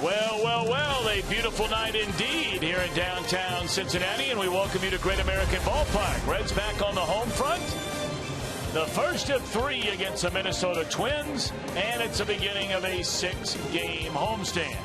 Well, a beautiful night indeed here in downtown Cincinnati, and we welcome you to Great American Ballpark. Reds back on the home front. The first of 3 against the Minnesota Twins, and it's the beginning of a 6-game homestand.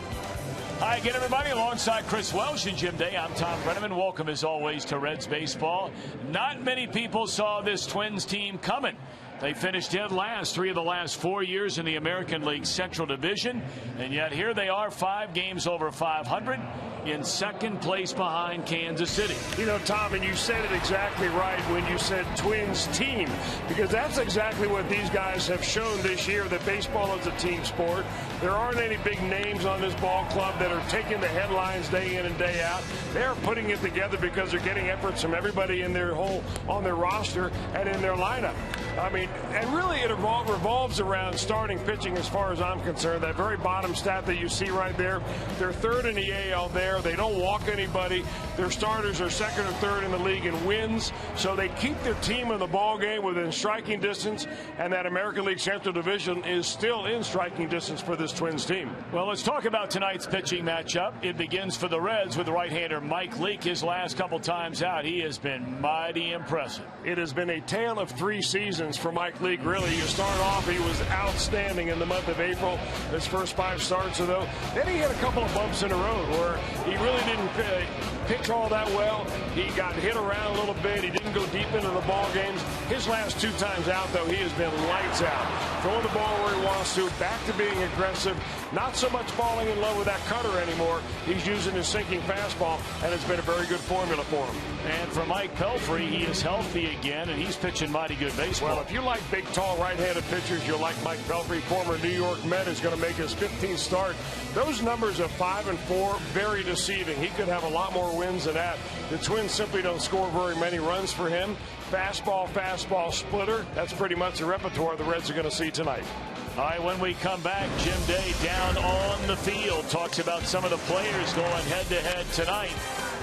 Hi again, everybody. Alongside Chris Welsh and Jim Day, I'm Tom Brenneman. Welcome, as always, to Reds baseball. Not many people saw this Twins team coming. They finished dead last 3 of the last 4 years in the American League Central Division, and yet here they are 5 games over 500 in second place behind Kansas City. You know, Tom, and you said it exactly right when you said Twins team, because that's exactly what these guys have shown this year, that baseball is a team sport. There aren't any big names on this ball club that are taking the headlines day in and day out. They're putting it together because they're getting efforts from everybody in their on their roster and in their lineup. I mean, and really it revolves around starting pitching as far as I'm concerned. That very bottom stat that you see right there, they're 3rd in the AL there. They don't walk anybody. Their starters are 2nd or 3rd in the league in wins. So they keep their team in the ball game within striking distance, and that American League Central Division is still in striking distance for this Twins team. Well, let's talk about tonight's pitching matchup. It begins for the Reds with the right-hander Mike Leake. His last couple times out, he has been mighty impressive. It has been a tale of 3 seasons for Mike Leake, really. You start off, he was outstanding in the month of April, his first 5 starts, though. Then he had a couple of bumps in a row where he really didn't pitch all that well. He got hit around a little bit. He didn't go deep into the ball games. His last 2 times out, though, he has been lights out. Throwing the ball where he wants to, back to being aggressive, not so much falling in love with that cutter anymore. He's using his sinking fastball, and it's been a very good formula for him. And for Mike Pelfrey, he is healthy again, and he's pitching mighty good baseball. Well, if you like big, tall, right-handed pitchers, you'll like Mike Pelfrey. Former New York Met is going to make his 15th start. Those numbers of 5 and 4, very deceiving. He could have a lot more wins than that. The Twins simply don't score very many runs for him. Fastball, splitter. That's pretty much the repertoire the Reds are going to see tonight. All right, when we come back, Jim Day down on the field talks about some of the players going head-to-head tonight.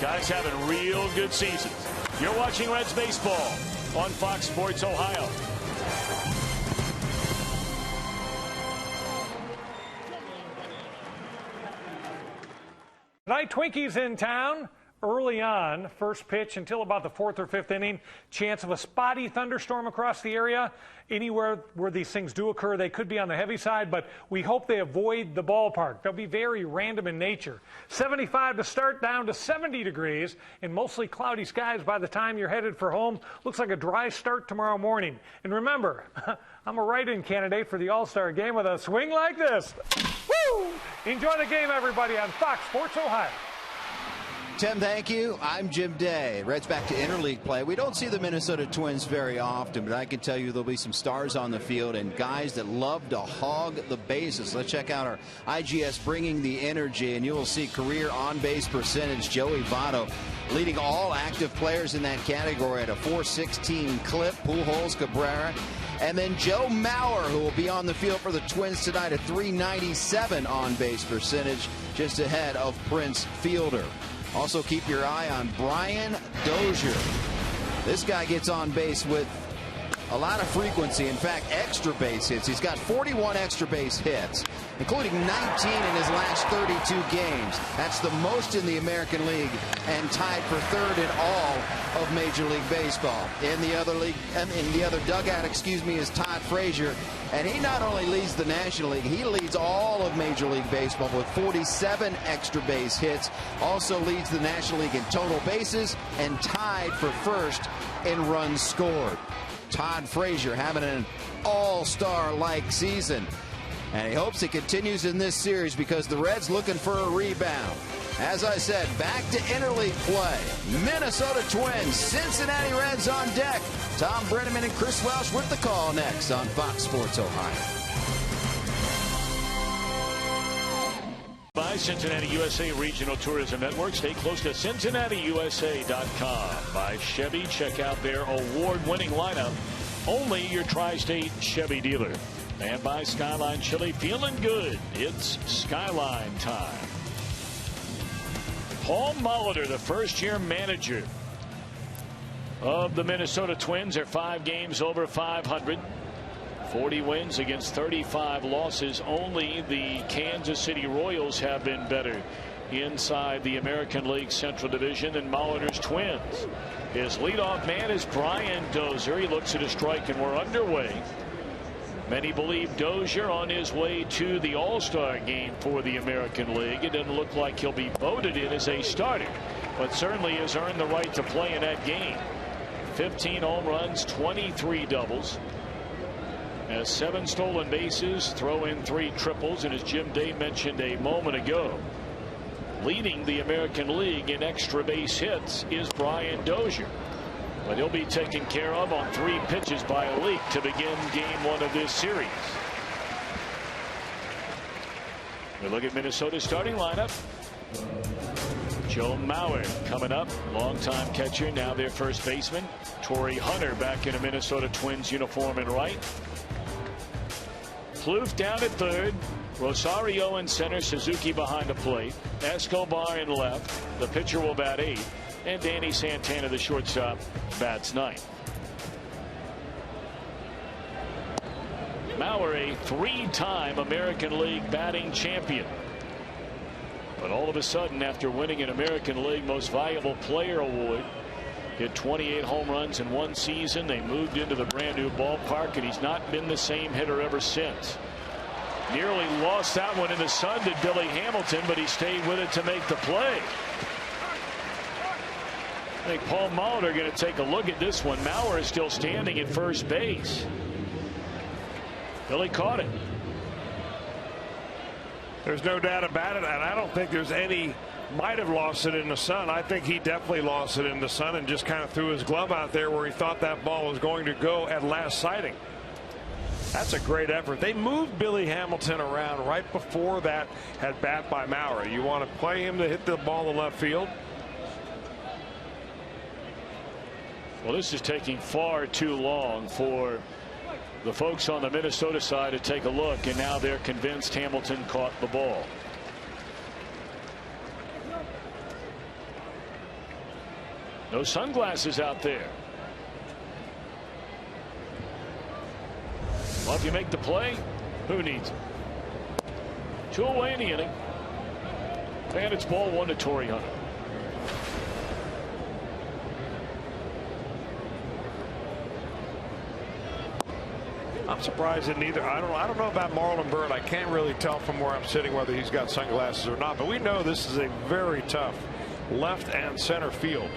Guys having real good seasons. You're watching Reds baseball on Fox Sports Ohio. Tonight, Twinkies in town. Early on, first pitch until about the 4th or 5th inning. Chance of a spotty thunderstorm across the area. Anywhere where these things do occur, they could be on the heavy side, but we hope they avoid the ballpark. They'll be very random in nature. 75 to start, down to 70 degrees, and mostly cloudy skies by the time you're headed for home. Looks like a dry start tomorrow morning. And remember, I'm a write-in candidate for the All-Star game with a swing like this. Woo! Enjoy the game, everybody, on Fox Sports Ohio. Tim, thank you. I'm Jim Day. Reds back to interleague play. We don't see the Minnesota Twins very often, but I can tell you there'll be some stars on the field and guys that love to hog the bases. Let's check out our IGS Bringing the Energy, and you will see career on-base percentage. Joey Votto leading all active players in that category at a .416 clip. Pujols, Cabrera, and then Joe Mauer, who will be on the field for the Twins tonight at .397 on-base percentage, just ahead of Prince Fielder. Also keep your eye on Brian Dozier. This guy gets on base with a lot of frequency. In fact, extra base hits. He's got 41 extra base hits, including 19 in his last 32 games. That's the most in the American League and tied for 3rd in all of Major League Baseball. In the other dugout, is Todd Frazier, and he not only leads the National League, he leads all of Major League Baseball with 47 extra base hits. Also leads the National League in total bases and tied for 1st in runs scored. Todd Frazier having an all-star-like season, and he hopes it continues in this series because the Reds looking for a rebound. As I said, back to interleague play. Minnesota Twins, Cincinnati Reds on deck. Tom Brenneman and Chris Welsh with the call next on Fox Sports Ohio. By Cincinnati USA Regional Tourism Network. Stay close to CincinnatiUSA.com. By Chevy, check out their award-winning lineup. Only your tri-state Chevy dealer. And by Skyline Chili, feeling good. It's Skyline time. Paul Molitor, the first-year manager of the Minnesota Twins, are 5 games over 500. 40 wins against 35 losses. Only the Kansas City Royals have been better inside the American League Central Division than Moliners Twins. His leadoff man is Brian Dozier. He looks at a strike, and we're underway. Many believe Dozier on his way to the All-Star game for the American League. It doesn't look like he'll be voted in as a starter, but certainly has earned the right to play in that game. 15 home runs, 23 doubles, has 7 stolen bases, throw in 3 triples, and as Jim Day mentioned a moment ago, leading the American League in extra base hits is Brian Dozier. But he'll be taken care of on 3 pitches by a leak to begin game 1 of this series. We look at Minnesota's starting lineup. Joe Mauer coming up, longtime catcher, now their first baseman. Torrey Hunter back in a Minnesota Twins uniform in right. Plouffe down at third. Rosario in center, Suzuki behind the plate, Escobar in left. The pitcher will bat 8th, and Danny Santana, the shortstop, bats 9th. Mauer, a 3-time American League batting champion. But all of a sudden, after winning an American League Most Valuable Player award, hit 28 home runs in 1 season. They moved into the brand new ballpark, and he's not been the same hitter ever since. Nearly lost that one in the sun to Billy Hamilton, but he stayed with it to make the play. I think Paul Molitor are going to take a look at this one. Mauer is still standing at first base. Billy caught it. There's no doubt about it, and I don't think there's any might have lost it in the sun. I think he definitely lost it in the sun and just kind of threw his glove out there where he thought that ball was going to go at last sighting. That's a great effort. They moved Billy Hamilton around right before that at bat by Mauer. You want to play him to hit the ball in left field? Well, this is taking far too long for the folks on the Minnesota side to take a look, and now they're convinced Hamilton caught the ball. No sunglasses out there. Well, if you make the play, who needs it? 2 away in the inning. And it's ball 1 to Torrey Hunter. I'm surprised that neither. I don't know about Marlon Byrd. I can't really tell from where I'm sitting whether he's got sunglasses or not. But we know this is a very tough left and center field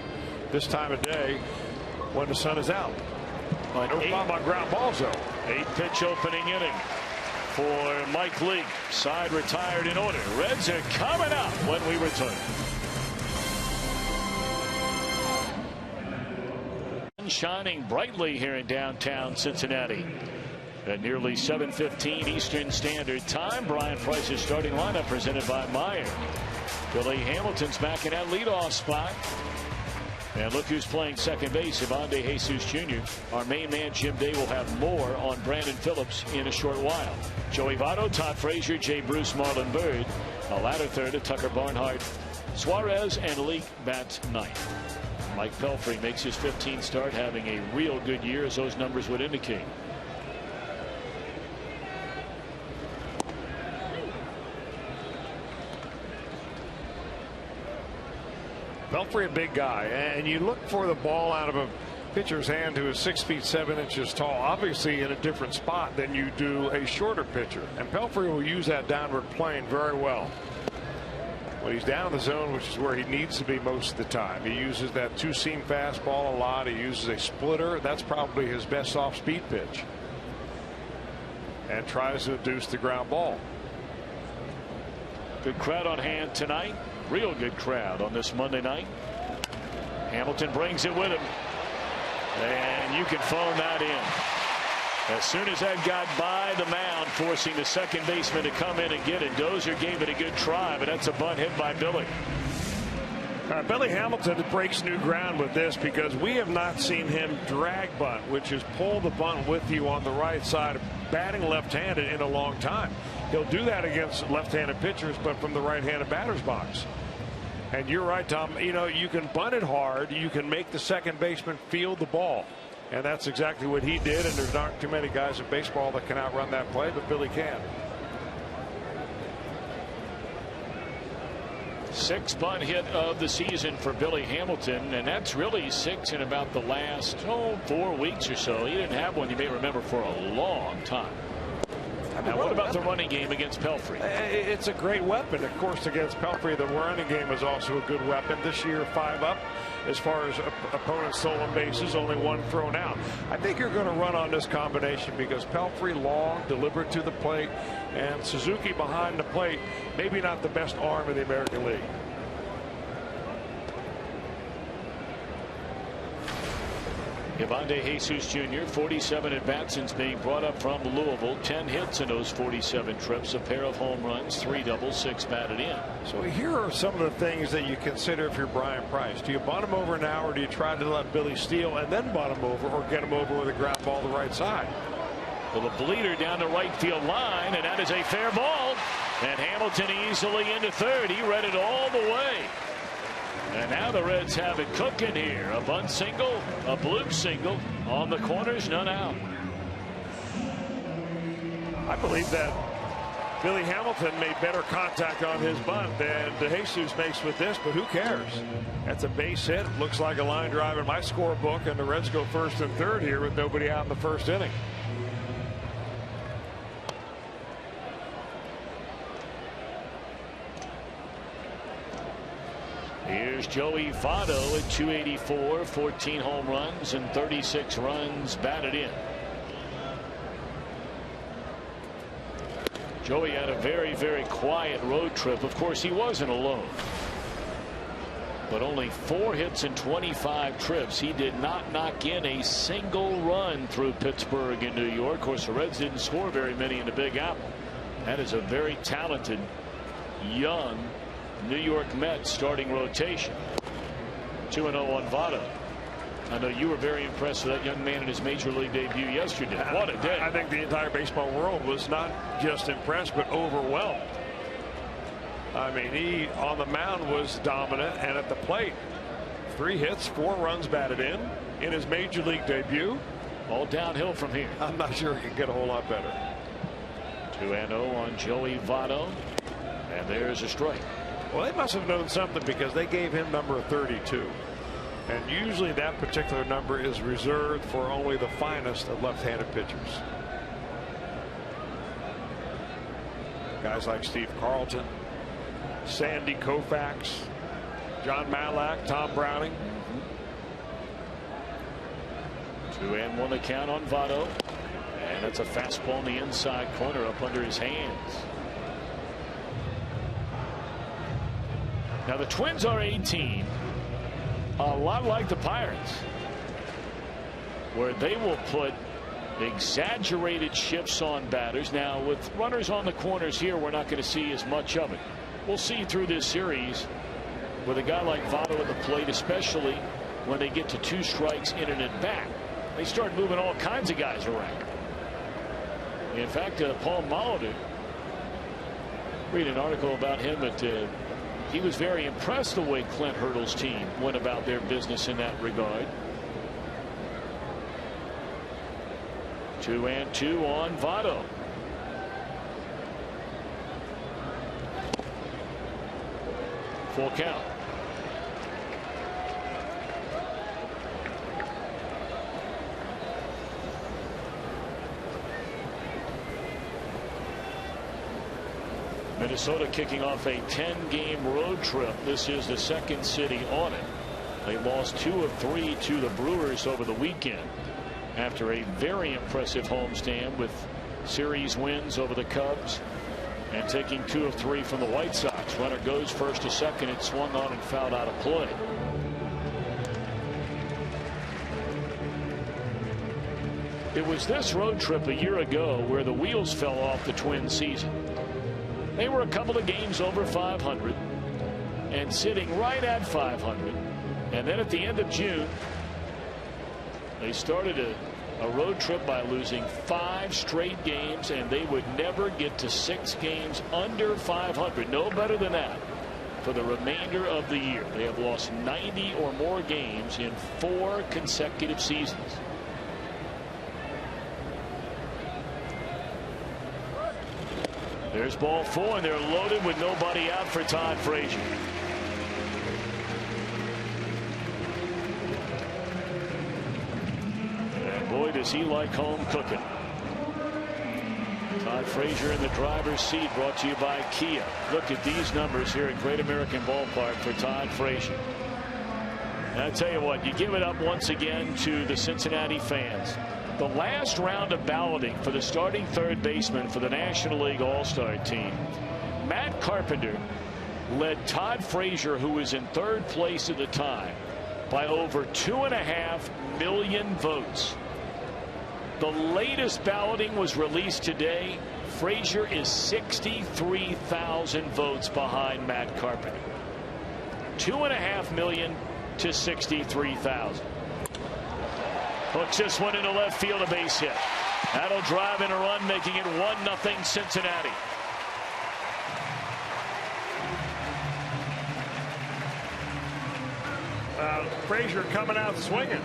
this time of day when the sun is out. No problem on ground balls, though. 8-pitch opening inning for Mike Leake. Side retired in order. Reds are coming out when we return. Shining brightly here in downtown Cincinnati at nearly 7:15 Eastern Standard Time. Brian Price's starting lineup presented by Meyer. Billy Hamilton's back in that leadoff spot. And look who's playing second base, Ivan De Jesus Jr. Our main man, Jim Day, will have more on Brandon Phillips in a short while. Joey Votto, Todd Frazier, Jay Bruce, Marlon Byrd. A latter third of Tucker Barnhart, Suarez, and Leake bats 9th. Mike Pelfrey makes his 15th start, having a real good year, as those numbers would indicate. Pelfrey, a big guy, and you look for the ball out of a pitcher's hand who is 6 feet 7 inches tall, obviously in a different spot than you do a shorter pitcher. And Pelfrey will use that downward plane very well. When he's down in the zone, which is where he needs to be most of the time, he uses that 2-seam fastball a lot. He uses a splitter. That's probably his best off-speed pitch. And tries to induce the ground ball. Good crowd on hand tonight. Real good crowd on this Monday night. Hamilton brings it with him. And you can phone that in. As soon as that got by the mound, forcing the second baseman to come in and get it. Dozier gave it a good try, but that's a bunt hit by Billy. Billy Hamilton breaks new ground with this because we have not seen him drag bunt, which is pull the bunt with you on the right side, batting left-handed, in a long time. He'll do that against left-handed pitchers, but from the right-handed batter's box. And you're right, Tom. You know, you can bunt it hard. You can make the second baseman field the ball. And that's exactly what he did, and there's not too many guys in baseball that can outrun that play, but Billy can. 6th bunt hit of the season for Billy Hamilton, and that's really 6 in about the last 4 weeks or so. He didn't have one, you may remember, for a long time. Now, what about the running game against Pelfrey? It's a great weapon. Of course, against Pelfrey, the running game is also a good weapon. This year, 5 up as far as opponents' stolen bases, only 1 thrown out. I think you're going to run on this combination because Pelfrey long, deliberate to the plate, and Suzuki behind the plate, maybe not the best arm in the American League. Evande Jesus Jr., 47 at-bats since being brought up from Louisville. 10 hits in those 47 trips, a pair of home runs, 3 doubles, 6 batted in. So here are some of the things that you consider if you're Brian Price. Do you bunt him over now, or do you try to let Billy steal and then bunt him over, or get him over with a ground ball to the right side? Well, the bleeder down the right field line, and that is a fair ball. And Hamilton easily into third. He read it all the way. And now the Reds have it cooking here. A bunt single, a bloop single on the corners, none out. I believe that Billy Hamilton made better contact on his bunt than DeJesus makes with this, but who cares? That's a base hit. Looks like a line drive in my scorebook, and the Reds go 1st and 3rd here with nobody out in the 1st inning. Here's Joey Votto at 284, 14 home runs and 36 runs batted in. Joey had a very, very quiet road trip. Of course, he wasn't alone. But only 4 hits in 25 trips. He did not knock in a single run through Pittsburgh and New York. Of course, the Reds didn't score very many in the Big Apple. That is a very talented, young New York Mets starting rotation. 2-0 on Votto. I know you were very impressed with that young man in his major league debut yesterday. What a day. I think the entire baseball world was not just impressed, but overwhelmed. I mean, he on the mound was dominant, and at the plate, 3 hits, 4 runs batted in his major league debut. All downhill from here. I'm not sure he can get a whole lot better. 2-0 on Joey Votto, and there's a strike. Well, they must have known something because they gave him number 32. And usually that particular number is reserved for only the finest of left-handed pitchers. Guys like Steve Carlton, Sandy Koufax, John Malak, Tom Browning. 2-1 the count on Votto. And that's a fastball in the inside corner up under his hands. Now the Twins are a team a lot like the Pirates, where they will put exaggerated shifts on batters. Now with runners on the corners here, we're not going to see as much of it. We'll see through this series with a guy like Votto at the plate, especially when they get to 2 strikes in an at bat. They start moving all kinds of guys around. In fact, Paul Molitor, read an article about him at he was very impressed the way Clint Hurdle's team went about their business in that regard. 2-2 on Votto. Full count. Minnesota kicking off a 10-game road trip. This is the second city on it. They lost 2 of 3 to the Brewers over the weekend after a very impressive homestand with series wins over the Cubs and taking 2 of 3 from the White Sox. Runner goes first to second. It swung on and fouled out of play. It was this road trip a year ago where the wheels fell off the Twins season. They were a couple of games over 500 and sitting right at 500. And then at the end of June, they started a road trip by losing 5 straight games, and they would never get to 6 games under 500. No better than that for the remainder of the year. They have lost 90 or more games in 4 consecutive seasons. There's ball 4, and they're loaded with nobody out for Todd Frazier. And boy, does he like home cooking. Todd Frazier in the driver's seat, brought to you by Kia. Look at these numbers here at Great American Ballpark for Todd Frazier. And I tell you what, you give it up once again to the Cincinnati fans. The last round of balloting for the starting third baseman for the National League All-Star team, Matt Carpenter led Todd Frazier, who was in third place at the time, by over 2.5 million votes. The latest balloting was released today. Frazier is 63,000 votes behind Matt Carpenter. 2.5 million to 63,000. Hooks this one into left field, a base hit. That'll drive in a run, making it 1-0 Cincinnati. Frazier coming out swinging.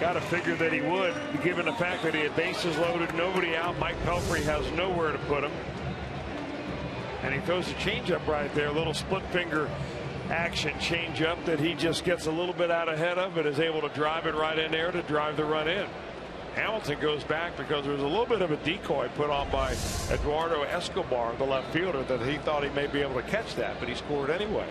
Got to figure that he would, given the fact that he had bases loaded, nobody out. Mike Pelfrey has nowhere to put him. And he throws a changeup right there, a little split finger action changeup that he just gets a little bit out ahead of and is able to drive it right in there to drive the run in. Hamilton goes back because there was a little bit of a decoy put on by Eduardo Escobar, the left fielder, that he thought he may be able to catch that, but he scored anyway.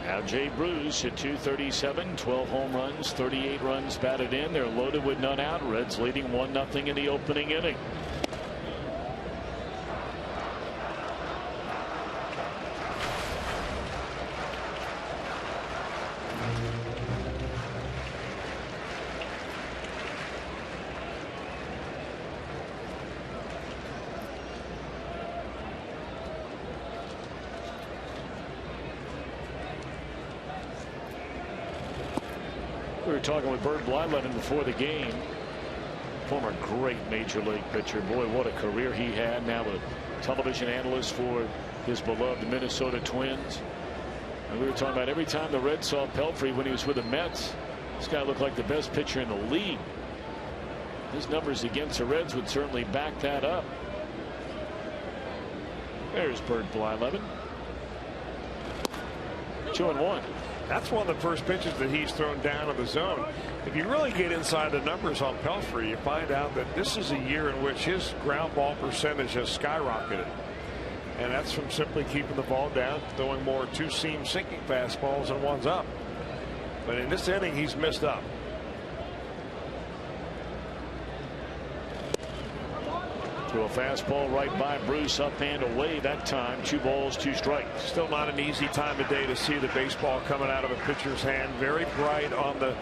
Now Jay Bruce at 237, 12 home runs, 38 runs batted in. They're loaded with none out. Reds leading 1-0 in the opening inning. We were talking with Bert Blyleven before the game. Former great major league pitcher. Boy, what a career he had. Now a television analyst for his beloved Minnesota Twins. And we were talking about every time the Reds saw Pelfrey when he was with the Mets, this guy looked like the best pitcher in the league. His numbers against the Reds would certainly back that up. There's Bert Blyleven. 2-1. That's one of the first pitches that he's thrown down in the zone. If you really get inside the numbers on Pelfrey, you find out that this is a year in which his ground ball percentage has skyrocketed. And that's from simply keeping the ball down, throwing more two-seam sinking fastballs and ones up. But in this inning, he's missed up. To a fastball right by Bruce, up and away that time. 2 balls, 2 strikes. Still not an easy time of day to see the baseball coming out of a pitcher's hand. Very bright on the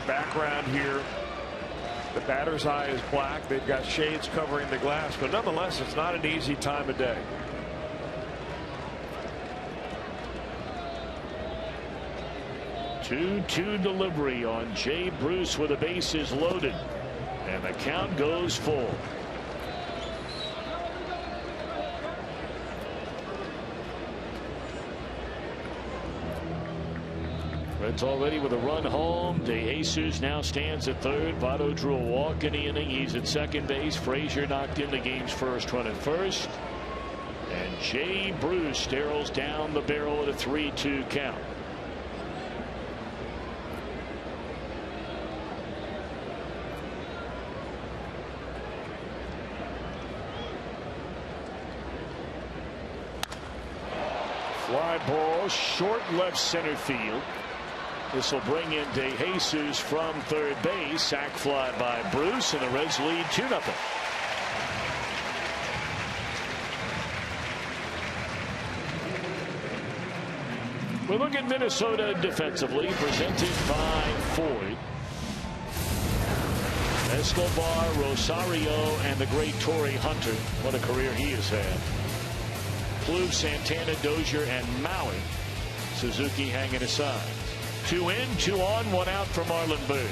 background here. The batter's eye is black. They've got shades covering the glass, but nonetheless, it's not an easy time of day. Two delivery on Jay Bruce with the bases loaded, and the count goes full. Reds already with a run home. De Jesus now stands at third. Votto drew a walk in the inning. He's at second base. Frazier knocked in the game's first run at first. And Jay Bruce barrels down the barrel at a 3-2 count. Fly ball, short left center field. This will bring in De Jesus from third base. Sac fly by Bruce, and the Reds lead 2-0. We look at Minnesota defensively, presented by Ford. Escobar, Rosario, and the great Torrey Hunter. What a career he has had. Plouffe, Santana, Dozier, and Maui. Suzuki hanging aside. 2 in, 2 on, 1 out for Marlon Byrd.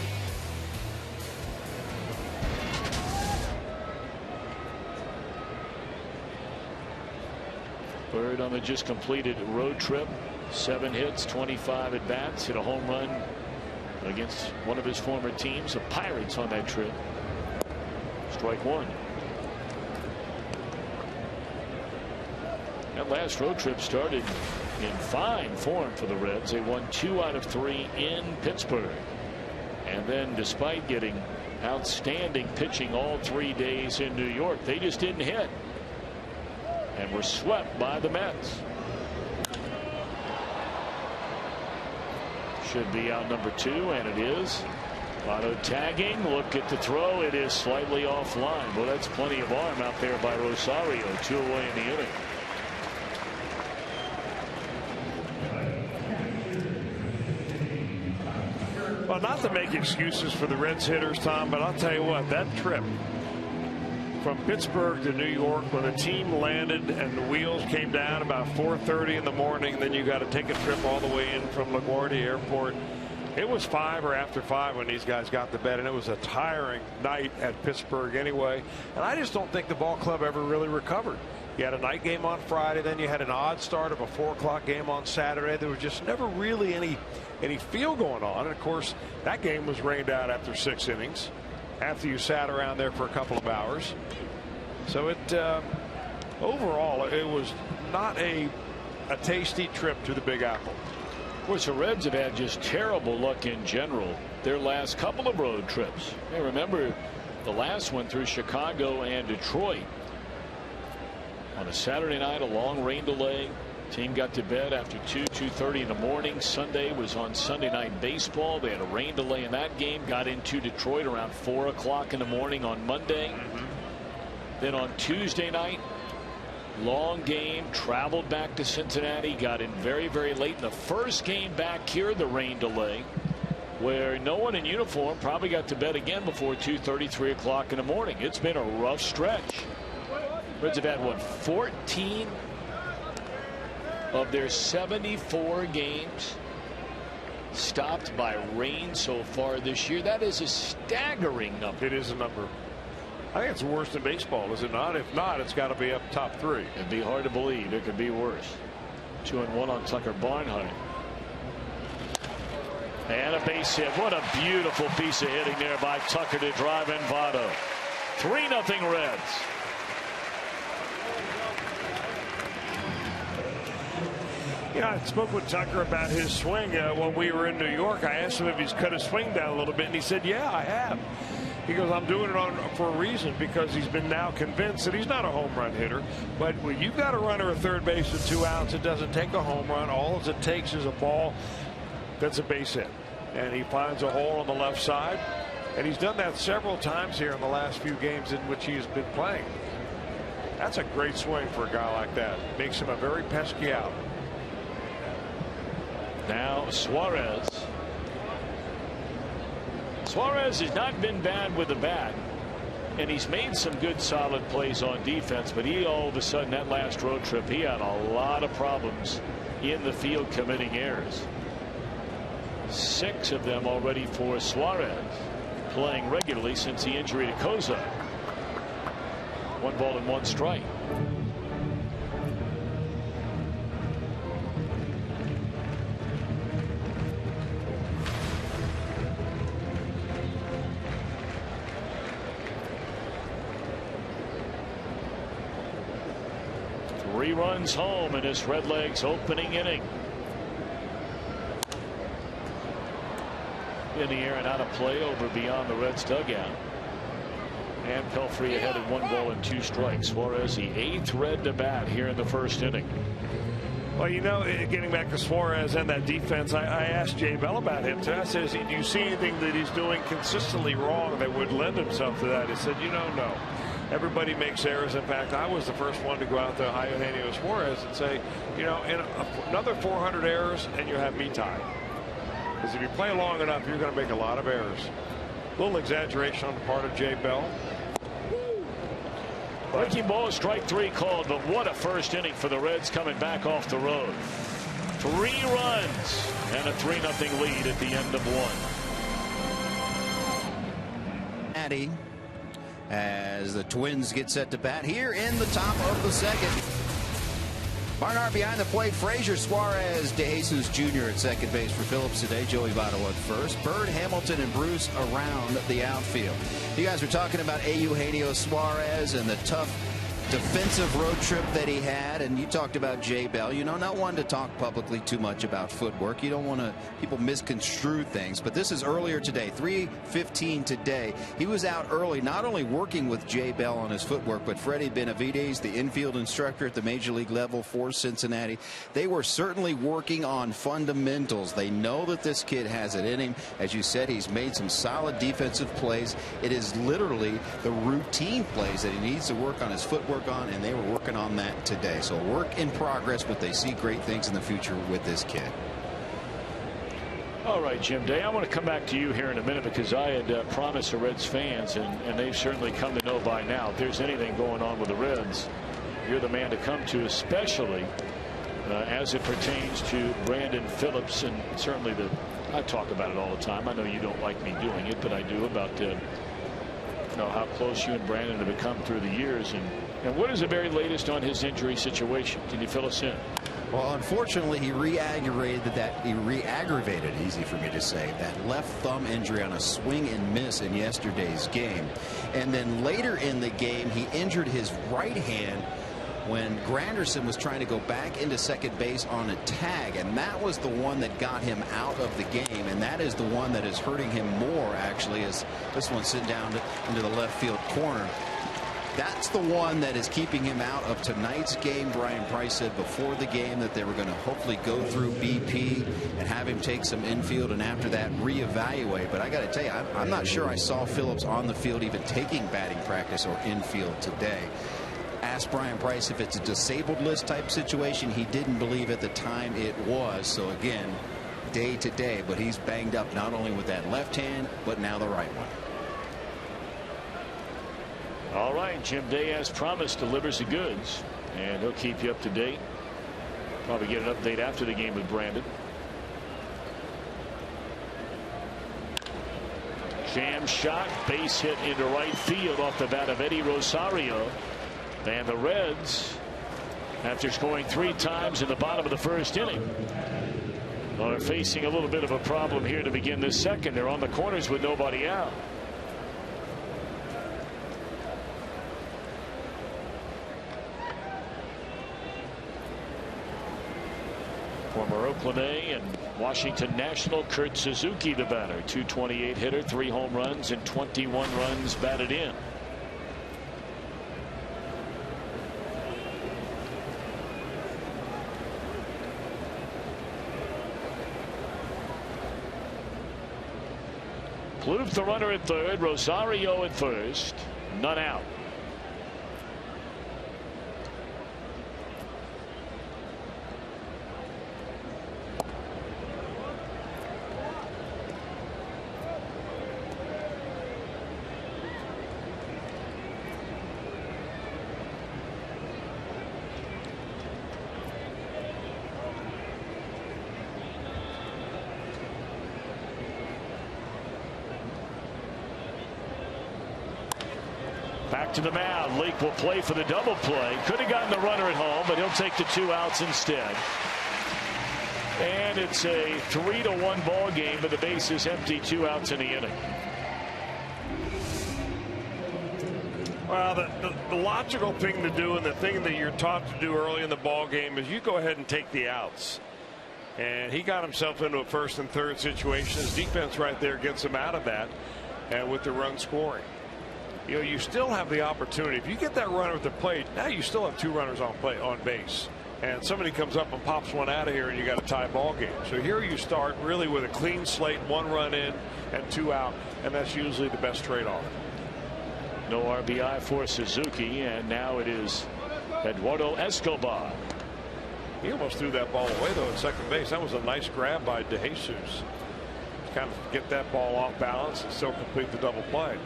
Byrd on the just completed road trip. 7 hits, 25 at bats, hit a home run against one of his former teams, the Pirates, on that trip. Strike 1. That last road trip started in fine form for the Reds. They won 2 out of 3 in Pittsburgh. And then despite getting outstanding pitching all 3 days in New York, they just didn't hit. And were swept by the Mets. Should be out number 2, and it is. Auto tagging. Look at the throw. It is slightly offline. Well, that's plenty of arm out there by Rosario. 2 away in the inning. Well, not to make excuses for the Reds hitters, Tom, but I'll tell you what, that trip from Pittsburgh to New York when the team landed and the wheels came down about 4:30 in the morning, then you got to take a trip all the way in from LaGuardia Airport. It was 5 or after 5 when these guys got to bed, and it was a tiring night at Pittsburgh anyway. And I just don't think the ball club ever really recovered. You had a night game on Friday, then you had an odd start of a 4 o'clock game on Saturday. There was just never really any feel going on. And of course, that game was rained out after 6 innings, after you sat around there for a couple of hours. So it overall, it was not a tasty trip to the Big Apple. Of course, the Reds have had just terrible luck in general their last couple of road trips. Hey, remember the last one through Chicago and Detroit. On a Saturday night, a long rain delay. Team got to bed after 2:30 in the morning. Sunday was on Sunday Night Baseball. They had a rain delay in that game. Got into Detroit around 4 o'clock in the morning on Monday. Then on Tuesday night, long game, traveled back to Cincinnati, got in very, very late in the first game back here, the rain delay, where no one in uniform probably got to bed again before 2:30, 3 o'clock in the morning. It's been a rough stretch. Reds have had, what, 14 of their 74 games stopped by rain so far this year. That is a staggering number. It is a number. I think it's worse than baseball, is it not? If not, it's got to be up top 3. It'd be hard to believe it could be worse. 2-1 on Tucker Barnhart. And a base hit. What a beautiful piece of hitting there by Tucker to drive in Votto. 3-0 Reds. Yeah, I spoke with Tucker about his swing when we were in New York. I asked him if he's cut his swing down a little bit, and he said, yeah, I have. He goes, I'm doing it for a reason, because he's been now convinced that he's not a home run hitter. But when you've got a runner at third base with 2 outs, it doesn't take a home run. All it takes is a ball that's a base hit. And he finds a hole on the left side. And he's done that several times here in the last few games in which he's been playing. That's a great swing for a guy like that. Makes him a very pesky out. Now Suarez. Suarez has not been bad with the bat, and he's made some good solid plays on defense, but he all of a sudden, that last road trip, he had a lot of problems in the field committing errors. 6 of them already for Suarez, playing regularly since the injury to Kozak. 1 ball and 1 strike. Three runs home in this Redlegs opening inning. In the air and out of play over beyond the Reds dugout. And Pelfrey ahead at 1 ball and 2 strikes. Suarez, the 8th Red to bat here in the first inning. Well, you know, getting back to Suarez and that defense, I asked Jay Bell about him too. I said, do you see anything that he's doing consistently wrong that would lend himself to that? He said, you know, no. Everybody makes errors. In fact, I was the first one to go out to Eugenio Suarez and say, you know, in another 400 errors and you have me tied. Because if you play long enough, you're going to make a lot of errors. A little exaggeration on the part of Jay Bell. Breaking ball, strike 3 called, but what a first inning for the Reds coming back off the road. 3 runs and a 3-0 lead at the end of 1. Addy, as the Twins get set to bat here in the top of the 2nd. Barnhart behind the plate. Frazier, Suarez, DeJesus Jr. at second base for Phillips today. Joey Votto at first. Bird, Hamilton, and Bruce around the outfield. You guys were talking about Eugenio Suarez and the tough defensive road trip that he had. And you talked about Jay Bell, you know, not one to talk publicly too much about footwork. You don't want to people misconstrue things, but this is earlier today, 3:15 today. He was out early, not only working with Jay Bell on his footwork, but Freddie Benavides, the infield instructor at the major league level for Cincinnati. They were certainly working on fundamentals. They know that this kid has it in him. As you said, he's made some solid defensive plays. It is literally the routine plays that he needs to work on his footwork on, and they were working on that today. So work in progress, but they see great things in the future with this kid. All right, Jim Day, I want to come back to you here in a minute because I had promised the Reds fans, and they've certainly come to know by now, if there's anything going on with the Reds, you're the man to come to, especially as it pertains to Brandon Phillips. And certainly I talk about it all the time. I know you don't like me doing it, but I do, about how close you and Brandon have become through the years. And what is the very latest on his injury situation? Can you fill us in? Well, unfortunately, he re-aggravated, easy for me to say, that left thumb injury on a swing and miss in yesterday's game. And then later in the game, he injured his right hand when Granderson was trying to go back into second base on a tag, and that was the one that got him out of the game, and that is the one that is hurting him more, actually, as this one's sent down into the left field corner. That's the one that is keeping him out of tonight's game. Brian Price said before the game that they were going to hopefully go through BP and have him take some infield, and after that reevaluate. But I got to tell you, I'm not sure I saw Phillips on the field even taking batting practice or infield today. Asked Brian Price if it's a disabled list type situation. He didn't believe at the time it was. So again, day to day, but he's banged up not only with that left hand, but now the right one. All right, Jim Day, as promised, delivers the goods, and he'll keep you up to date. Probably get an update after the game with Brandon. Jam shot, base hit into right field off the bat of Eddie Rosario. And the Reds, after scoring 3 times in the bottom of the first inning, are facing a little bit of a problem here to begin this second. They're on the corners with nobody out. Former Oakland A and Washington National Kurt Suzuki, the batter. .228 hitter, 3 home runs, and 21 runs batted in. Plouffe the runner at third, Rosario at first, none out. Back to the mound. Lake will play for the double play. Could have gotten the runner at home, but he'll take the 2 outs instead. And it's a 3-1 ball game, but the base is empty. 2 outs in the inning. Well, the logical thing to do, and the thing that you're taught to do early in the ball game, is you go ahead and take the outs. And he got himself into a first and third situation. His defense right there gets him out of that, and with the run scoring. You know, you still have the opportunity. If you get that runner at the plate, now you still have 2 runners on base, and somebody comes up and pops one out of here, and you got a tie ball game. So here you start really with a clean slate, 1 run in and 2 out, and that's usually the best trade-off. No RBI for Suzuki, and now it is Eduardo Escobar. He almost threw that ball away, though, at second base. That was a nice grab by DeJesus. Kind of get that ball off balance and still complete the double play.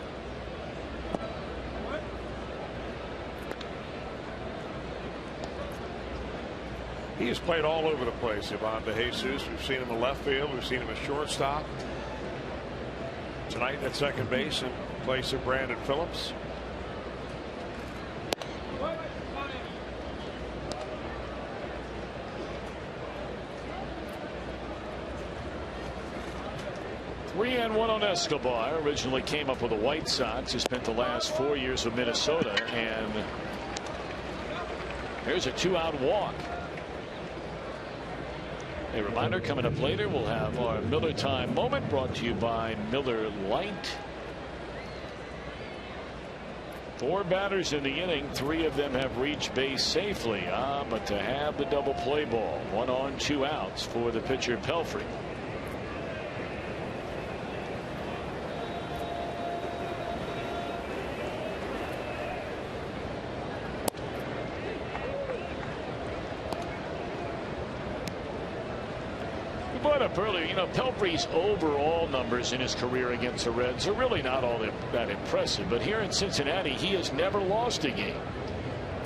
He has played all over the place, Ivan DeJesus. We've seen him in left field. We've seen him at shortstop. Tonight at second base in place of Brandon Phillips. Three and one on Escobar. Originally came up with the White Sox. He spent the last 4 years with Minnesota, and Here's a 2-out walk. A reminder, coming up later, we'll have our Miller Time moment brought to you by Miller Lite. 4 batters in the inning, 3 of them have reached base safely. But to have the double play ball, 1 on, 2 outs for the pitcher Pelfrey. Brought up earlier, you know, Pelfrey's overall numbers in his career against the Reds are really not all that impressive. But here in Cincinnati, he has never lost a game.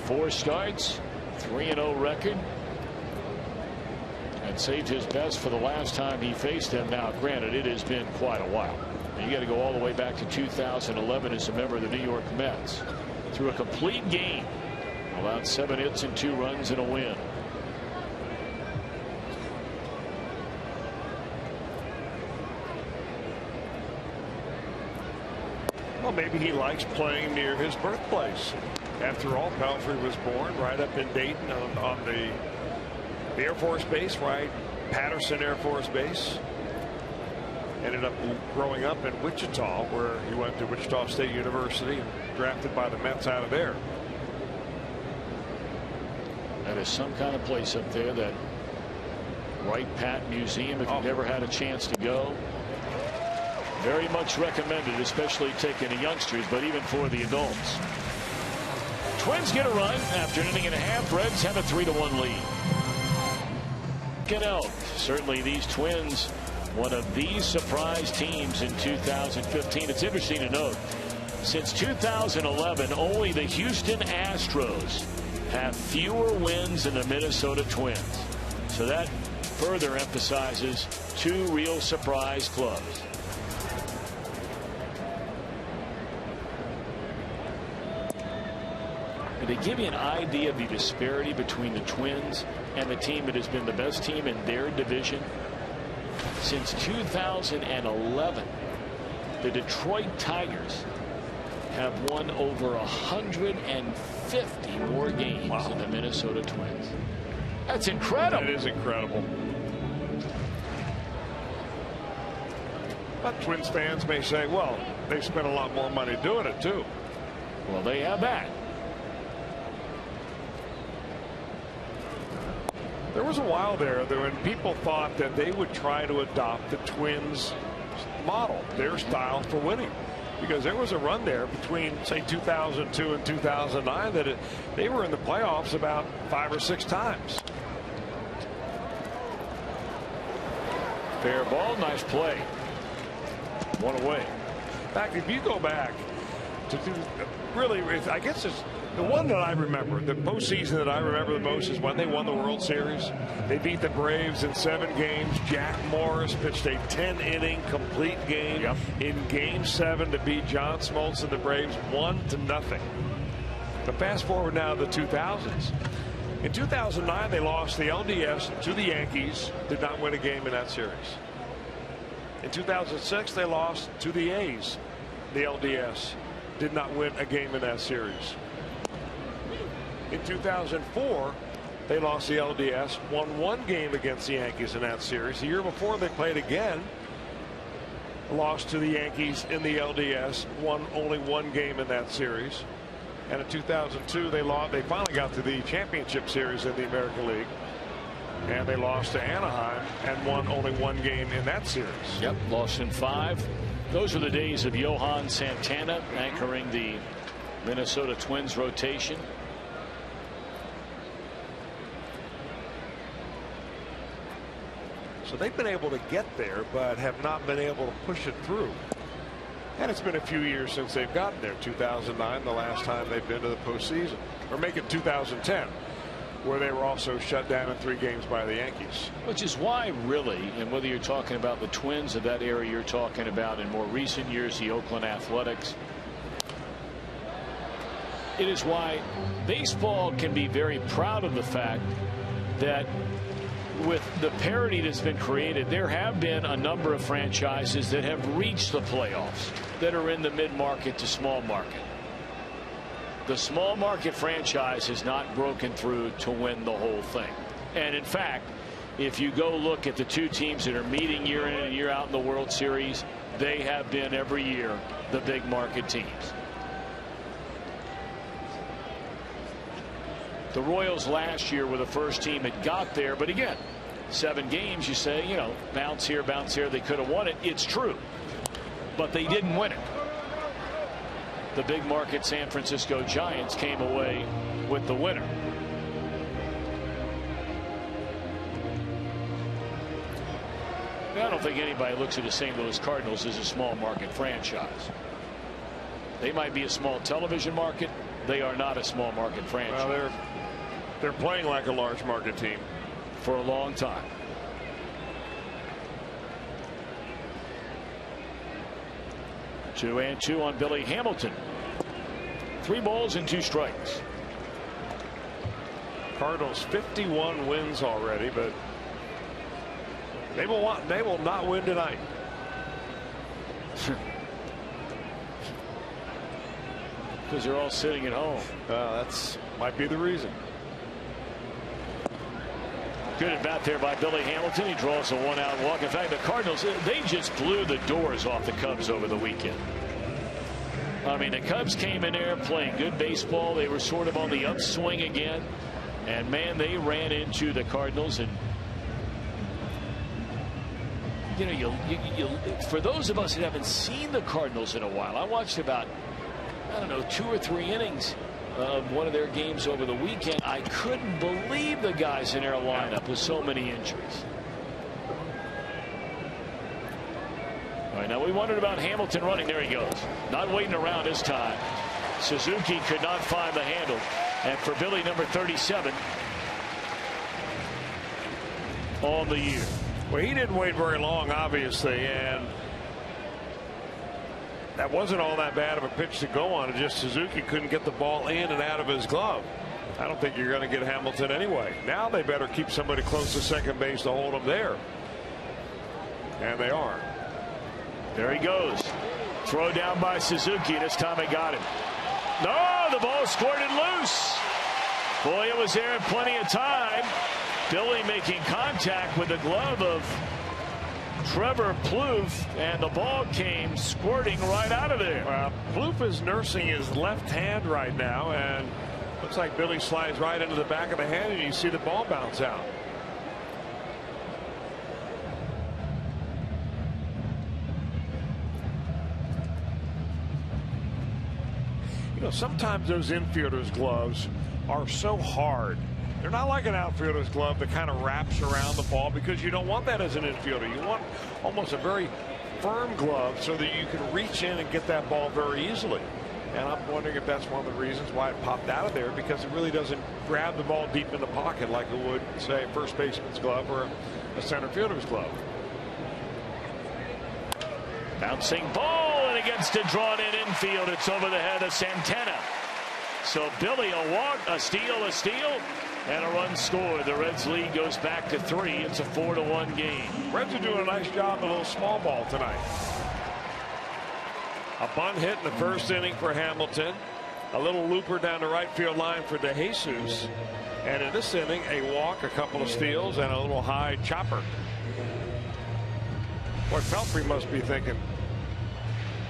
4 starts, 3-0 record, and saved his best for the last time he faced him. Now, granted, it has been quite a while. You got to go all the way back to 2011 as a member of the New York Mets. Through a complete game, allowed 7 hits and 2 runs and a win. Well, maybe he likes playing near his birthplace. After all, Pelfrey was born right up in Dayton on the Air Force Base, right? Patterson Air Force Base. Ended up growing up in Wichita, where he went to Wichita State University and drafted by the Mets out of there. That is some kind of place up there, that Wright Pat Museum, if you've never had a chance to go. Very much recommended, especially taking the youngsters, but even for the adults. Twins get a run after an inning and a half. Reds have a 3-1 lead. Certainly these Twins, one of the surprise teams in 2015. It's interesting to note, since 2011, only the Houston Astros have fewer wins than the Minnesota Twins. So that further emphasizes 2 real surprise clubs. To give you an idea of the disparity between the Twins and the team that has been the best team in their division since 2011, the Detroit Tigers have won over 150 more games than the Minnesota Twins. That's incredible. That is incredible. But Twins fans may say, well, they spent a lot more money doing it too. Well, they have that. There was a while there when people thought that they would try to adopt the Twins model, their style for winning, because there was a run there between, say, 2002 and 2009 that they were in the playoffs about 5 or 6 times. Fair ball, nice play. 1 away. In fact, if you go back to really, I guess it's the one that I remember, the postseason that I remember the most, is when they won the World Series. They beat the Braves in 7 games. Jack Morris pitched a 10-inning complete game in Game 7 to beat John Smoltz and the Braves 1-0. But fast forward now to the 2000s. In 2009, they lost the LDS to the Yankees, did not win a game in that series. In 2006, they lost to the A's, the LDS, did not win a game in that series. In 2004, they lost the LDS, won 1 game against the Yankees in that series. The year before, they played again, lost to the Yankees in the LDS, won only 1 game in that series. And in 2002, they finally got to the championship series in the American League, and they lost to Anaheim and won only 1 game in that series. Yep, lost in 5. Those were the days of Johan Santana anchoring the Minnesota Twins rotation. So they've been able to get there, but have not been able to push it through. And it's been a few years since they've gotten there. 2009, the last time they've been to the postseason. Or make it 2010, where they were also shut down in 3 games by the Yankees. Which is why, really, and whether you're talking about the Twins of that era, you're talking about in more recent years the Oakland Athletics, it is why baseball can be very proud of the fact that with the parity that's been created, there have been a number of franchises that have reached the playoffs that are in the mid-market to small market. The small market franchise has not broken through to win the whole thing. And in fact, if you go look at the two teams that are meeting year in and year out in the World Series, they have been every year the big market teams. The Royals last year were the first team that got there, but again, 7 games, you say, you know, bounce here, they could have won it. It's true, but they didn't win it. The big market San Francisco Giants came away with the winner. I don't think anybody looks at the St. Louis Cardinals as a small market franchise. They might be a small television market. They are not a small market franchise. Well, they're playing like a large market team for a long time. Two and two on Billy Hamilton. 3 balls and 2 strikes. Cardinals 51 wins already, but they will not win tonight. Because they're all sitting at home. That's might be the reason. Good at bat there by Billy Hamilton. He draws a 1-out walk. In fact, the Cardinals, they just blew the doors off the Cubs over the weekend. I mean, the Cubs came in there playing good baseball. They were sort of on the upswing again. And, man, they ran into the Cardinals. And, you know, for those of us that haven't seen the Cardinals in a while, I watched about, I don't know, 2 or 3 innings of one of their games over the weekend. I couldn't believe the guys in their lineup with so many injuries. All right, now we wondered about Hamilton running. There he goes. Not waiting around this time. Suzuki could not find the handle. And for Billy, number 37 on the year. Well, he didn't wait very long, obviously, and that wasn't all that bad of a pitch to go on. It just Suzuki couldn't get the ball in and out of his glove. I don't think you're going to get Hamilton anyway. Now they better keep somebody close to second base to hold him there. And they are. There he goes. Throw down by Suzuki. This time he got him. No, the ball squirted loose. Boy, it was there in plenty of time. Billy making contact with the glove of Trevor Plouffe, and the ball came squirting right out of there. Well, Plouffe is nursing his left hand right now, and looks like Billy slides right into the back of the hand, and you see the ball bounce out. You know, sometimes those infielders' gloves are so hard. They're not like an outfielder's glove that kind of wraps around the ball, because you don't want that as an infielder. You want almost a very firm glove so that you can reach in and get that ball very easily. And I'm wondering if that's one of the reasons why it popped out of there, because it really doesn't grab the ball deep in the pocket like it would, say, a first baseman's glove or a center fielder's glove. Bouncing ball, and against a drawn-in infield. It's over the head of Santana. So Billy, a walk, a steal, and a run scored. The Reds lead goes back to 3. It's a 4-1 game. Reds are doing a nice job of a little small ball tonight. A bunt hit in the first inning for Hamilton. A little looper down the right field line for De Jesus. And in this inning, a walk, a couple of steals, and a little high chopper. What Pelfrey must be thinking.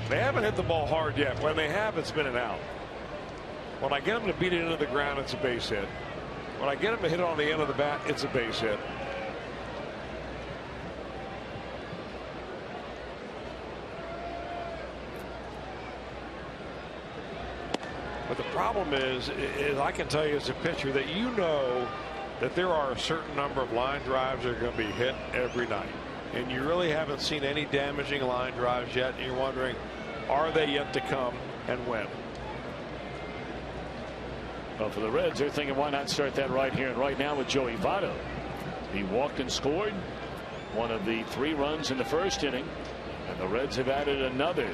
They haven't hit the ball hard yet. When they have, it's been an out. When I get them to beat it into the ground, it's a base hit. When I get them to hit it on the end of the bat, it's a base hit. But the problem is I can tell you as a pitcher that you know that there are a certain number of line drives that are going to be hit every night. And you really haven't seen any damaging line drives yet. And you're wondering, are they yet to come and when? Well, for the Reds, they're thinking, why not start that right here and right now with Joey Votto. He walked and scored one of the 3 runs in the first inning, and the Reds have added another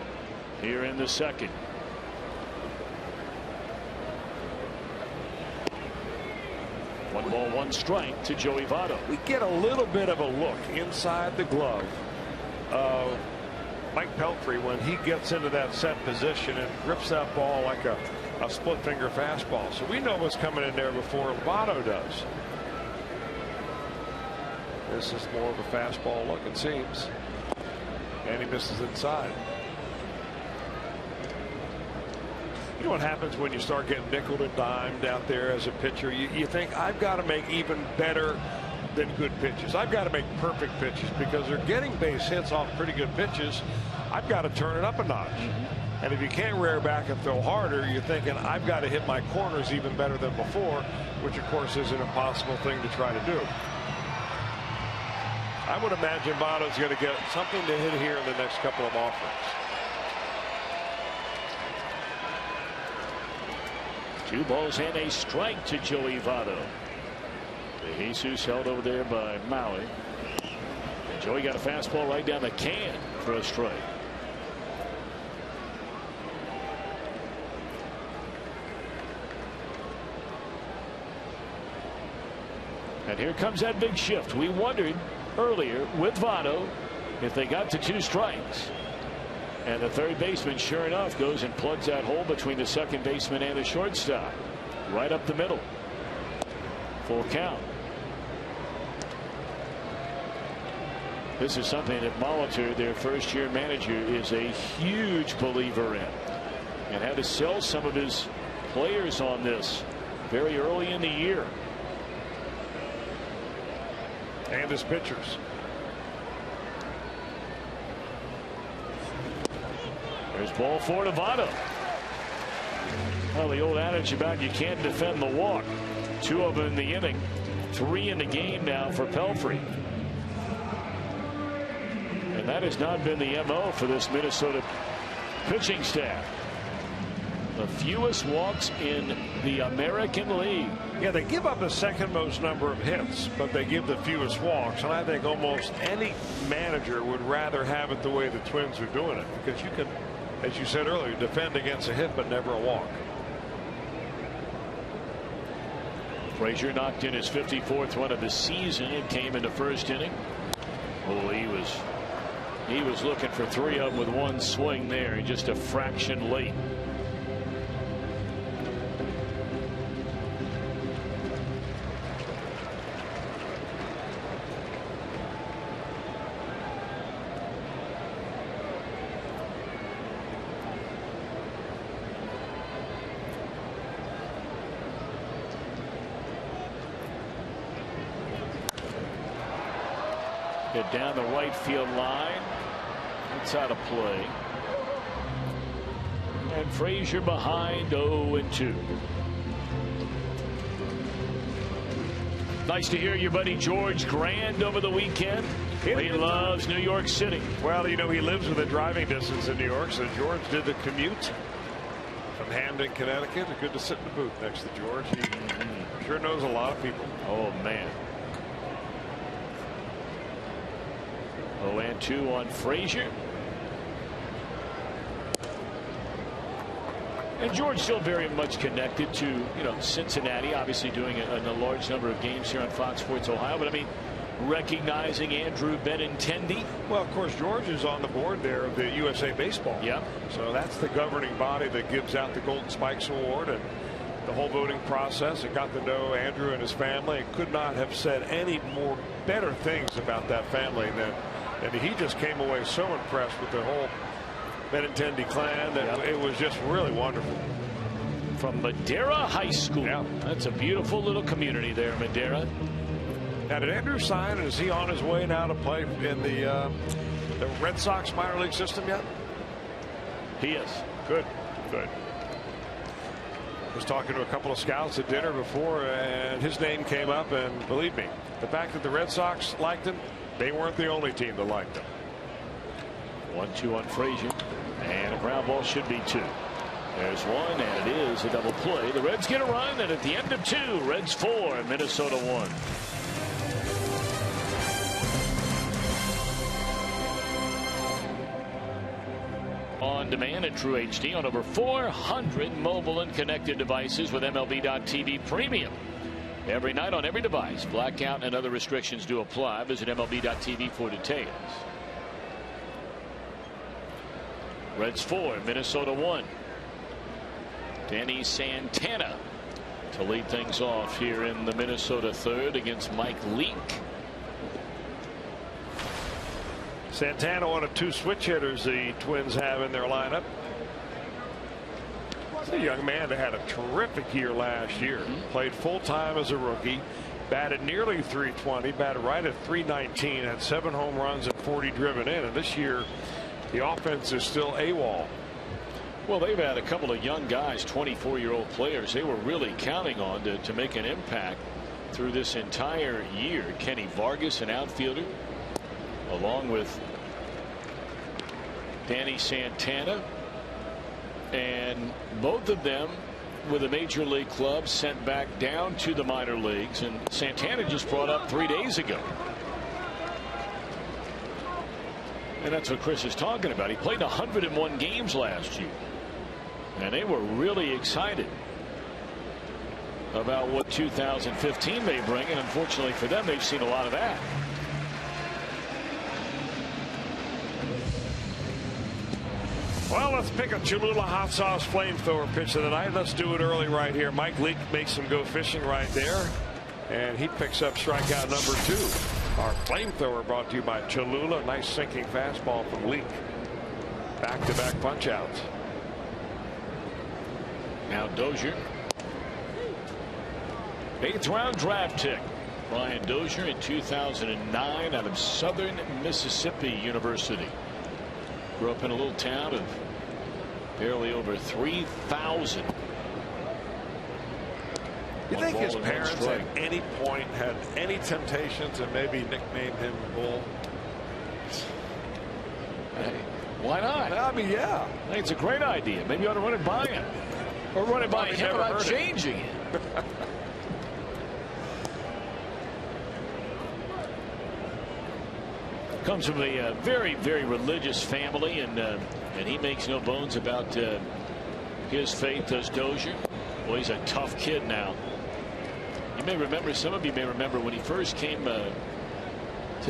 here in the second. One ball, 1 strike to Joey Votto. We get a little bit of a look inside the glove of Mike Pelfrey when he gets into that set position and grips that ball like a a split finger fastball. So we know what's coming in there before Votto does. This is more of a fastball look, it seems. And he misses inside. You know what happens when you start getting nickeled and dimed out there as a pitcher? You think, I've got to make even better than good pitches. I've got to make perfect pitches because they're getting base hits off pretty good pitches. I've got to turn it up a notch. And if you can't rear back and throw harder, you're thinking, I've got to hit my corners even better than before, which of course is an impossible thing to try to do. I would imagine Votto's going to get something to hit here in the next couple of offerings. 2 balls and a strike to Joey Votto. De Jesus held over there by Maui. And Joey got a fastball right down the can for a strike. And here comes that big shift. We wondered earlier with Votto if they got to 2 strikes. And the third baseman, sure enough, goes and plugs that hole between the second baseman and the shortstop. Right up the middle. Full count. This is something that Molitor, their first-year manager, is a huge believer in. And had to sell some of his players on this very early in the year. And his pitchers. There's ball 4 to Votto. Well, the old adage about you can't defend the walk. 2 of them in the inning. 3 in the game now for Pelfrey. And that has not been the MO for this Minnesota pitching staff. The fewest walks in the American League. Yeah, they give up the second most number of hits, but they give the fewest walks. And I think almost any manager would rather have it the way the Twins are doing it, because you can, as you said earlier, defend against a hit but never a walk. Frazier knocked in his 54th run of the season. It came in the first inning. Oh, he was looking for 3 of them with 1 swing there, just a fraction late. Hit down the right field line. It's out of play. And Frazier behind 0-2. Nice to hear your buddy George Grand over the weekend. He loves New York City. Well, you know, he lives within driving distance in New York, so George did the commute from Hamden, Connecticut. It's good to sit in the booth next to George. He sure knows a lot of people. Oh, man. 0-2 on Frazier. And George still very much connected to, you know, Cincinnati, obviously doing a large number of games here on Fox Sports Ohio. But I mean, recognizing Andrew Benintendi. Well, of course, George is on the board there of the USA Baseball. Yeah. So that's the governing body that gives out the Golden Spikes Award and the whole voting process. And got to know Andrew and his family, and could not have said any more better things about that family than. And he just came away so impressed with the whole Benintendi clan that it was just really wonderful. From Madera High School. Yeah. That's a beautiful little community there, Madera. Now, did Andrew sign, and is he on his way now to play in the Red Sox minor league system yet? He is. Good. Good. Was talking to a couple of scouts at dinner before, and his name came up, and believe me, the fact that the Red Sox liked him, they weren't the only team that liked him. 1-2 on Frazier, and a ground ball should be 2. There's 1, and it is a double play. The Reds get a run, and at the end of 2, Reds 4, Minnesota 1. On demand and True HD on over 400 mobile and connected devices with MLB.TV Premium. Every night on every device. Blackout and other restrictions do apply. Visit MLB.TV for details. Reds 4, Minnesota 1. Danny Santana to lead things off here in the Minnesota third against Mike Leake. Santana, one of 2 switch hitters the Twins have in their lineup. He's a young man that had a terrific year last year. Played full-time as a rookie. Batted nearly .320. Batted right at .319. Had 7 home runs and 40 driven in. And this year, the offense is still AWOL. Well, they've had a couple of young guys, 24-year-old players, they were really counting on to make an impact through this entire year. Kenny Vargas, an outfielder, along with Danny Santana, and both of them with a major league club sent back down to the minor leagues, and Santana just brought up 3 days ago. And that's what Chris is talking about. He played 101 games last year. And they were really excited about what 2015 may bring. And unfortunately for them, they've seen a lot of that. Well, let's pick a Cholula hot sauce flamethrower pitch of the night. Let's do it early right here. Mike Leake makes him go fishing right there. And he picks up strikeout number 2. Our flamethrower brought to you by Cholula. Nice sinking fastball from Leake. Back-to-back punch-outs. Now Dozier. 8th round draft pick. Brian Dozier in 2009 out of Southern Mississippi University. Grew up in a little town of barely over 3,000. You think his parents at any point had any temptation to maybe nickname him Bull? Hey, why not? I mean, yeah. I think it's a great idea. Maybe you ought to run it by him. Or run it by him about changing it. Comes from a very, very religious family, and he makes no bones about his faith, does Dozier. Well, he's a tough kid now. You may remember, some of you may remember, when he first came to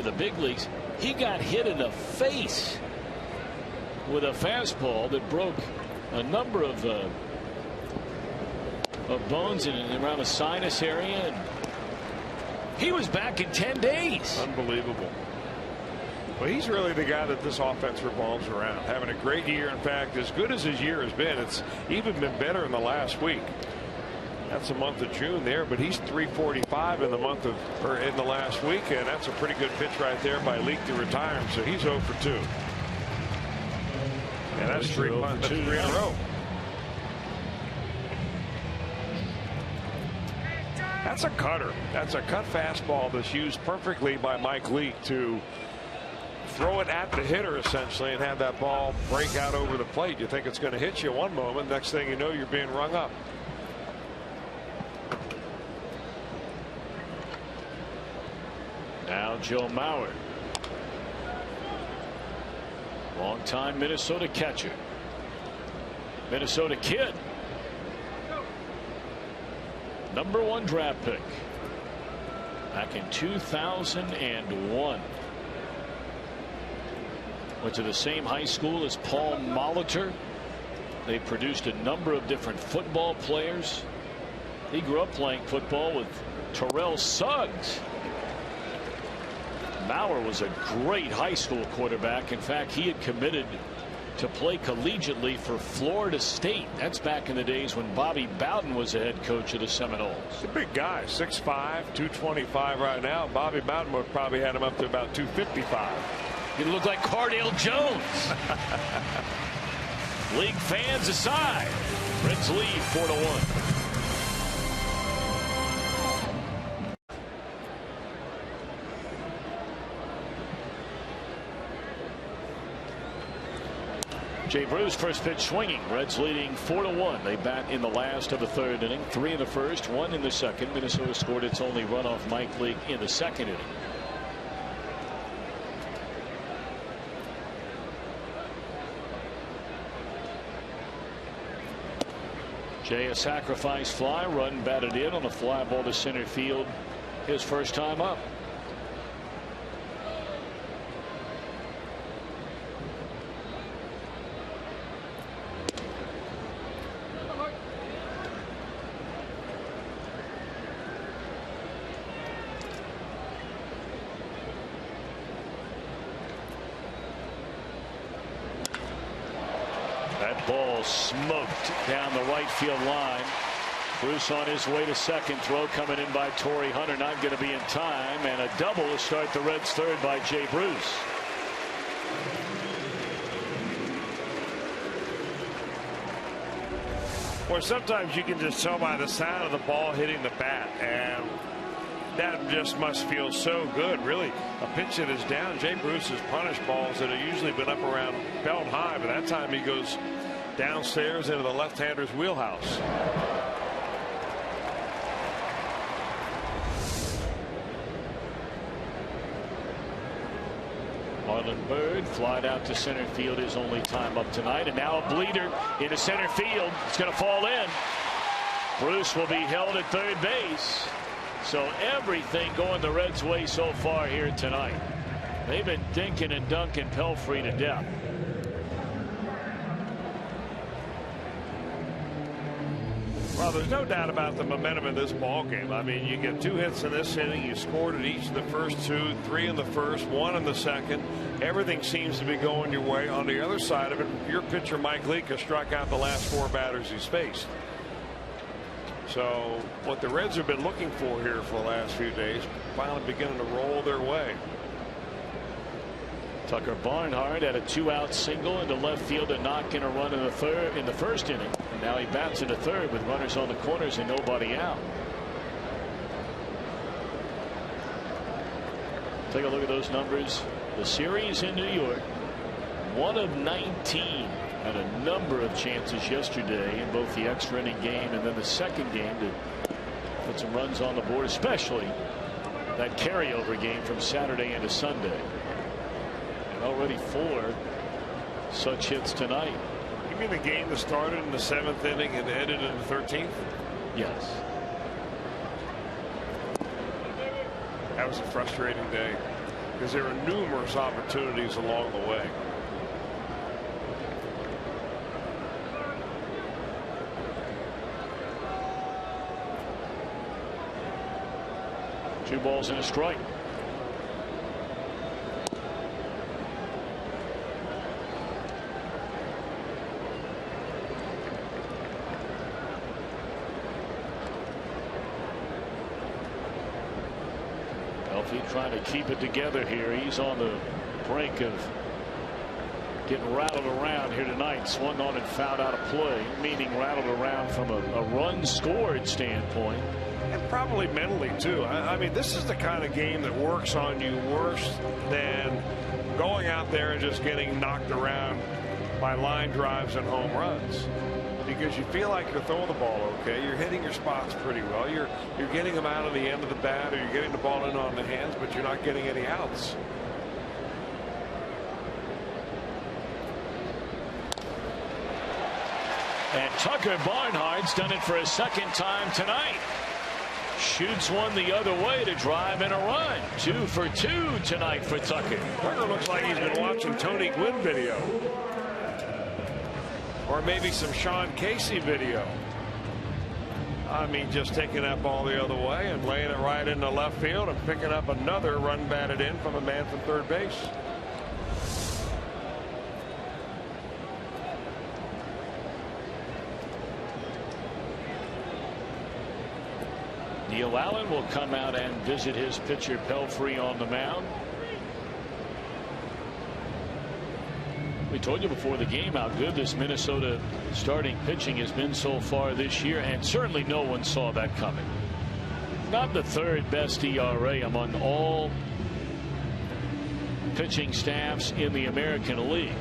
the big leagues, he got hit in the face with a fastball that broke a number of bones in and around the sinus area, and he was back in 10 days. Unbelievable. Well, he's really the guy that this offense revolves around. Having a great year. In fact, as good as his year has been, it's even been better in the last week. That's the month of June there, but he's .345 in the month of, or in the last week, and that's a pretty good pitch right there by Leake to retire him. So he's 0 for 2. And that's 3 in a row. That's a cutter. That's a cut fastball that's used perfectly by Mike Leake to throw it at the hitter essentially and have that ball break out over the plate. You think it's going to hit you one moment, next thing you know, you're being rung up. Now Joe Mauer, longtime Minnesota catcher, Minnesota kid, #1 draft pick back in 2001. Went to the same high school as Paul Molitor. They produced a number of different football players. He grew up playing football with Terrell Suggs. Mauer was a great high school quarterback. In fact, he had committed to play collegiately for Florida State. That's back in the days when Bobby Bowden was the head coach of the Seminoles. He's a big guy, 6'5", 225 right now. Bobby Bowden would probably had him up to about 255. He looked like Cardale Jones. League fans aside, Reds lead 4-1. Jay Bruce, first pitch swinging. Reds leading 4-1. They bat in the last of the third inning. 3 in the first, 1 in the second. Minnesota scored its only run off Mike Leake in the second inning. Jay, a sacrifice fly, run batted in on a fly ball to center field. His first time up. Ball smoked down the right field line. Bruce on his way to second. Throw coming in by Torrey Hunter, not going to be in time, and a double to start the Reds' third by Jay Bruce. Well, sometimes you can just tell by the sound of the ball hitting the bat, and that just must feel so good. Really, a pitch that is down. Jay Bruce has punished balls that have usually been up around belt high, but that time he goes downstairs into the left-hander's wheelhouse. Marlon Byrd flied out to center field, his only time up tonight, and now a bleeder into center field. It's going to fall in. Bruce will be held at third base. So everything going the Reds' way so far here tonight. They've been dinking and dunking Pelfrey to death. Well, there's no doubt about the momentum in this ball game. I mean, you get 2 hits in this inning. You scored at each of the first 2, 3 in the first, 1 in the second. Everything seems to be going your way. On the other side of it, your pitcher Mike Leake has struck out the last 4 batters he's faced. So what the Reds have been looking for here for the last few days finally beginning to roll their way. Tucker Barnhart had a 2-out single into left field to knock in a run in the first inning. And now he bats into third with runners on the corners and nobody out. Take a look at those numbers. The series in New York, 1 of 19. Had a number of chances yesterday in both the extra inning game and then the second game to put some runs on the board, especially that carryover game from Saturday into Sunday. And already 4 such hits tonight. You mean the game that started in the 7th inning and ended in the 13th? Yes. That was a frustrating day because there were numerous opportunities along the way. Two balls and a strike. Pelfrey trying to keep it together here. He's on the brink of getting rattled around here tonight. Swung on and fouled out of play, meaning rattled around from a run scored standpoint. And probably mentally too. I mean, this is the kind of game that works on you worse than going out there and just getting knocked around by line drives and home runs, because you feel like you're throwing the ball okay, you're hitting your spots pretty well, you're getting them out of the end of the bat, or you're getting the ball in on the hands, but you're not getting any outs. And Tucker Barnhart's done it for a second time tonight. Shoots one the other way to drive in a run. 2 for 2 tonight for Tucker. Tucker looks like he's been watching Tony Gwynn video. Or maybe some Sean Casey video. I mean, just taking that ball the other way and laying it right into left field and picking up another run batted in from a man from third base. Neil Allen will come out and visit his pitcher Pelfrey on the mound. We told you before the game how good this Minnesota starting pitching has been so far this year, and certainly no one saw that coming. Not the 3rd best ERA among all pitching staffs in the American League.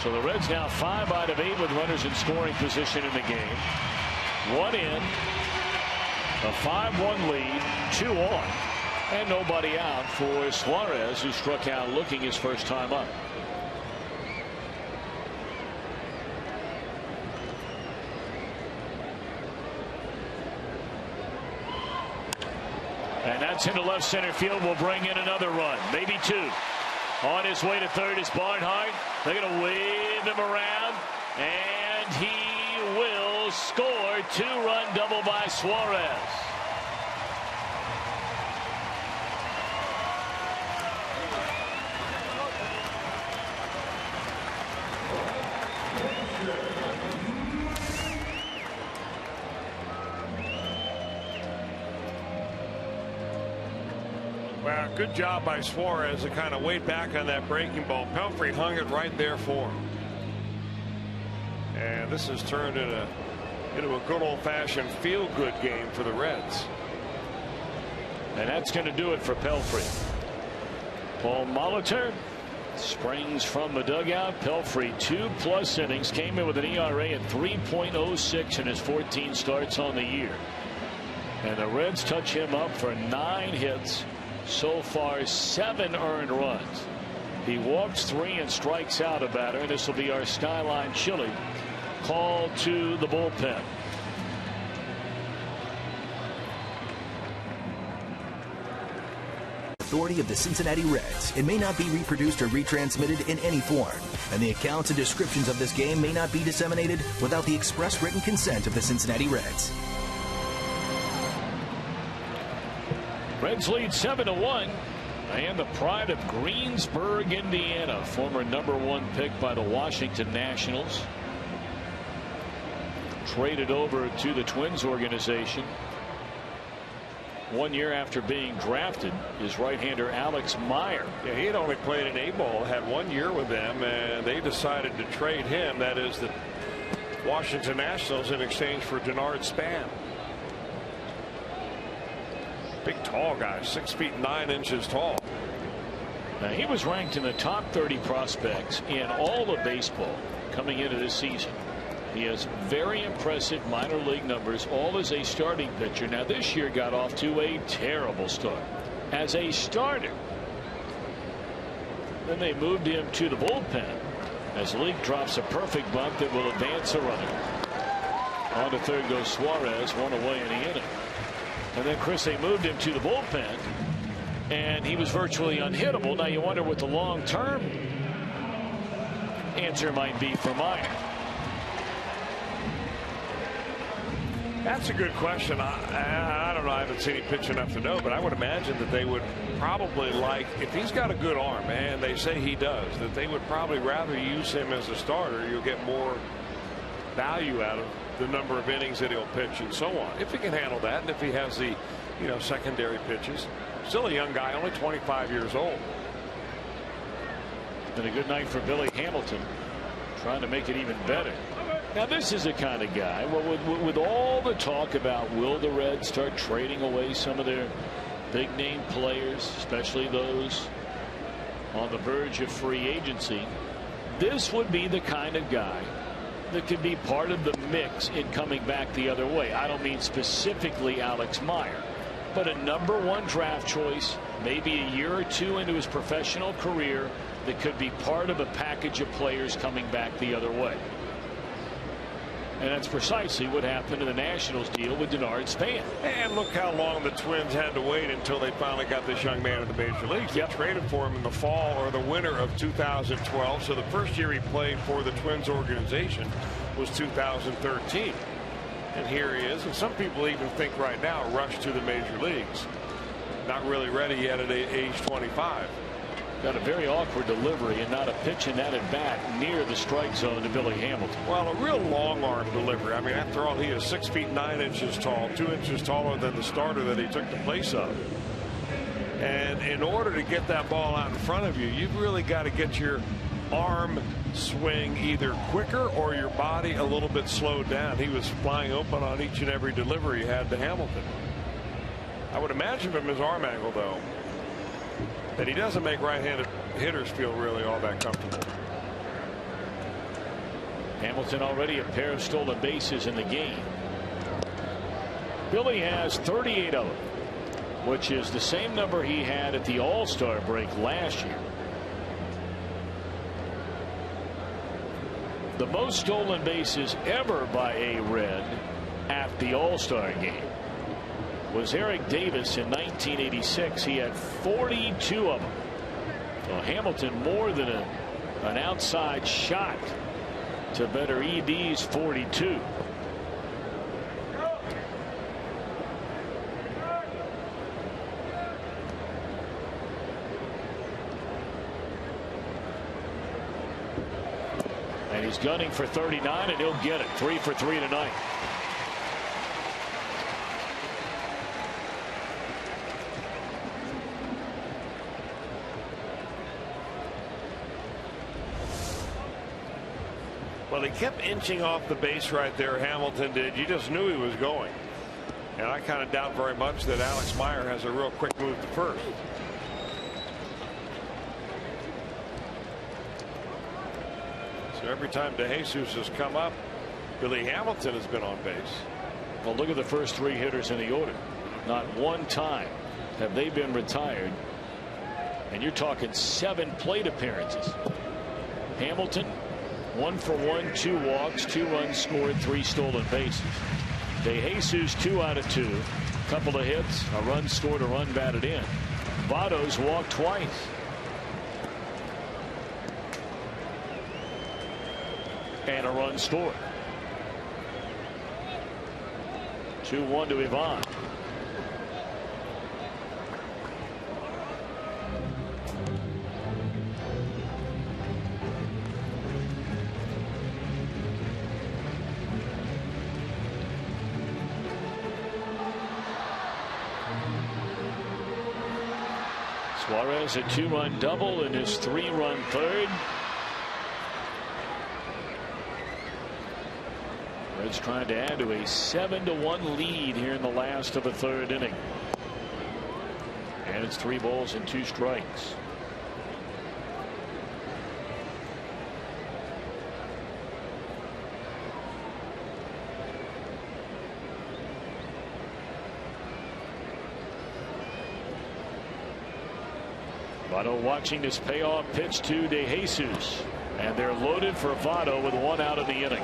So the Reds now 5 out of 8 with runners in scoring position in the game. 1 in, a 5-1 lead, 2 on, and nobody out for Suarez, who struck out looking his first time up. And that's into left center field. Will bring in another run, maybe 2. On his way to third is Barnhart. They're going to wave him around, and he will score. 2-run double by Suarez. Yeah, good job by Suarez to kind of wait back on that breaking ball. Pelfrey hung it right there for him. And this has turned into a good old-fashioned feel-good game for the Reds. And that's going to do it for Pelfrey. Paul Molitor springs from the dugout. Pelfrey 2+ innings, came in with an ERA at 3.06 in his 14 starts on the year. And the Reds touch him up for 9 hits. So far 7 earned runs. He walks 3 and strikes out a batter. And this will be our Skyline Chili call to the bullpen. Authority of the Cincinnati Reds. It may not be reproduced or retransmitted in any form, and the accounts and descriptions of this game may not be disseminated without the express written consent of the Cincinnati Reds. Reds lead 7-1, and the pride of Greensburg, Indiana, former #1 pick by the Washington Nationals, traded over to the Twins organization 1 year after being drafted, is right-hander Alex Meyer. Yeah, he had only played in A-ball, had 1 year with them, and they decided to trade him. That is the Washington Nationals, in exchange for Denard Span. Big tall guy, 6 feet 9 inches tall. Now, he was ranked in the top 30 prospects in all of baseball coming into this season. He has very impressive minor league numbers, all as a starting pitcher. Now, this year got off to a terrible start as a starter. Then they moved him to the bullpen as Leake drops a perfect bunt that will advance a runner. On to third goes Suarez, 1 away in the inning. And then, Chris, they moved him to the bullpen, and he was virtually unhittable. Now, you wonder what the long-term answer might be for Meyer. That's a good question. I don't know. I haven't seen him pitch enough to know, but I would imagine that they would probably like, if he's got a good arm, and they say he does, that they would probably rather use him as a starter. You'll get more value out of the number of innings that he'll pitch and so on, if he can handle that, and if he has the secondary pitches. Still a young guy, only 25 years old. Been a good night for Billy Hamilton, trying to make it even better. Now, this is the kind of guy, with all the talk about will the Reds start trading away some of their big name players, especially those on the verge of free agency, this would be the kind of guy that could be part of the mix in coming back the other way. I don't mean specifically Alex Meyer, but a #1 draft choice, maybe a year or 2 into his professional career, that could be part of a package of players coming back the other way. And that's precisely what happened in the Nationals deal with Denard Span. And look how long the Twins had to wait until they finally got this young man in the major leagues. They traded for him in the fall or the winter of 2012. So the first year he played for the Twins organization was 2013. And here he is. And some people even think right now rush to the major leagues. Not really ready yet at age 25. Got a very awkward delivery and not a pitch in that at bat near the strike zone to Billy Hamilton. Well, a real long arm delivery. I mean, after all, he is 6 feet 9 inches tall, 2 inches taller than the starter that he took the place of. And in order to get that ball out in front of you, you've really got to get your arm swing either quicker or your body a little bit slowed down. He was flying open on each and every delivery he had to Hamilton. I would imagine from his arm angle, though, that he doesn't make right-handed hitters feel really all that comfortable. Hamilton already a pair of stolen bases in the game. Billy has 38 of them, which is the same number he had at the All-Star break last year. The most stolen bases ever by a Red at the All-Star game was Eric Davis in 1986. He had 42 of them. So Hamilton more than an outside shot to better ED's 42. And he's gunning for 39, and he'll get it. 3 for 3 tonight. Well, he kept inching off the base right there. Hamilton did. You just knew he was going. And I kind of doubt very much that Alex Meyer has a real quick move to first. So every time DeJesus has come up, Billy Hamilton has been on base. Well, look at the first 3 hitters in the order. Not one time have they been retired. And you're talking 7 plate appearances. Hamilton, 1 for 1, 2 walks, 2 runs scored, 3 stolen bases. DeJesus 2 out of 2. Couple of hits, a run scored, a run batted in. Votto's walked twice. And a run scored. 2-1 to Ivan. Suarez a 2-run double in his 3-run third. Reds trying to add to a 7-1 lead here in the last of the 3rd inning. And it's 3 balls and 2 strikes. Votto watching this payoff pitch to DeJesus. And they're loaded for Votto with 1 out of the inning.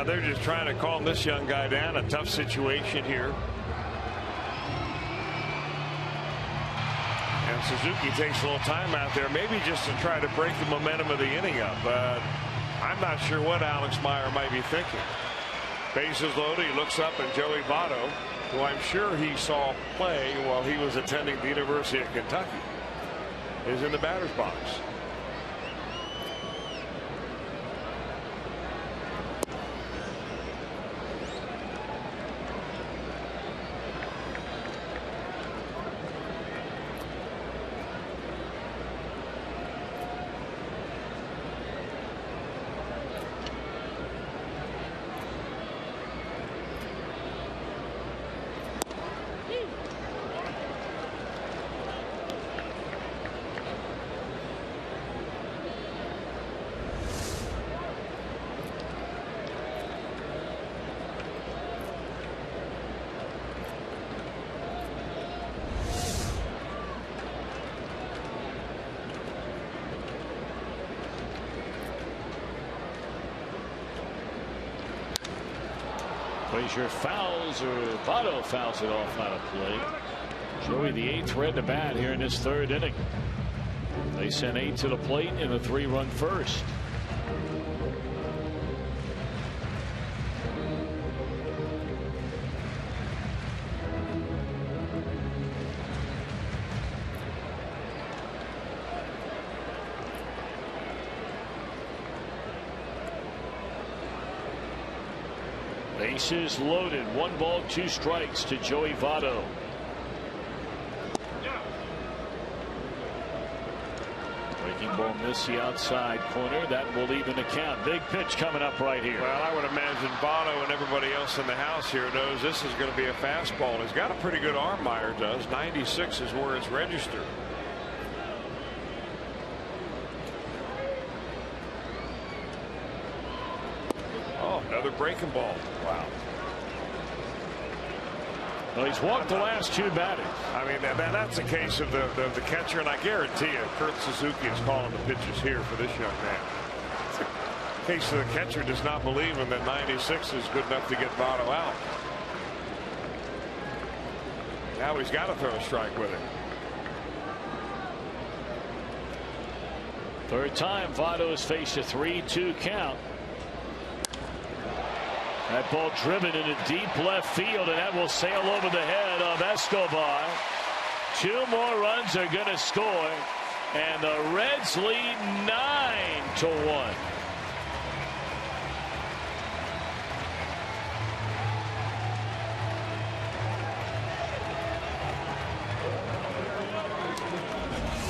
They're just trying to calm this young guy down. A tough situation here. And Suzuki takes a little time out there, maybe just to try to break the momentum of the inning up. But I'm not sure what Alex Meyer might be thinking. Bases loaded. He looks up, and Joey Votto, who I'm sure he saw play while he was attending the University of Kentucky, is in the batter's box. Frazier fouls, or Votto fouls it off out of play. Joey, the 8th Red to bat here in this 3rd inning. They sent 8 to the plate in a 3-run first. Bases loaded. 1 ball, 2 strikes to Joey Votto. Breaking ball miss the outside corner. That will even the count. Big pitch coming up right here. Well, I would imagine Votto and everybody else in the house here knows this is going to be a fastball. He's got a pretty good arm, Meyer does. 96 is where it's registered. Another breaking ball. Wow. Well, he's walked the last 2 batters. I mean, that's a case of the catcher, and I guarantee you, Kurt Suzuki is calling the pitches here for this young man. It's a case of the catcher does not believe him that 96 is good enough to get Votto out. Now he's got to throw a strike with it. Third time Votto's faced a 3-2 count. That ball driven into deep left field, and that will sail over the head of Escobar. 2 more runs are going to score, and the Reds lead 9-1.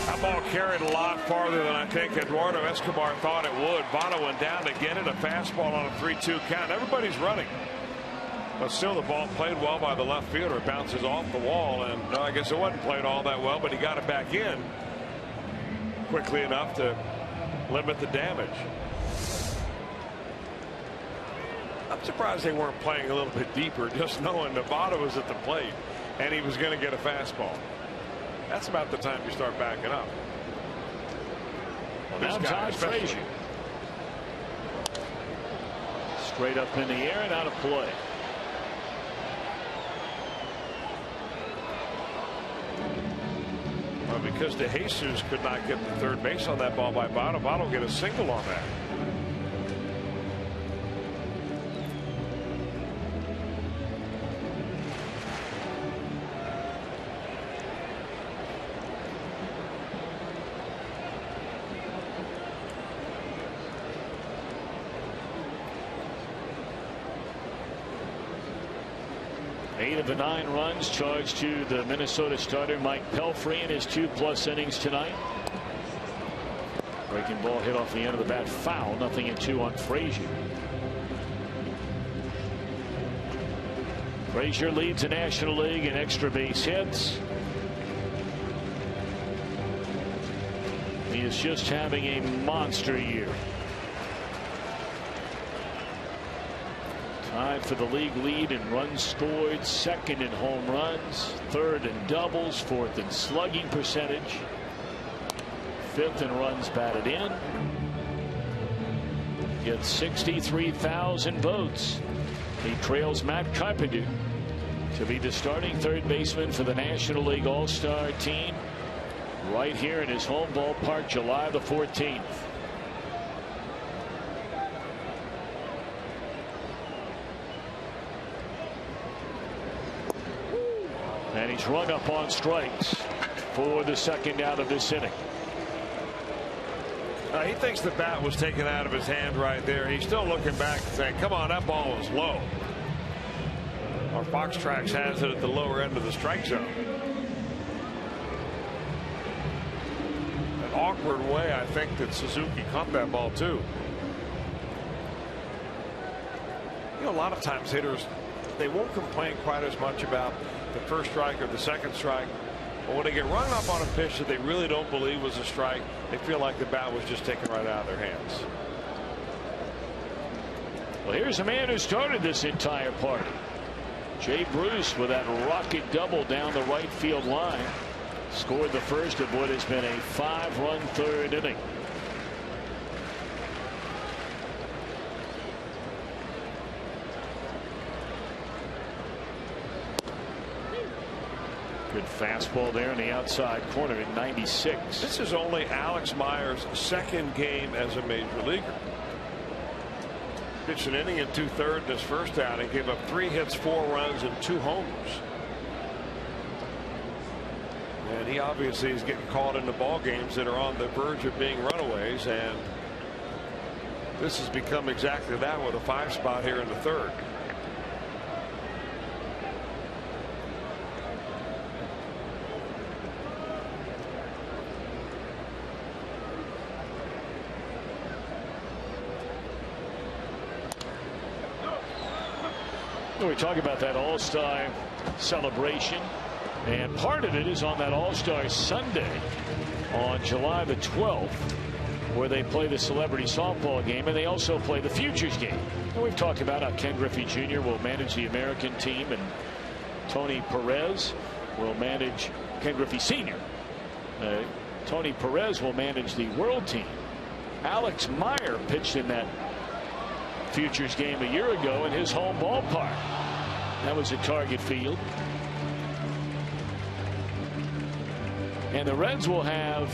That ball carried a lot farther than I think Eduardo Escobar thought it would. Votto went down to get it, a fastball on a 3-2 count. Everybody's running. But still, the ball played well by the left fielder. It bounces off the wall, and I guess it wasn't played all that well, but he got it back in quickly enough to limit the damage. I'm surprised they weren't playing a little bit deeper, just knowing Nevada was at the plate and he was going to get a fastball. That's about the time you start backing up. Well, now Todd Frazier. Straight up in the air and out of play. Well, because DeJesus could not get the third base on that ball by Votto. Votto get a single on that. Eight of the 9 runs charged to the Minnesota starter Mike Pelfrey in his 2+ innings tonight. Breaking ball hit off the end of the bat, foul. 0-2 on Frazier. Frazier leads the National League in extra base hits. He is just having a monster year. Tied for the league lead in runs scored, second in home runs, third in doubles, fourth in slugging percentage, fifth in runs batted in. Gets 63,000 votes. He trails Matt Carpenter to be the starting third baseman for the National League All-Star team right here in his home ballpark, July the 14th. And he's rung up on strikes for the second out of this inning. He thinks the bat was taken out of his hand right there. He's still looking back and saying, come on, that ball was low. Our Fox Tracks has it at the lower end of the strike zone. An awkward way, I think, that Suzuki caught that ball, too. You know, a lot of times hitters, they won't complain quite as much about the first strike or the second strike. But when they get rung up on a pitch that they really don't believe was a strike, they feel like the bat was just taken right out of their hands. Well, here's a man who started this entire party. Jay Bruce with that rocket double down the right field line. Scored the first of what has been a 5-run third inning. Good fastball there in the outside corner at 96. This is only Alex Meyer's second game as a major leaguer. Pitched an inning in 2/3 in his first outing, gave up 3 hits, 4 runs, and 2 homers. And he obviously is getting caught into ball games that are on the verge of being runaways, and this has become exactly that with a 5 spot here in the 3rd. We talk about that All-Star celebration, and part of it is on that All-Star Sunday on July the 12th, where they play the celebrity softball game, and they also play the Futures game. And we've talked about how Ken Griffey Jr. will manage the American team, and Tony Perez will manage Ken Griffey Sr. Tony Perez will manage the world team. Alex Meyer pitched in that Futures game a year ago in his home ballpark. That was at Target Field. And the Reds will have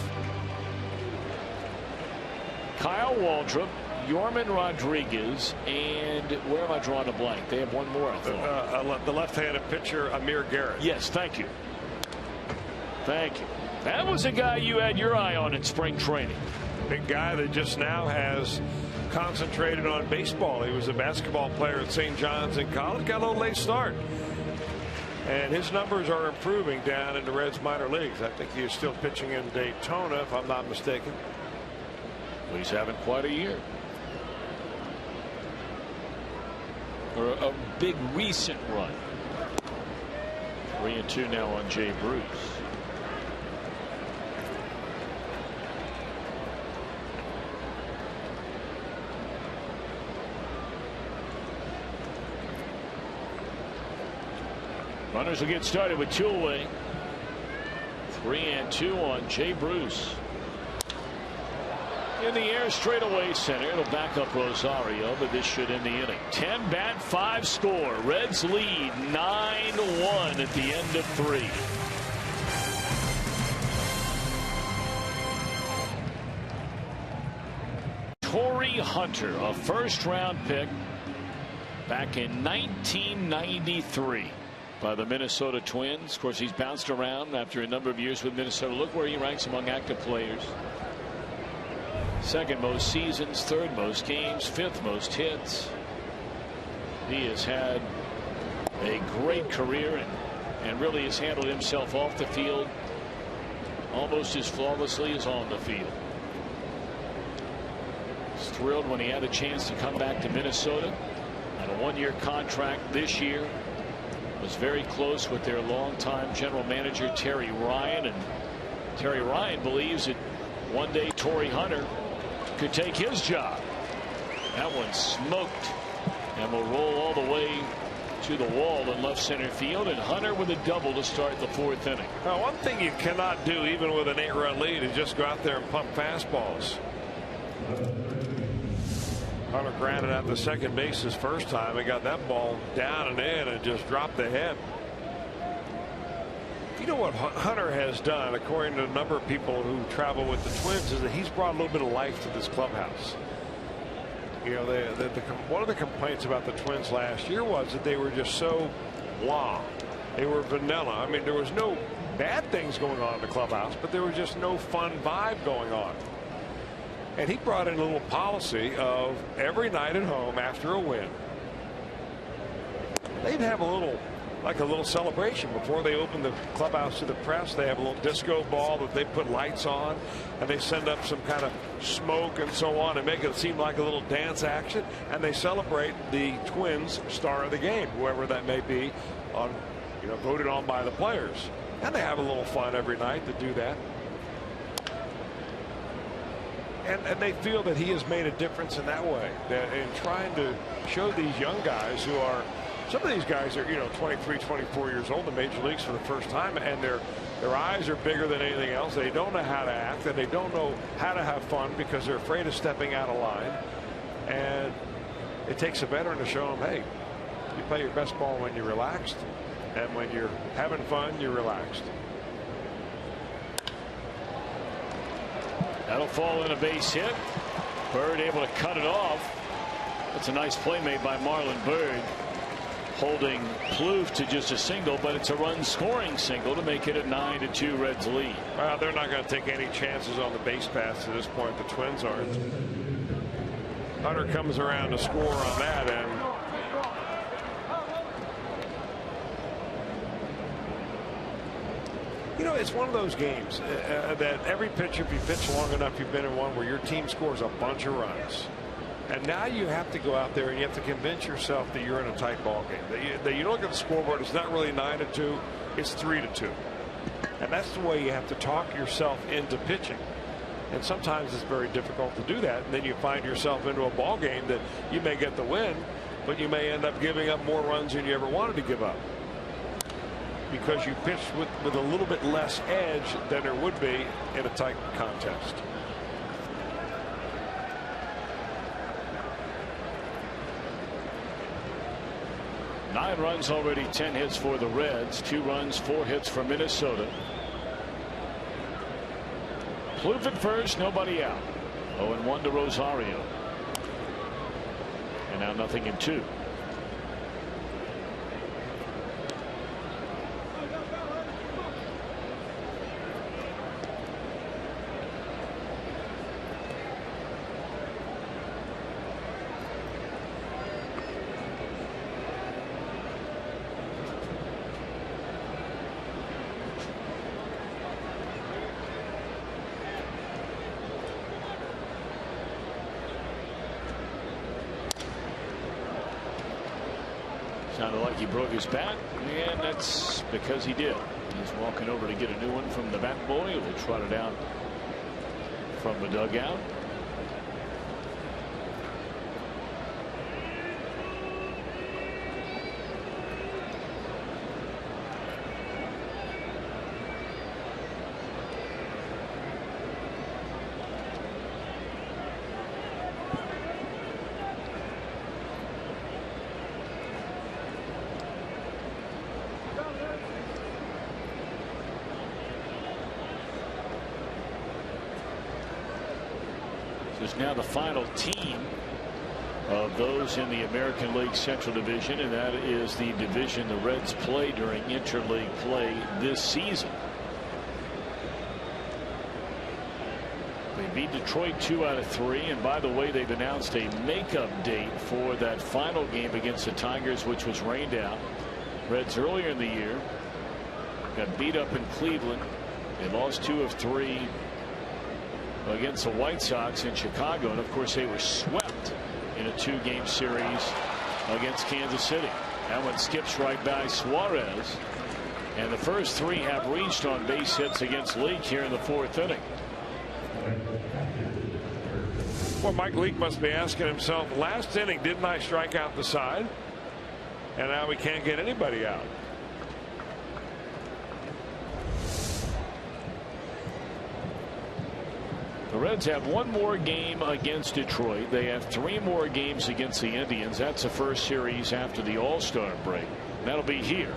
Kyle Waldrop, Yorman Rodriguez, and where am I drawing a blank? They have one more, I thought. The left-handed pitcher, Amir Garrett. Yes, thank you. Thank you. That was a guy you had your eye on in spring training. Big guy that just now has concentrated on baseball. He was a basketball player at St. John's in college. Got a little late start. And his numbers are improving down in the Reds minor leagues. I think he is still pitching in Daytona, if I'm not mistaken. Well, he's having quite a year. Or a big recent run. 3-2 now on Jay Bruce. Runners will get started with two away. 3-2 on Jay Bruce. In the air, straight away center. It'll back up Rosario, but this should end the inning. 10 bat, 5 score. Reds lead 9-1 at the end of 3. Torrey Hunter, a first-round pick back in 1993. By the Minnesota Twins. Of course, he's bounced around after a number of years with Minnesota. Look where he ranks among active players. Second most seasons, third most games, fifth most hits. He has had a great career and really has handled himself off the field almost as flawlessly as on the field. Was thrilled when he had a chance to come back to Minnesota on a one-year contract this year. Was very close with their longtime general manager Terry Ryan, and Terry Ryan believes that one day Torrey Hunter could take his job. That one smoked and will roll all the way to the wall in left center field, and Hunter with a double to start the 4th inning. Now, one thing you cannot do even with an 8-run lead is just go out there and pump fastballs. Hunter grounded out the second base his first time. He got that ball down and in and just dropped the head. You know what Hunter has done, according to a number of people who travel with the Twins, is that he's brought a little bit of life to this clubhouse. You know, one of the complaints about the Twins last year was that they were just so blah. They were vanilla. I mean, there was no bad things going on in the clubhouse, but there was just no fun vibe going on. And he brought in a little policy of every night at home after a win, they'd have a little celebration before they open the clubhouse to the press. They have a little disco ball that they put lights on, and they send up some kind of smoke and so on and make it seem like a little dance action, and they celebrate the Twins star of the game, whoever that may be, on, you know, voted on by the players. And they have a little fun every night to do that. And they feel that he has made a difference in that way, that in trying to show these young guys who are, some of these guys are, you know, 23, 24 years old in the major leagues for the first time, and their eyes are bigger than anything else. They don't know how to act, and they don't know how to have fun because they're afraid of stepping out of line. And it takes a veteran to show them, hey, you play your best ball when you're relaxed, and when you're having fun, you're relaxed. That'll fall in a base hit. Bird able to cut it off. That's a nice play made by Marlon Bird, holding Plouffe to just a single, but it's a run scoring single to make it a 9-2 Reds lead. Well, they're not going to take any chances on the base pass at this point. The Twins aren't. Hunter comes around to score on that end. You know, it's one of those games that every pitcher, if you pitch long enough, you've been in one where your team scores a bunch of runs. And now you have to go out there and you have to convince yourself that you're in a tight ball game. That you look at the scoreboard, it's not really 9-2, it's 3-2. And that's the way you have to talk yourself into pitching. And sometimes it's very difficult to do that. And then you find yourself into a ball game that you may get the win, but you may end up giving up more runs than you ever wanted to give up, because you pitched with a little bit less edge than there would be in a tight contest. Nine runs already, 10 hits for the Reds, 2 runs, 4 hits for Minnesota. Plouffe at first, nobody out. 0-1 to Rosario. And now 0-2. Sounded like he broke his bat, and that's because he did. He's walking over to get a new one from the bat boy. He'll trot it out from the dugout. Is now the final team of those in the American League Central Division, and that is the division the Reds play during interleague play this season. They beat Detroit 2 out of 3, and by the way, they've announced a makeup date for that final game against the Tigers, which was rained out. Reds earlier in the year got beat up in Cleveland. They lost 2 of 3 against the White Sox in Chicago, and of course they were swept in a 2-game series against Kansas City. That one skips right by Suarez, and the first 3 have reached on base hits against Leake here in the 4th inning. Well, Mike Leake must be asking himself, last inning didn't I strike out the side, and now we can't get anybody out. The Reds have 1 more game against Detroit. They have 3 more games against the Indians. That's the first series after the All-Star break. That'll be here.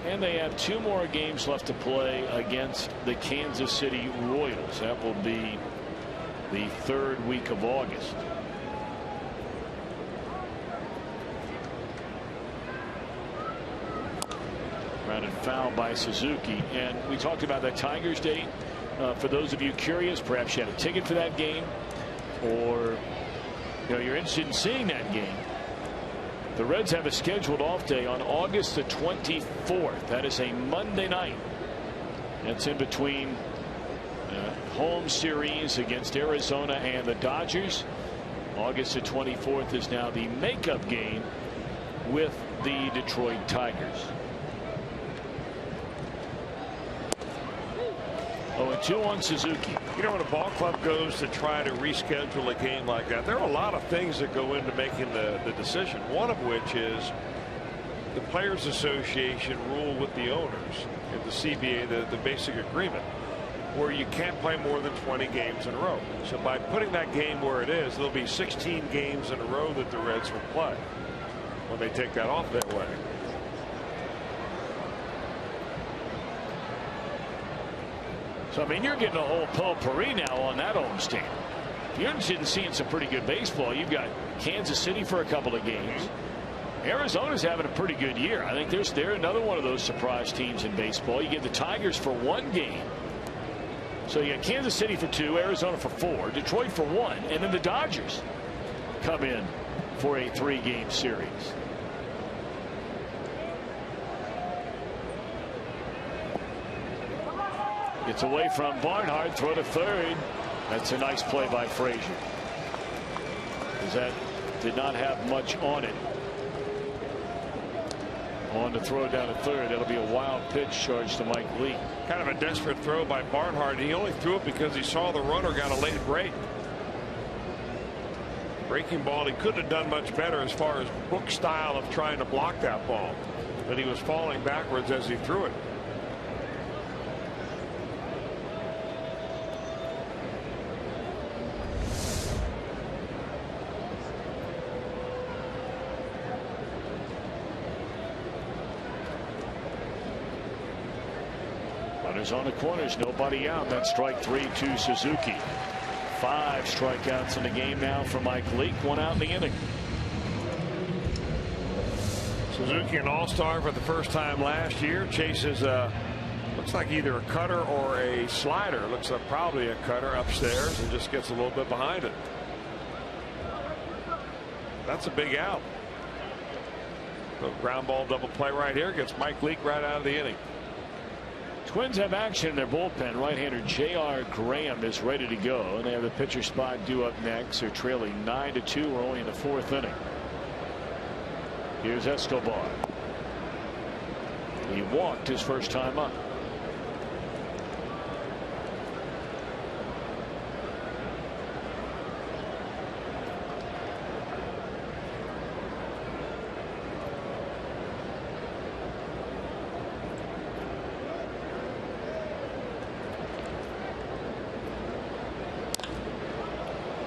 And they have 2 more games left to play against the Kansas City Royals. That will be the 3rd week of August. Grounded foul by Suzuki. And we talked about that Tigers date. For those of you curious, perhaps you had a ticket for that game, or you're interested in seeing that game. The Reds have a scheduled off day on August the 24th. That is a Monday night. That's in between home series against Arizona and the Dodgers. August the 24th is now the makeup game with the Detroit Tigers. 0-2 on Suzuki. You know, when a ball club goes to try to reschedule a game like that, there are a lot of things that go into making the decision. One of which is the Players Association rule with the owners in the CBA, the basic agreement, where you can't play more than 20 games in a row. So by putting that game where it is, there'll be 16 games in a row that the Reds will play when they take that off that way. So, I mean, you're getting a whole potpourri now on that homestand. If you're interested in seeing some pretty good baseball, you've got Kansas City for a couple of games. Arizona's having a pretty good year. I think they're another one of those surprise teams in baseball. You get the Tigers for 1 game. So you got Kansas City for 2, Arizona for 4, Detroit for 1, and then the Dodgers come in for a 3-game series. Gets away from Barnhart, throw to 3rd. That's a nice play by Frazier, because that did not have much on it. On the throw down to 3rd. That'll be a wild pitch charged to Mike Leake. Kind of a desperate throw by Barnhart. He only threw it because he saw the runner got a late break. Breaking ball. He couldn't have done much better as far as book style of trying to block that ball, but he was falling backwards as he threw it. Runners on the corners, nobody out. That's strike 3 to Suzuki. 5 strikeouts in the game now for Mike Leake. 1 out in the inning. Suzuki, an all-star for the first time last year, chases looks like either a cutter or a slider. Looks like probably a cutter upstairs and just gets a little bit behind it. That's a big out. The ground ball double play right here gets Mike Leake right out of the inning. Twins have action in their bullpen. Right-hander J.R. Graham is ready to go, and they have the pitcher spot due up next. They're trailing 9-2. We're only in the 4th inning. Here's Escobar. He walked his first time up.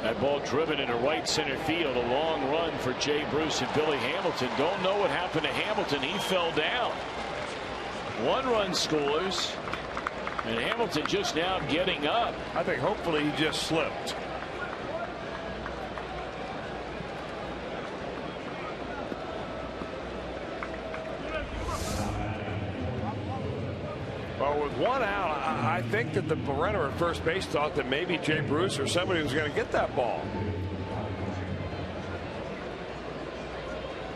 That ball driven into right center field. A long run for Jay Bruce and Billy Hamilton. Don't know what happened to Hamilton. He fell down. 1 run scores. And Hamilton just now getting up. I think hopefully he just slipped. Well, with 1 out, I think that the runner at first base thought that maybe Jay Bruce or somebody was going to get that ball.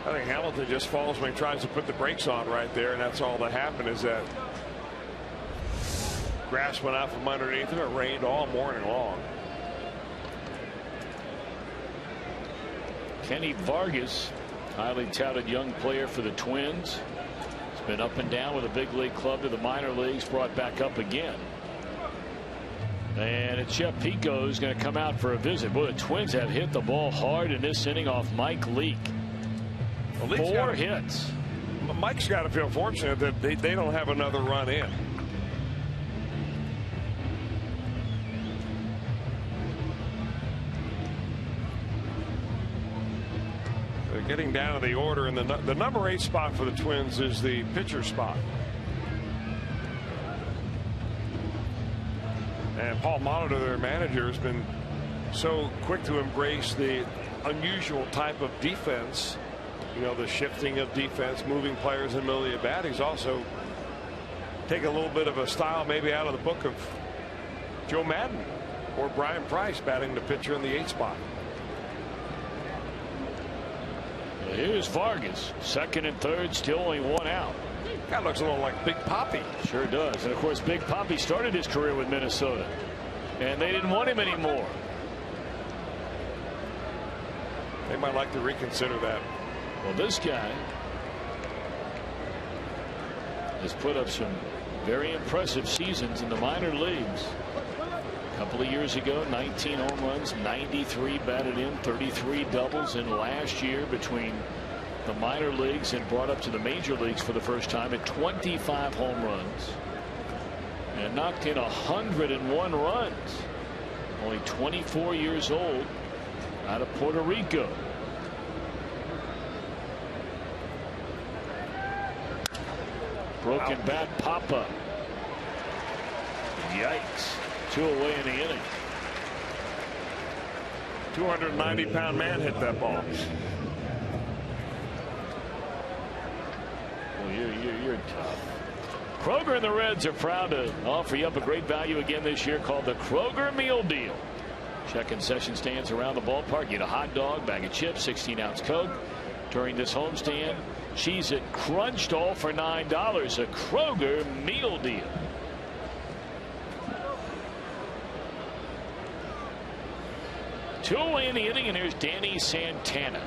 I think Hamilton just falls when he tries to put the brakes on right there, and that's all that happened is that grass went out from underneath him. It rained all morning long. Kenny Vargas, highly touted young player for the Twins. Been up and down with a big league club to the minor leagues, brought back up again. And it's Jeff Pico who's going to come out for a visit. Boy, the Twins have hit the ball hard in this inning off Mike Leake. Well, 4 hits. Mike's got to feel fortunate that they don't have another run in. Getting down to the order, and the number 8 spot for the Twins is the pitcher spot. And Paul Molitor, their manager, has been so quick to embrace the unusual type of defense. You know, the shifting of defense, moving players in the middle of the bat. He's also taken a little bit of a style maybe out of the book of Joe Madden or Brian Price batting the pitcher in the 8 spot. Here's Vargas, 2nd and 3rd, still only 1 out. That looks a little like Big Papi. Sure does. And of course, Big Papi started his career with Minnesota, and they didn't want him anymore. They might like to reconsider that. Well, this guy has put up some very impressive seasons in the minor leagues. A couple of years ago, 19 home runs, 93 batted in, 33 doubles, and last year between the minor leagues and brought up to the major leagues for the first time at 25 home runs and knocked in 101 runs. Only 24 years old, out of Puerto Rico. Broken bat pop-up. Yikes. 2 away in the inning. 290-pound man hit that ball. Well, you're tough. Kroger and the Reds are proud to offer you up a great value again this year called the Kroger Meal Deal. Check concession stands around the ballpark. Get a hot dog, bag of chips, 16-ounce Coke. During this homestand, cheese it crunched, all for $9. A Kroger Meal Deal. Two away in the inning, and here's Danny Santana.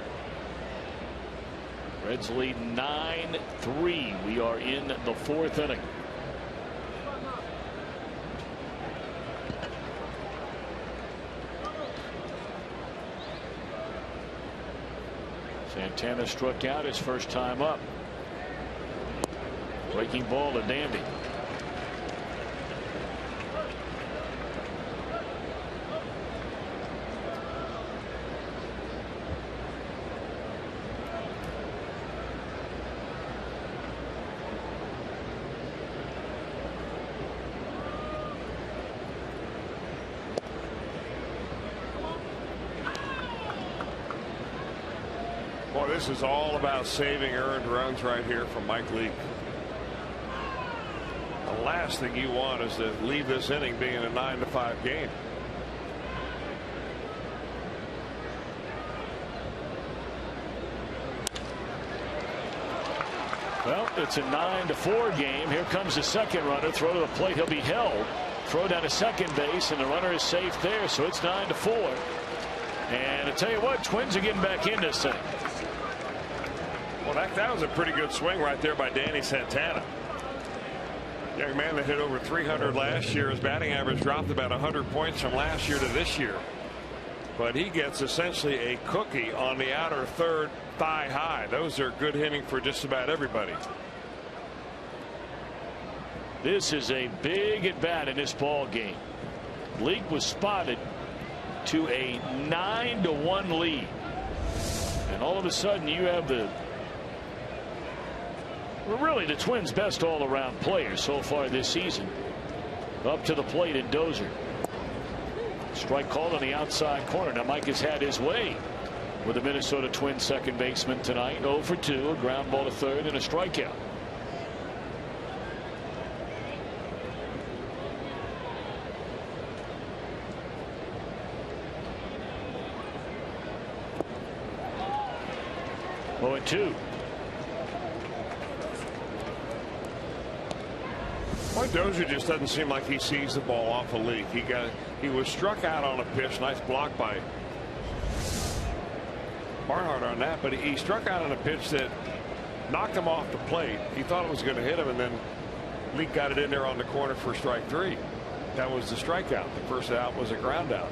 Reds lead 9-3. We are in the 4th inning. Santana struck out his first time up. Breaking ball to Dandy. Boy, this is all about saving earned runs right here from Mike Leake. The last thing you want is to leave this inning being a 9-5 game. Well, it's a 9-4 game. Here comes the second runner. Throw to the plate. He'll be held. Throw down to second base, and the runner is safe there. So it's 9-4. And I tell you what, Twins are getting back in this thing. Well, that was a pretty good swing right there by Danny Santana. Young man that hit over 300 last year. His batting average dropped about 100 points from last year to this year. But he gets essentially a cookie on the outer third thigh high. Those are good hitting for just about everybody. This is a big at bat in this ball game. Leake was spotted to a 9-1 lead. And all of a sudden you have really the Twins' best all-around player so far this season up to the plate in Dozier. Strike called on the outside corner. Now Mike has had his way with the Minnesota Twins second baseman tonight. 0 for 2, a ground ball to third and a strikeout. Oh, and 2. Boy, Dozier just doesn't seem like he sees the ball off a Leake. He was struck out on a pitch. Nice block by Barnhart on that, but he struck out on a pitch that knocked him off the plate. He thought it was going to hit him, and then Leake got it in there on the corner for strike 3. That was the strikeout. The first out was a ground out.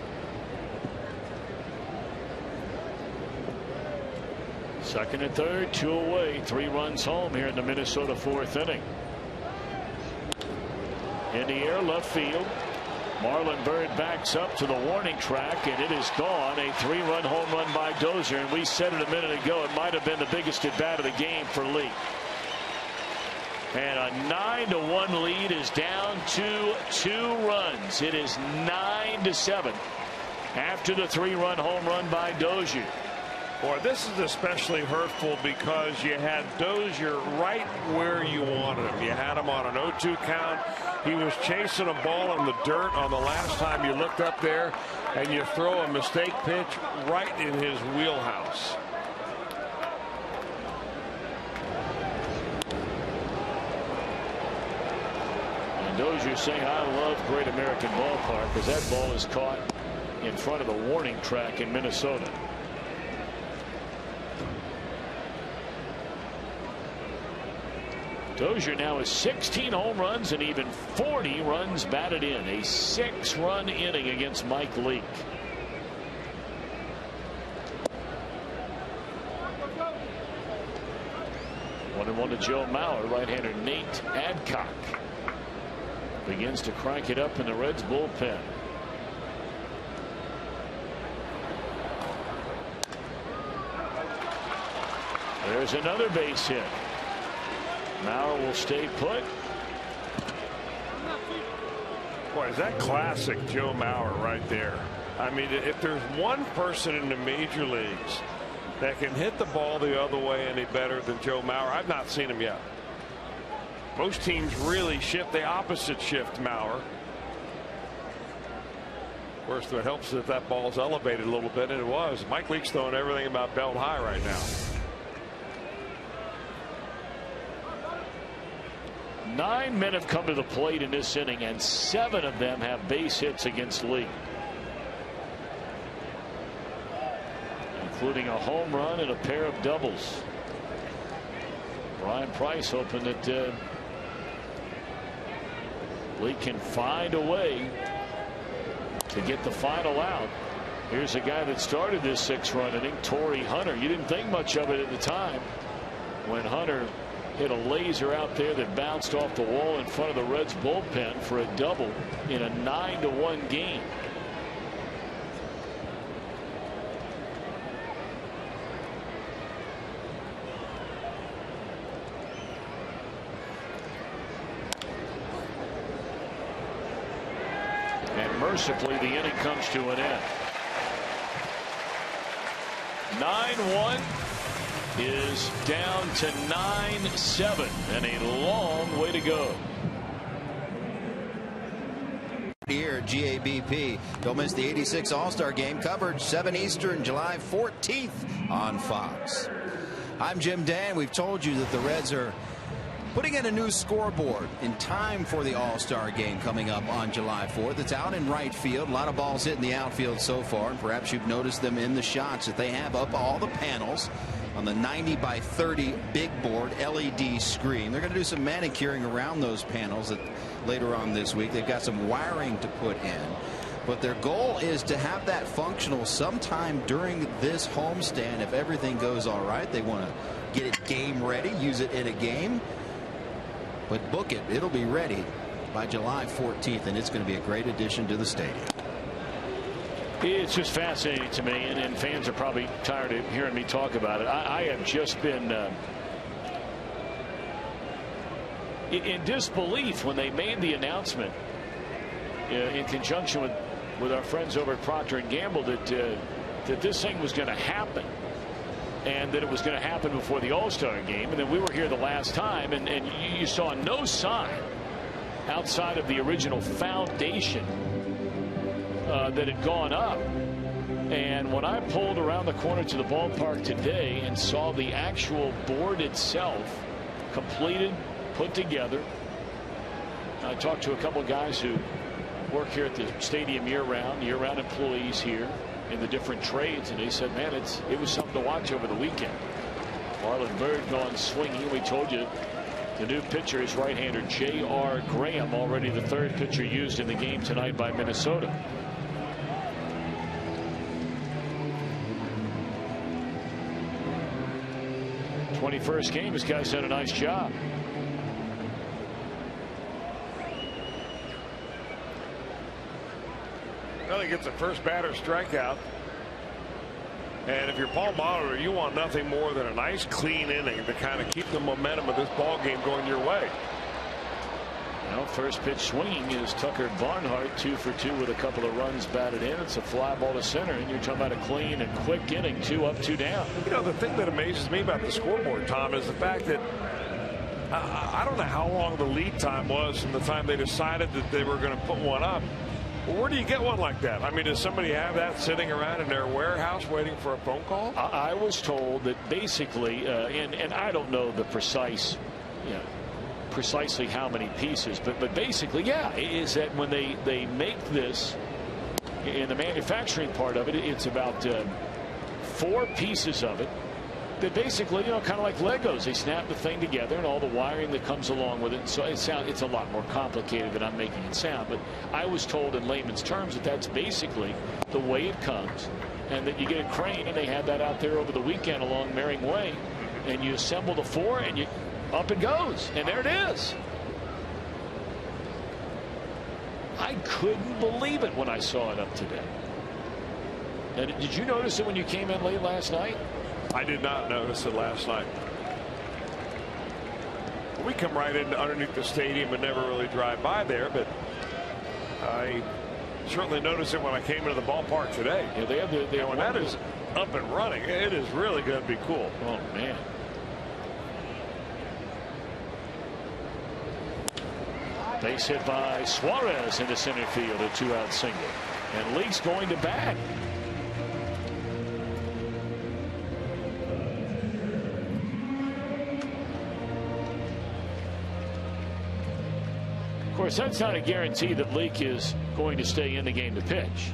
Second and third, 2 away, 3 runs home here in the Minnesota 4th inning. In the air, left field. Marlon Byrd backs up to the warning track, and it is gone. A 3-run home run by Dozier, and we said it a minute ago, it might have been the biggest at bat of the game for Leake. And a 9-1 lead is down to 2 runs. It is 9-7 after the 3-run home run by Dozier. Boy, this is especially hurtful because you had Dozier right where you wanted him. You had him on an 0-2 count. He was chasing a ball in the dirt on the last time you looked up there, and you throw a mistake pitch right in his wheelhouse. And Dozier saying, I love Great American Ballpark, because that ball is caught in front of the warning track in Minnesota. Dozier now has 16 home runs and even 40 runs batted in. A 6-run inning against Mike Leake. One and one to Joe Mauer. Right-hander Nate Adcock begins to crank it up in the Reds bullpen. There's another base hit. Mauer will stay put. Boy, is that classic Joe Mauer right there. I mean, if there's one person in the major leagues that can hit the ball the other way any better than Joe Mauer, I've not seen him yet. Most teams really shift the opposite shift Mauer. Of course, it helps if that ball's elevated a little bit, and it was. Mike Leake's throwing everything about belt high right now. 9 men have come to the plate in this inning, and 7 of them have base hits against Leake, including a home run and a pair of doubles. Brian Price hoping that Leake can find a way to get the final out. Here's a guy that started this 6-run inning, Torrey Hunter. You didn't think much of it at the time when Hunter hit a laser out there that bounced off the wall in front of the Reds bullpen for a double in a 9-1 game. And mercifully, the inning comes to an end. 9-1. is down to 9-7 and a long way to go. Here at GABP. Don't miss the 86 All-Star Game coverage, 7 Eastern, July 14th on Fox. I'm Jim Dan. We've told you that the Reds are putting in a new scoreboard in time for the All-Star Game coming up on July 4th. It's out in right field. A lot of balls hitting the outfield so far, and perhaps you've noticed them in the shots that they have up all the panels on the 90-by-30 big board LED screen. They're going to do some manicuring around those panels later on this week. They've got some wiring to put in, but their goal is to have that functional sometime during this homestand. If everything goes all right, they want to get it game ready, use it in a game, but book it. It'll be ready by July 14th, and it's going to be a great addition to the stadium. It's just fascinating to me, and fans are probably tired of hearing me talk about it. I have just been in disbelief when they made the announcement in conjunction with our friends over at Procter & Gamble that this thing was going to happen, and that it was going to happen before the All-Star Game. And then we were here the last time, and you saw no sign outside of the original foundation that had gone up. And when I pulled around the corner to the ballpark today and saw the actual board itself completed, put together, I talked to a couple of guys who work here at the stadium year-round employees here in the different trades, and they said, man, it was something to watch over the weekend. Marlon Byrd gone swinging. We told you the new pitcher is right-hander J.R. Graham, already the third pitcher used in the game tonight by Minnesota. '21st game. This guy's done a nice job. Well, he gets a first batter strikeout. And if you're Paul Molitor, you want nothing more than a nice clean inning to kind of keep the momentum of this ball game going your way. Well, first pitch swinging is Tucker Barnhart, 2 for 2 with a couple of runs batted in. It's a fly ball to center, and you're talking about a clean and quick inning, 2 up, 2 down. You know, the thing that amazes me about the scoreboard, Tom, is the fact that I don't know how long the lead time was from the time they decided that they were going to put one up. Well, where do you get one like that? I mean, does somebody have that sitting around in their warehouse waiting for a phone call? I was told that basically, and I don't know the precise, precisely how many pieces, but basically, yeah, is that when they make this in the manufacturing part of it, it's about 4 pieces of it that basically, kind of like Legos, they snap the thing together and all the wiring that comes along with it. And so it's a lot more complicated than I'm making it sound, but I was told in layman's terms that that's basically the way it comes, and that you get a crane, and they had that out there over the weekend along Mering Way, and you assemble the 4 and up it goes, and there it is. I couldn't believe it when I saw it up today. Now, did you notice it when you came in late last night? I did not notice it last night. We come right in underneath the stadium and never really drive by there, but I certainly noticed it when I came into the ballpark today. Yeah, they have when that is up and running, it is really going to be cool. Oh, man. Base hit by Suarez into center field, a 2-out single. And Leake's going to bat. Of course, that's not a guarantee that Leake is going to stay in the game to pitch.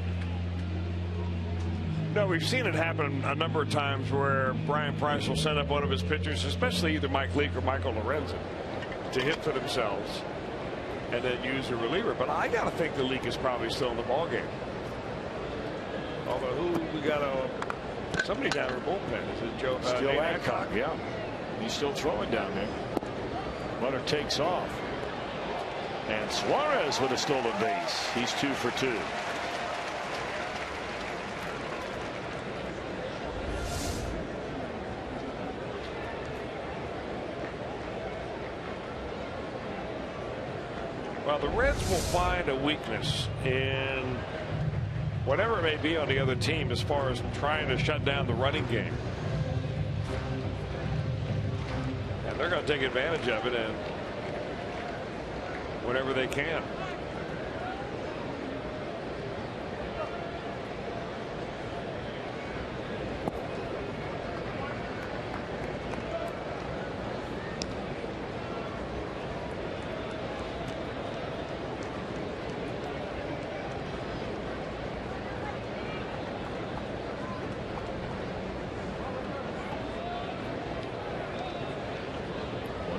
No, we've seen it happen a number of times where Brian Price will send up one of his pitchers, especially either Mike Leake or Michael Lorenzen, to hit for themselves and then use a reliever. But I got to think the Leake is probably still in the ballgame. Although we got somebody down in the bullpen. Is it Joe? Still Adcock, yeah. He's still throwing down there. Runner takes off. And Suarez with a stolen base. He's 2 for 2. Well, the Reds will find a weakness in whatever it may be on the other team as far as trying to shut down the running game. And they're going to take advantage of it and whenever they can.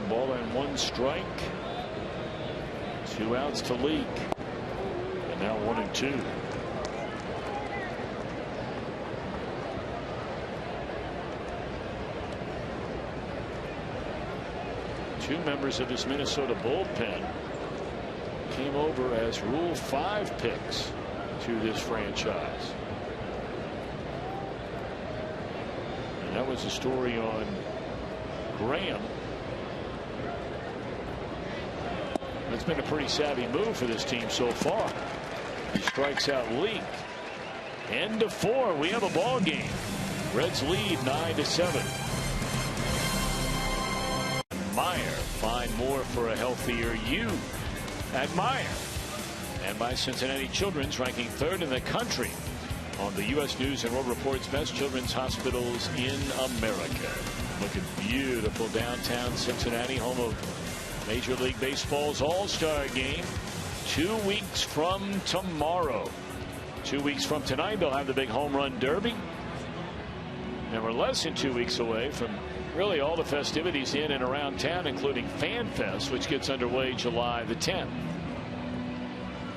Ball and 1 strike. 2 outs to Leake. And now 1-2. Two members of this Minnesota bullpen came over as Rule 5 picks to this franchise. And that was a story on Graham. It's been a pretty savvy move for this team so far. He strikes out Leake. End of 4. We have a ball game. Reds lead 9-7. Meyer, find more for a healthier you at Meyer. And by Cincinnati Children's, ranking 3rd in the country on the U.S. News and World Report's best children's hospitals in America. Look at beautiful downtown Cincinnati, home of Major League Baseball's All-Star Game 2 weeks from tomorrow. 2 weeks from tonight, they'll have the big home run derby. And we're less than 2 weeks away from really all the festivities in and around town, including Fan Fest, which gets underway July the 10th.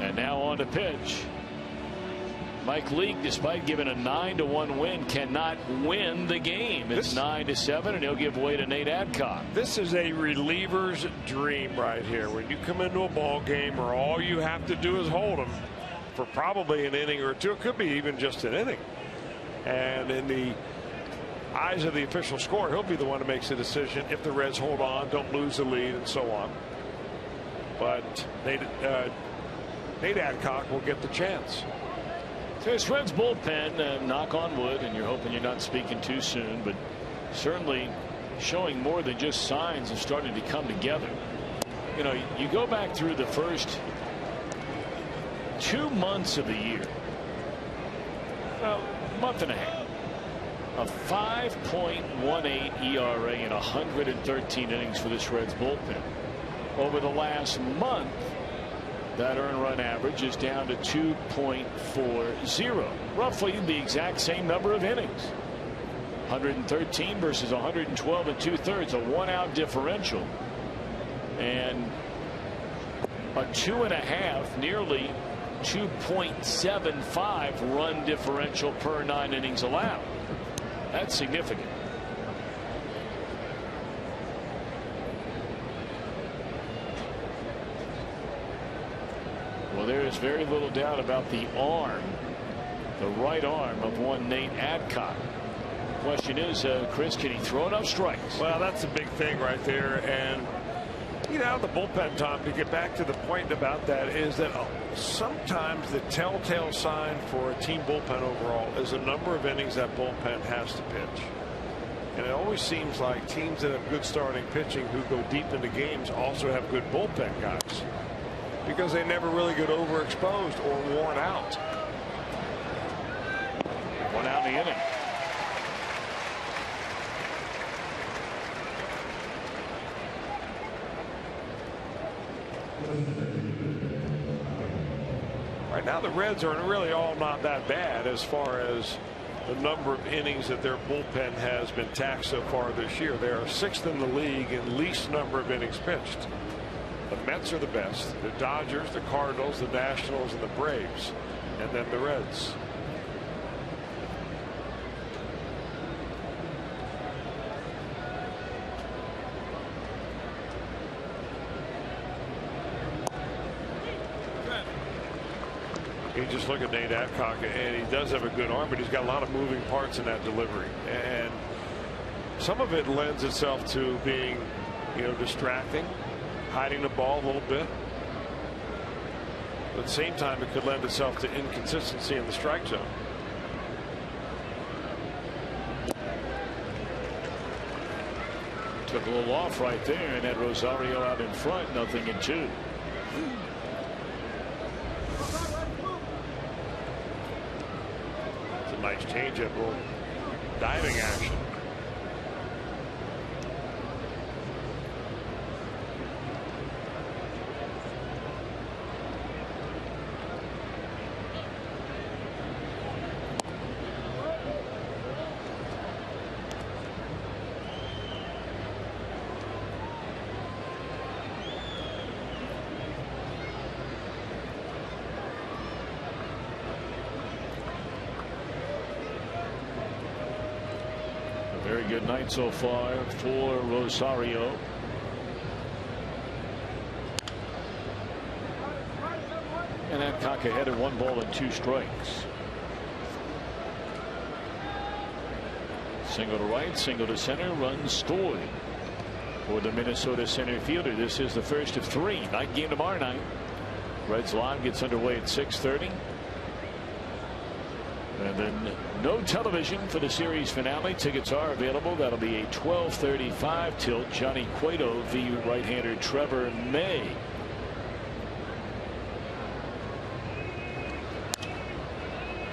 And now on to pitch. Mike Leake, despite giving a 9-1 win, cannot win the game. It's 9-7, and he'll give way to Nate Adcock. This is a reliever's dream right here. When you come into a ball game where all you have to do is hold them for probably an inning or two, it could be even just an inning. And in the eyes of the official score, he'll be the one who makes the decision if the Reds hold on, don't lose the lead, and so on. But Nate Adcock will get the chance. This Reds bullpen, knock on wood, and you're hoping you're not speaking too soon, but certainly showing more than just signs of starting to come together. You know, you go back through the first 2 months of the year, well, month and a half, a 5.18 ERA in 113 innings for this Reds bullpen. Over the last month, that earned run average is down to 2.40, roughly the exact same number of innings. 113 versus 112 and 2/3, a 1-out differential, and a 2.5, nearly 2.75 run differential per 9 innings allowed. That's significant. Well, there is very little doubt about the arm, the right arm of one Nate Adcock. Question is, Chris, can he throw enough strikes? Well, that's a big thing right there. And, you know, the bullpen, Tom, to get back to the point about that, is that sometimes the telltale sign for a team bullpen overall is the number of innings that bullpen has to pitch. And it always seems like teams that have good starting pitching who go deep into games also have good bullpen guys, because they never really get overexposed or worn out. 1 out in the inning. Right now the Reds are really all not that bad as far as the number of innings that their bullpen has been taxed so far this year. They are 6th in the league in least number of innings pitched. The Mets are the best, the Dodgers, the Cardinals, the Nationals, and the Braves, and then the Reds. You just look at Nate Adcock, and he does have a good arm, but he's got a lot of moving parts in that delivery. And some of it lends itself to being, you know, distracting, hiding the ball a little bit. But at the same time, it could lend itself to inconsistency in the strike zone. Took a little off right there and had Rosario out in front, 0-2. It's a nice changeup, little diving action. Very good night so far for Rosario. And Adcock ahead at 1 ball and 2 strikes. Single to right, single to center, run scored for the Minnesota center fielder. This is the first of 3. Night game tomorrow night. Reds Live gets underway at 6:30. And then no television for the series finale. Tickets are available. That'll be a 12:35 tilt. Johnny Cueto v. right-hander Trevor May.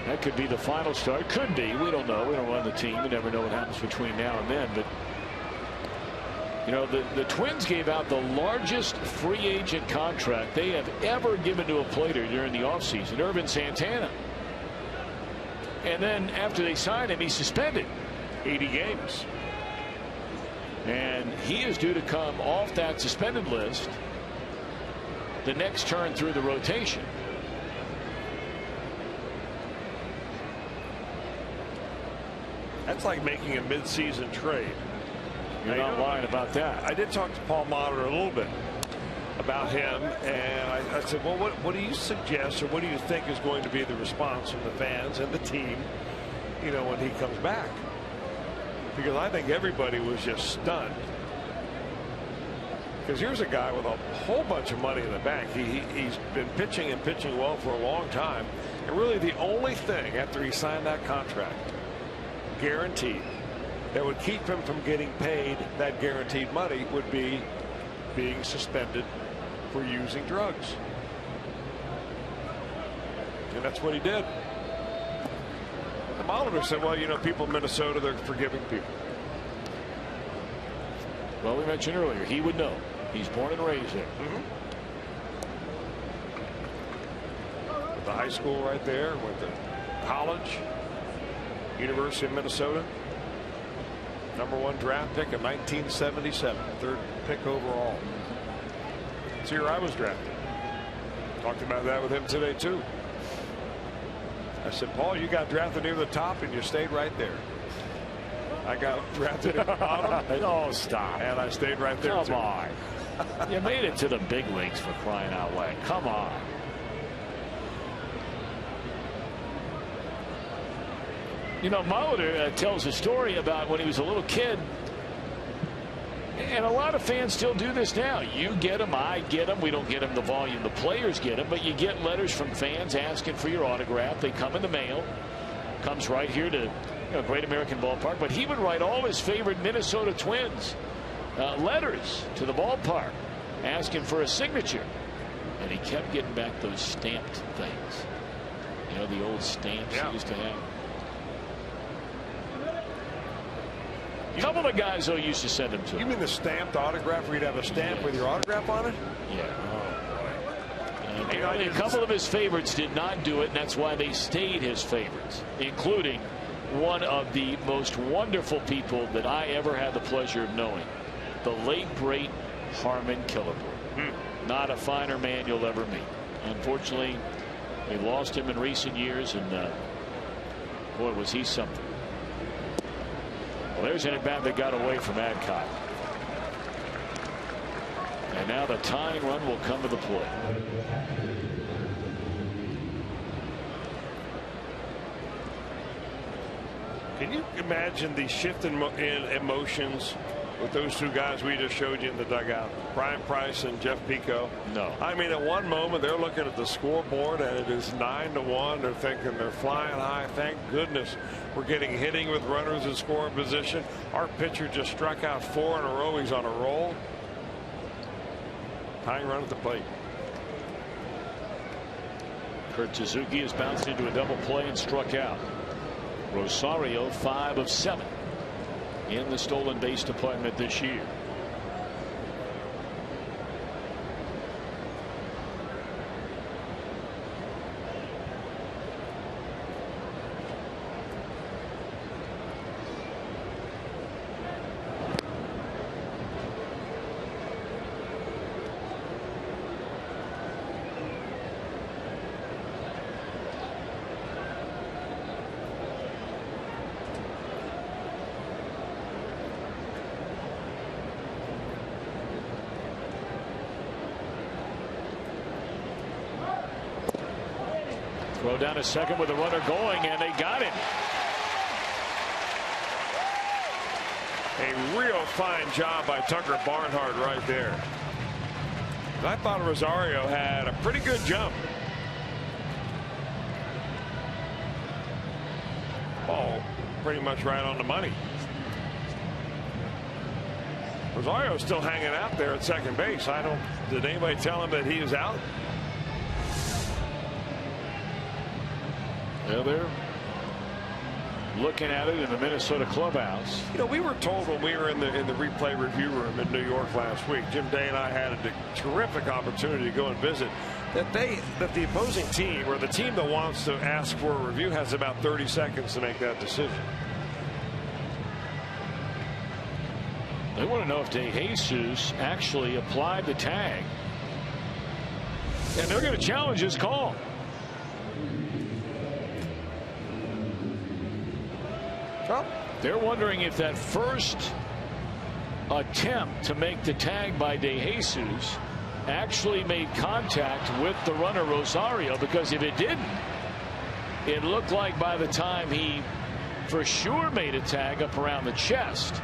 That could be the final start. Could be. We don't know. We don't run the team. We never know what happens between now and then. But you know, the Twins gave out the largest free agent contract they have ever given to a player during the offseason. Irvin Santana. And then after they signed him, he's suspended 80 games. And he is due to come off that suspended list the next turn through the rotation. That's like making a midseason trade. You're not lying about that. I did talk to Paul Molitor a little bit about him, and I said, well, what do you suggest, or what do you think is going to be the response from the fans and the team, you know, when he comes back? Because I think everybody was just stunned. Because here's a guy with a whole bunch of money in the bank. He's been pitching and pitching well for a long time, and really the only thing after he signed that contract, guaranteed, that would keep him from getting paid that guaranteed money would be being suspended for using drugs. And that's what he did. The Molitor said, well, you know, people in Minnesota, they're forgiving people. Well, we mentioned earlier, he would know. He's born and raised there. The high school right there, with the college, University of Minnesota. #1 draft pick in 1977, 3rd pick overall. That's the year I was drafted. Talked about that with him today too. I said, Paul, you got drafted near the top and you stayed right there. I got drafted at the bottom. Oh, stop. And I stayed right there. Come too. on. You made it to the big leagues, for crying out loud. Come on. You know, Molitor tells a story about when he was a little kid. And a lot of fans still do this now. You get them, I get them. We don't get them the volume the players get them, but you get letters from fans asking for your autograph. They come in the mail. Comes right here to Great American Ballpark. But he would write all his favorite Minnesota Twins letters to the ballpark asking for a signature. And he kept getting back those stamped things. You know, the old stamps he used to have. A couple of guys, though, used to send them to him. You mean the stamped autograph where you'd have a stamp with your autograph on it? Yeah. Oh, boy. A couple of his favorites did not do it, and that's why they stayed his favorites, including one of the most wonderful people that I ever had the pleasure of knowing, the late, great Harmon Killebrew. Not a finer man you'll ever meet. Unfortunately, we lost him in recent years, and boy, was he something. Well, there's an at-bat that got away from Adcock. And now the tying run will come to the plate. Can you imagine the shift in emotions with those two guys we just showed you in the dugout, Brian Price and Jeff Pico? No. I mean, at one moment they're looking at the scoreboard and it is 9-1. They're thinking they're flying high. Thank goodness we're getting hitting with runners in scoring position. Our pitcher just struck out 4 in a row. He's on a roll. Tying run at the plate. Kurt Suzuki has bounced into a double play and struck out. Rosario 5 of 7 in the stolen base department this year. Throw down to second with a runner going, and they got him. A real fine job by Tucker Barnhart right there. I thought Rosario had a pretty good jump. Ball pretty much right on the money. Rosario's still hanging out there at second base. Did anybody tell him that he was out? Well, they're looking at it in the Minnesota clubhouse. You know, we were told when we were in the replay review room in New York last week, Jim Day and I had a terrific opportunity to go and visit, that the opposing team, or the team that wants to ask for a review, has about 30 seconds to make that decision. They want to know if DeJesus actually applied the tag, and they're going to challenge his call. Well, they're wondering if that first attempt to make the tag by DeJesus actually made contact with the runner Rosario, because if it didn't, it looked like by the time he for sure made a tag up around the chest,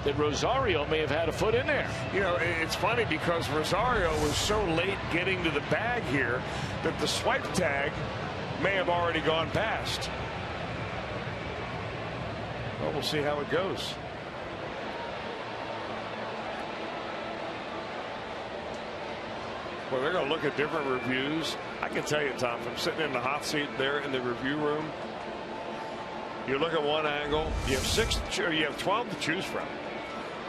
that Rosario may have had a foot in there. You know, it's funny because Rosario was so late getting to the bag here that the swipe tag may have already gone past. Well, we'll see how it goes. Well, they're going to look at different reviews. I can tell you, Tom, from sitting in the hot seat there in the review room, you look at one angle, you have 12 to choose from.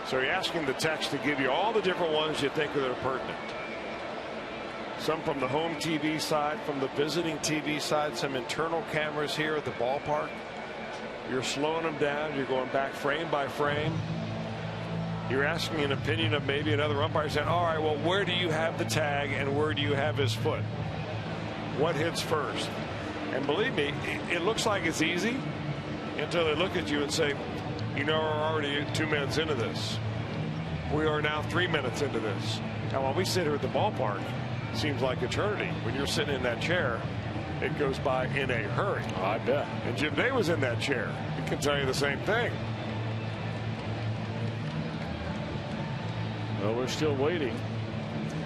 So you're asking the techs to give you all the different ones you think are pertinent. Some from the home TV side, from the visiting TV side, some internal cameras here at the ballpark. You're slowing them down. You're going back frame by frame. You're asking an opinion of maybe another umpire, saying, all right, well, where do you have the tag and where do you have his foot? What hits first? And believe me, it looks like it's easy until they look at you and say, you know, we're already 2 minutes into this. We are now 3 minutes into this. Now, while we sit here at the ballpark, it seems like eternity. When you're sitting in that chair, it goes by in a hurry. Oh, I bet. And Jim Day was in that chair. He can tell you the same thing. Well, we're still waiting.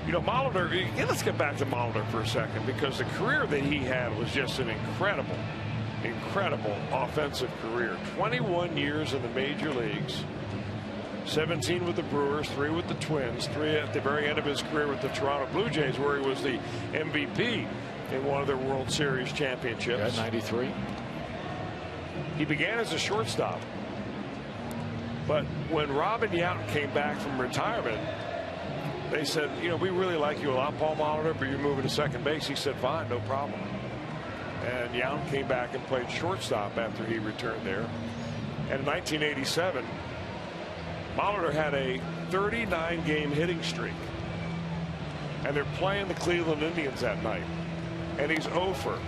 You know, Molitor, let's get back to Molitor for a second, because the career that he had was just an incredible offensive career. 21 years in the major leagues, 17 with the Brewers, 3 with the Twins, 3 at the very end of his career with the Toronto Blue Jays, where he was the MVP in one of their World Series championships. Yeah, 93. He began as a shortstop, but when Robin Yount came back from retirement, they said, you know, we really like you a lot, Paul Molitor, but you're moving to second base. He said, fine, no problem. And Yount came back and played shortstop after he returned there. And in 1987, Molitor had a 39-game hitting streak, and they're playing the Cleveland Indians that night, and he's 0 for,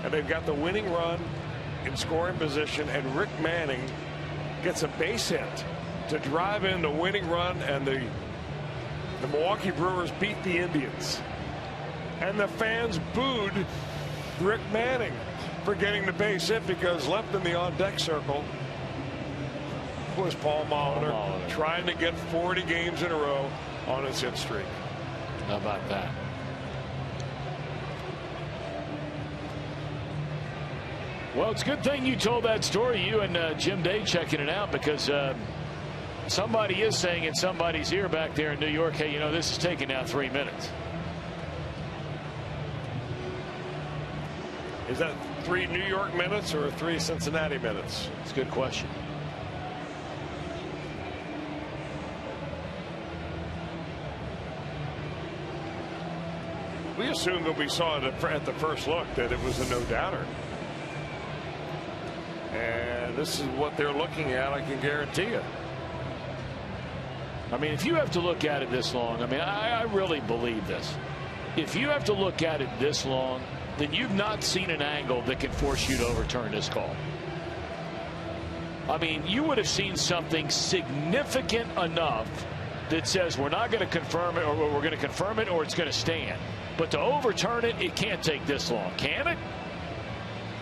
and they've got the winning run in scoring position, and Rick Manning gets a base hit to drive in the winning run, and the Milwaukee Brewers beat the Indians, and the fans booed Rick Manning for getting the base hit, because left in the on-deck circle, was Paul Molitor trying to get 40 games in a row on his hit streak. How about that? Well, it's a good thing you told that story, you and Jim Day checking it out, because somebody is saying in somebody's ear back there in New York, hey, you know, this is taking now 3 minutes. Is that 3 New York minutes or 3 Cincinnati minutes? It's a good question. We assumed that we saw it at the first look that it was a no-doubter. And this is what they're looking at, I can guarantee you. I mean, if you have to look at it this long, I mean, I really believe this. If you have to look at it this long, then you've not seen an angle that can force you to overturn this call. I mean, you would have seen something significant enough that says we're not going to confirm it, or we're going to confirm it, or it's going to stand. But to overturn it, it can't take this long, can it?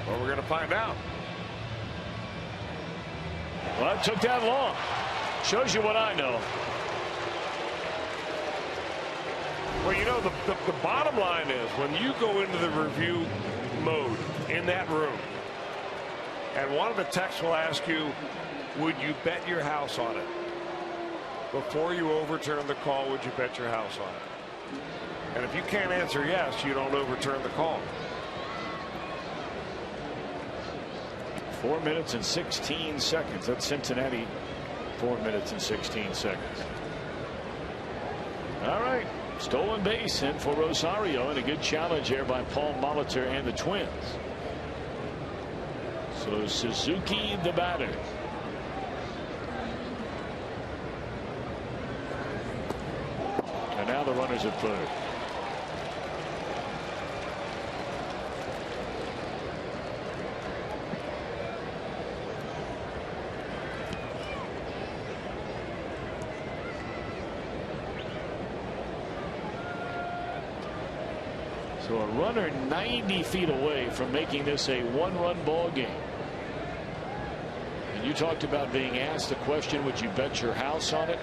Well, we're going to find out. Well, it took that long. Shows you what I know. Well, you know, the bottom line is when you go into the review mode in that room, and one of the techs will ask you, would you bet your house on it? Before you overturn the call, would you bet your house on it? And if you can't answer yes, you don't overturn the call. 4 minutes and 16 seconds. That's Cincinnati. 4 minutes and 16 seconds. All right. Stolen base in for Rosario, and a good challenge here by Paul Molitor and the Twins. So Suzuki the batter. And now the runners at third. So a runner 90 feet away from making this a one-run ball game. And you talked about being asked the question, would you bet your house on it?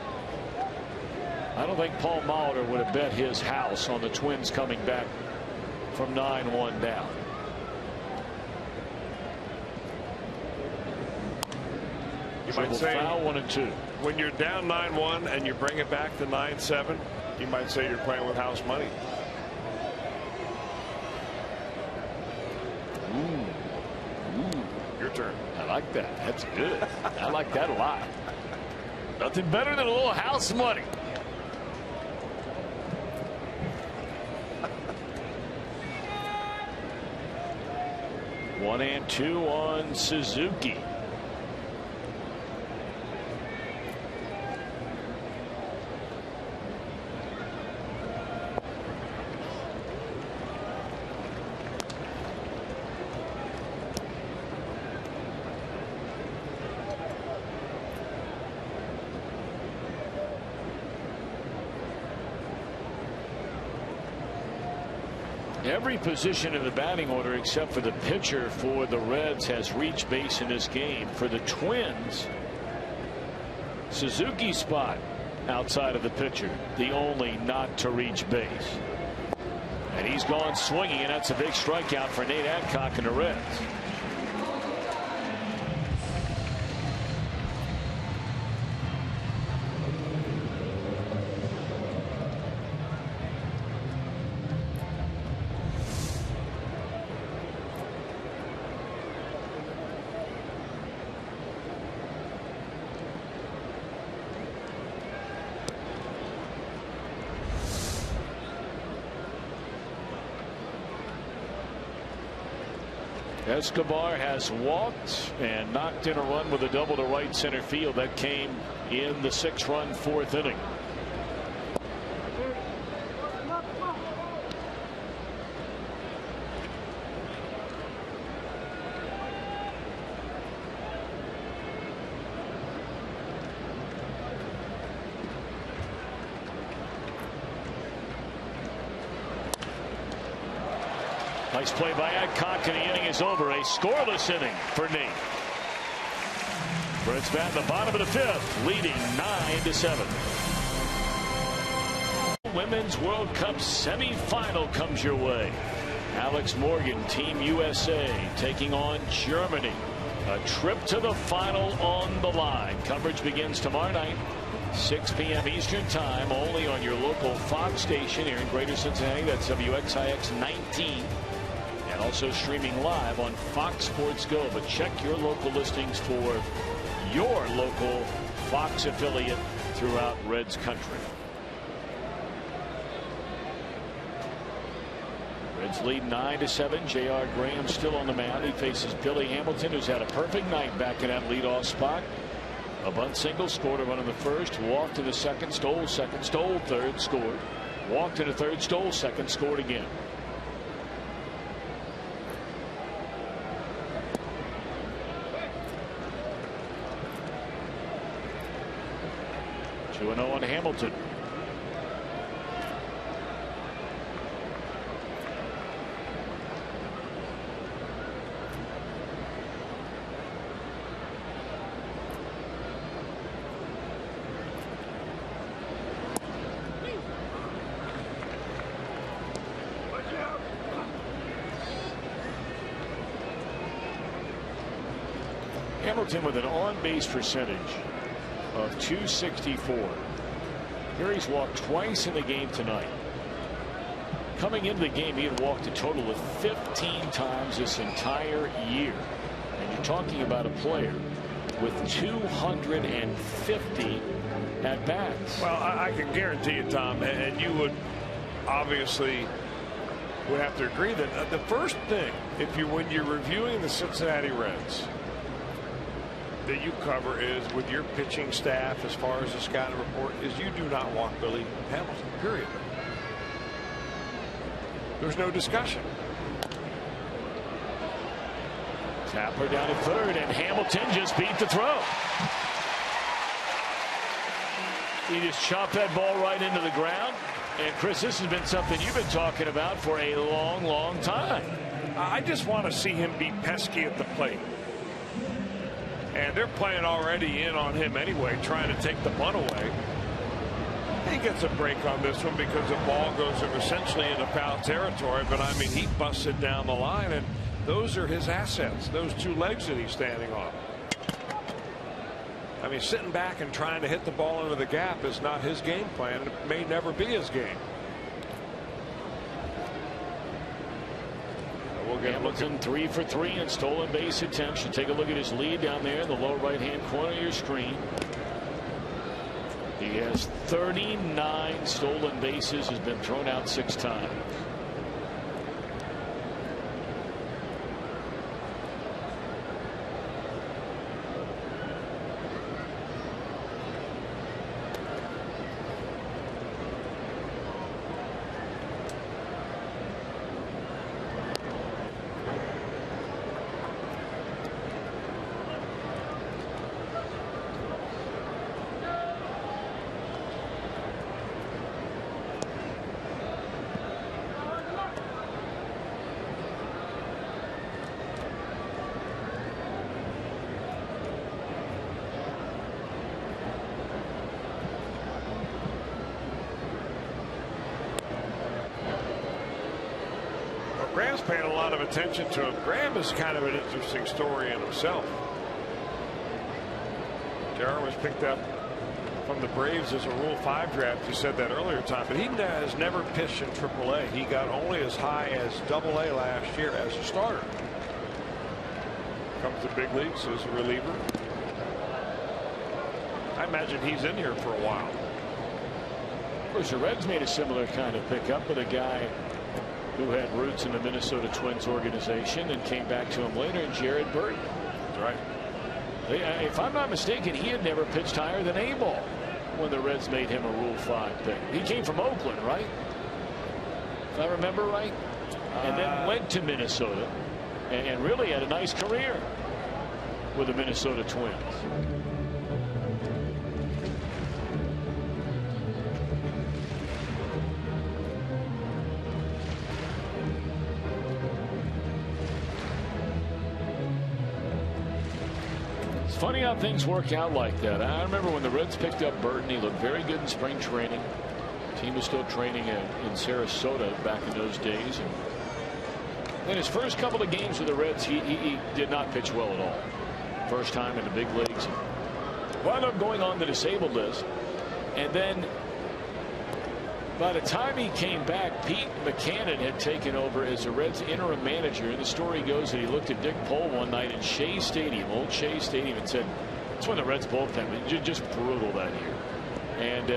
I don't think Paul Molitor would have bet his house on the Twins coming back from 9-1 down. You might say foul 1-2. When you're down 9-1 and you bring it back to 9-7, you might say you're playing with house money. Your turn. I like that. That's good. I like that a lot. Nothing better than a little house money. One and two on Suzuki. Every position in the batting order except for the pitcher for the Reds has reached base in this game. For the Twins, Suzuki's spot outside of the pitcher, the only not to reach base. And he's gone swinging, and that's a big strikeout for Nate Adcock and the Reds. Escobar has walked and knocked in a run with a double to right center field. That came in the 6-run fourth inning. Nice play by Adcock, and the inning is over. A scoreless inning for Nate. Reds bat in the bottom of the fifth, leading 9-7. Women's World Cup semifinal comes your way. Alex Morgan, Team USA, taking on Germany. A trip to the final on the line. Coverage begins tomorrow night, 6 p.m. Eastern Time, only on your local Fox station here in Greater Cincinnati. That's WXIX 19. And also streaming live on Fox Sports Go. But check your local listings for your local Fox affiliate throughout Reds country. Reds lead 9-7. J.R. Graham still on the mound. He faces Billy Hamilton, who's had a perfect night back in that leadoff spot. A bunt single, scored a run in the first, walked in the second, stole third, scored. Walked in the third, stole second, scored again. Two 2-0 on Hamilton. Hamilton with an on-base percentage of .264. Here he's walked twice in the game tonight. Coming into the game, he had walked a total of 15 times this entire year. And you're talking about a player with 250 at-bats. Well, I can guarantee you, Tom, and you would obviously would have to agree that the first thing, when you're reviewing the Cincinnati Reds, that you cover is with your pitching staff as far as the scouting report is you do not walk Billy Hamilton, period. There's no discussion. Tapper down at third, and Hamilton just beat the throw. He just chopped that ball right into the ground. And Chris, this has been something you've been talking about for a long, long time. I just want to see him be pesky at the plate. And they're playing already in on him anyway, trying to take the bunt away. He gets a break on this one because the ball goes essentially into foul territory. But I mean, he busted down the line, and those are his assets, those two legs that he's standing on. I mean, sitting back and trying to hit the ball into the gap is not his game plan. It may never be his game. Hamilton 3 for 3 in stolen base attempts. You take a look at his lead down there in the low right hand corner of your screen. He has 39 stolen bases, has been thrown out 6 times. Graham's paying a lot of attention to him. Graham is kind of an interesting story in himself. Jarrett was picked up from the Braves as a Rule 5 draft. You said that earlier, Tom, but he has never pitched in AAA. He got only as high as AA last year as a starter. Comes to big leagues as a reliever. I imagine he's in here for a while. Of course, the Reds made a similar kind of pickup with a guy who had roots in the Minnesota Twins organization and came back to him later, and Jared Burton. That's right. If I'm not mistaken, he had never pitched higher than A-ball when the Reds made him a Rule 5 pick. He came from Oakland, right? If I remember right. And then went to Minnesota and really had a nice career with the Minnesota Twins. funny how things work out like that. I remember when the Reds picked up Burton, he looked very good in spring training. The team was still training in Sarasota back in those days. And in his first couple of games with the Reds, he did not pitch well at all. First time in the big leagues. Wound up going on the disabled list. And then by the time he came back, Pete Buchanan had taken over as the Reds interim manager. And the story goes that he looked at Dick Pole one night in Shea Stadium, old Shea Stadium, and said, that's when the Reds bullpen was just brutal that year. And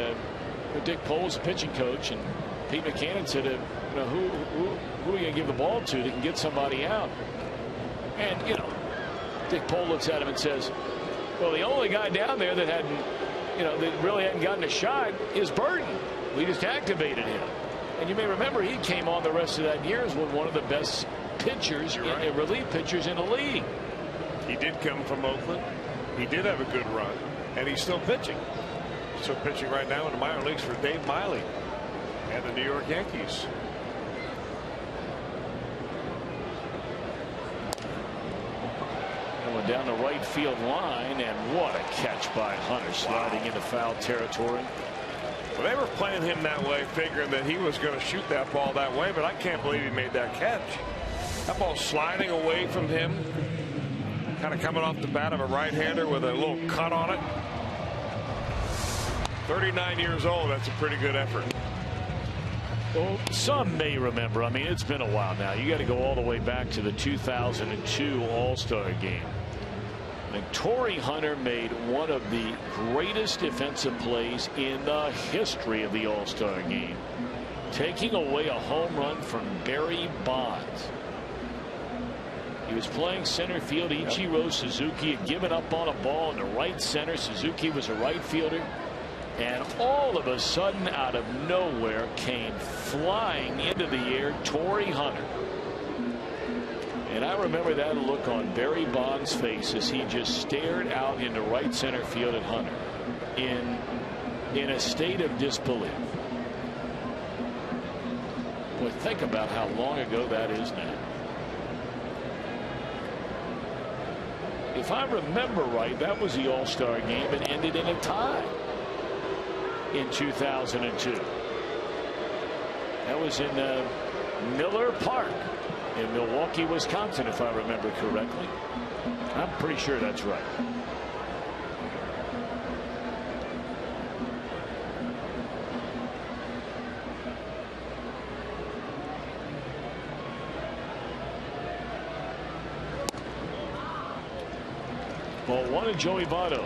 Dick Pole was a pitching coach, and Pete Buchanan said, who are you going to give the ball to that can get somebody out? And, Dick Pole looks at him and says, well, the only guy down there that hadn't, that really hadn't gotten a shot is Burton. We just activated him. And you may remember he came on the rest of that year as one of the best pitchers, relief pitchers in the league. He did come from Oakland. He did have a good run, and he's still pitching. Still pitching right now in the minor leagues for Dave Miley and the New York Yankees. Going down the right field line, and what a catch by Hunter, sliding into foul territory. Well, they were playing him that way, figuring that he was going to shoot that ball that way, but I can't believe he made that catch. That ball sliding away from him, kind of coming off the bat of a right-hander with a little cut on it. 39 years old, that's a pretty good effort. Well, some may remember, I mean, it's been a while now. You got to go all the way back to the 2002 All-Star game. And Torrey Hunter made one of the greatest defensive plays in the history of the All-Star game, taking away a home run from Barry Bonds. He was playing center field. Ichiro Suzuki had given up on a ball in the right center. Suzuki was a right fielder. And all of a sudden, out of nowhere, came flying into the air Torrey Hunter. And I remember that look on Barry Bonds' face as he just stared out into right center field at Hunter in a state of disbelief. Boy, think about how long ago that is now. If I remember right, that was the All-Star game and ended in a tie in 2002. That was in Miller Park in Milwaukee, Wisconsin, if I remember correctly. I'm pretty sure that's right. Ball one to Joey Votto.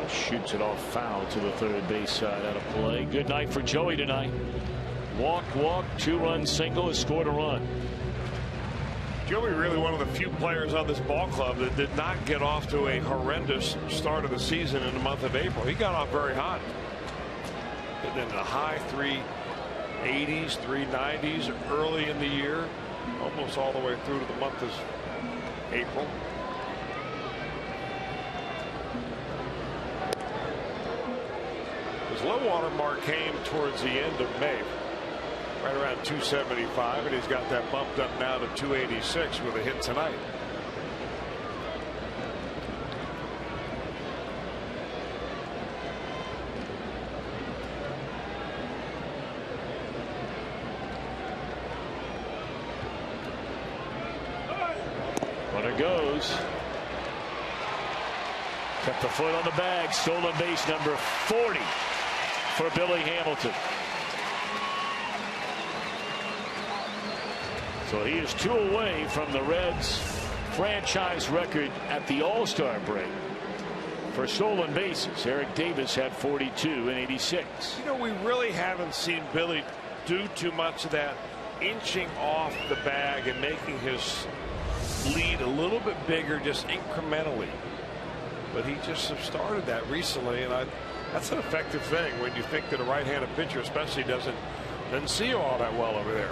Shoots it off foul to the third base side out of play. Good night for Joey tonight. Walk, 2-run single, has scored a run. Joey really one of the few players on this ball club that did not get off to a horrendous start of the season in the month of April. He got off very hot. Hitting in the high 380s, 390s early in the year, almost all the way through to the month of April. His low water mark came towards the end of May, right around 275, and he's got that bumped up now to 286 with a hit tonight. Runner goes. Kept the foot on the bag. Stolen base number 40 for Billy Hamilton. So he is 2 away from the Reds' franchise record at the All-Star break for stolen bases. Eric Davis had 42 in '86. You know, we really haven't seen Billy do too much of that inching off the bag and making his lead a little bit bigger, just incrementally. But he just started that recently, and I That's an effective thing when you think that a right-handed pitcher especially doesn't see you all that well over there.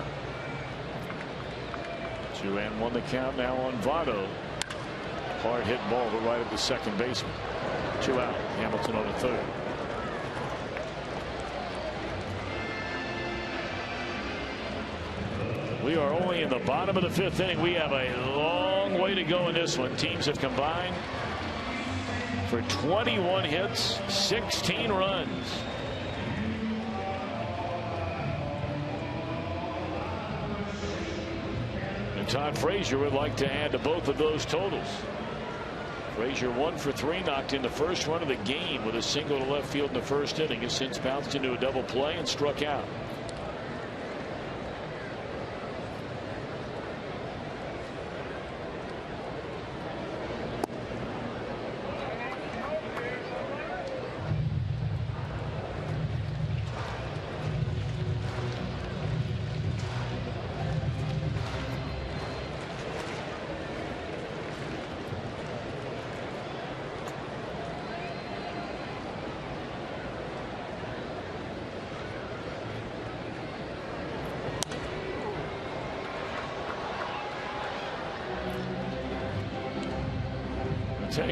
2-1 the count now on Votto. Hard hit ball to right of the second baseman. 2 out. Hamilton on the third. We are only in the bottom of the 5th inning. We have a long way to go in this one. Teams have combined for 21 hits, 16 runs. And Todd Frazier would like to add to both of those totals. Frazier 1 for 3, knocked in the first run of the game with a single to left field in the first inning. Has since bounced into a double play and struck out.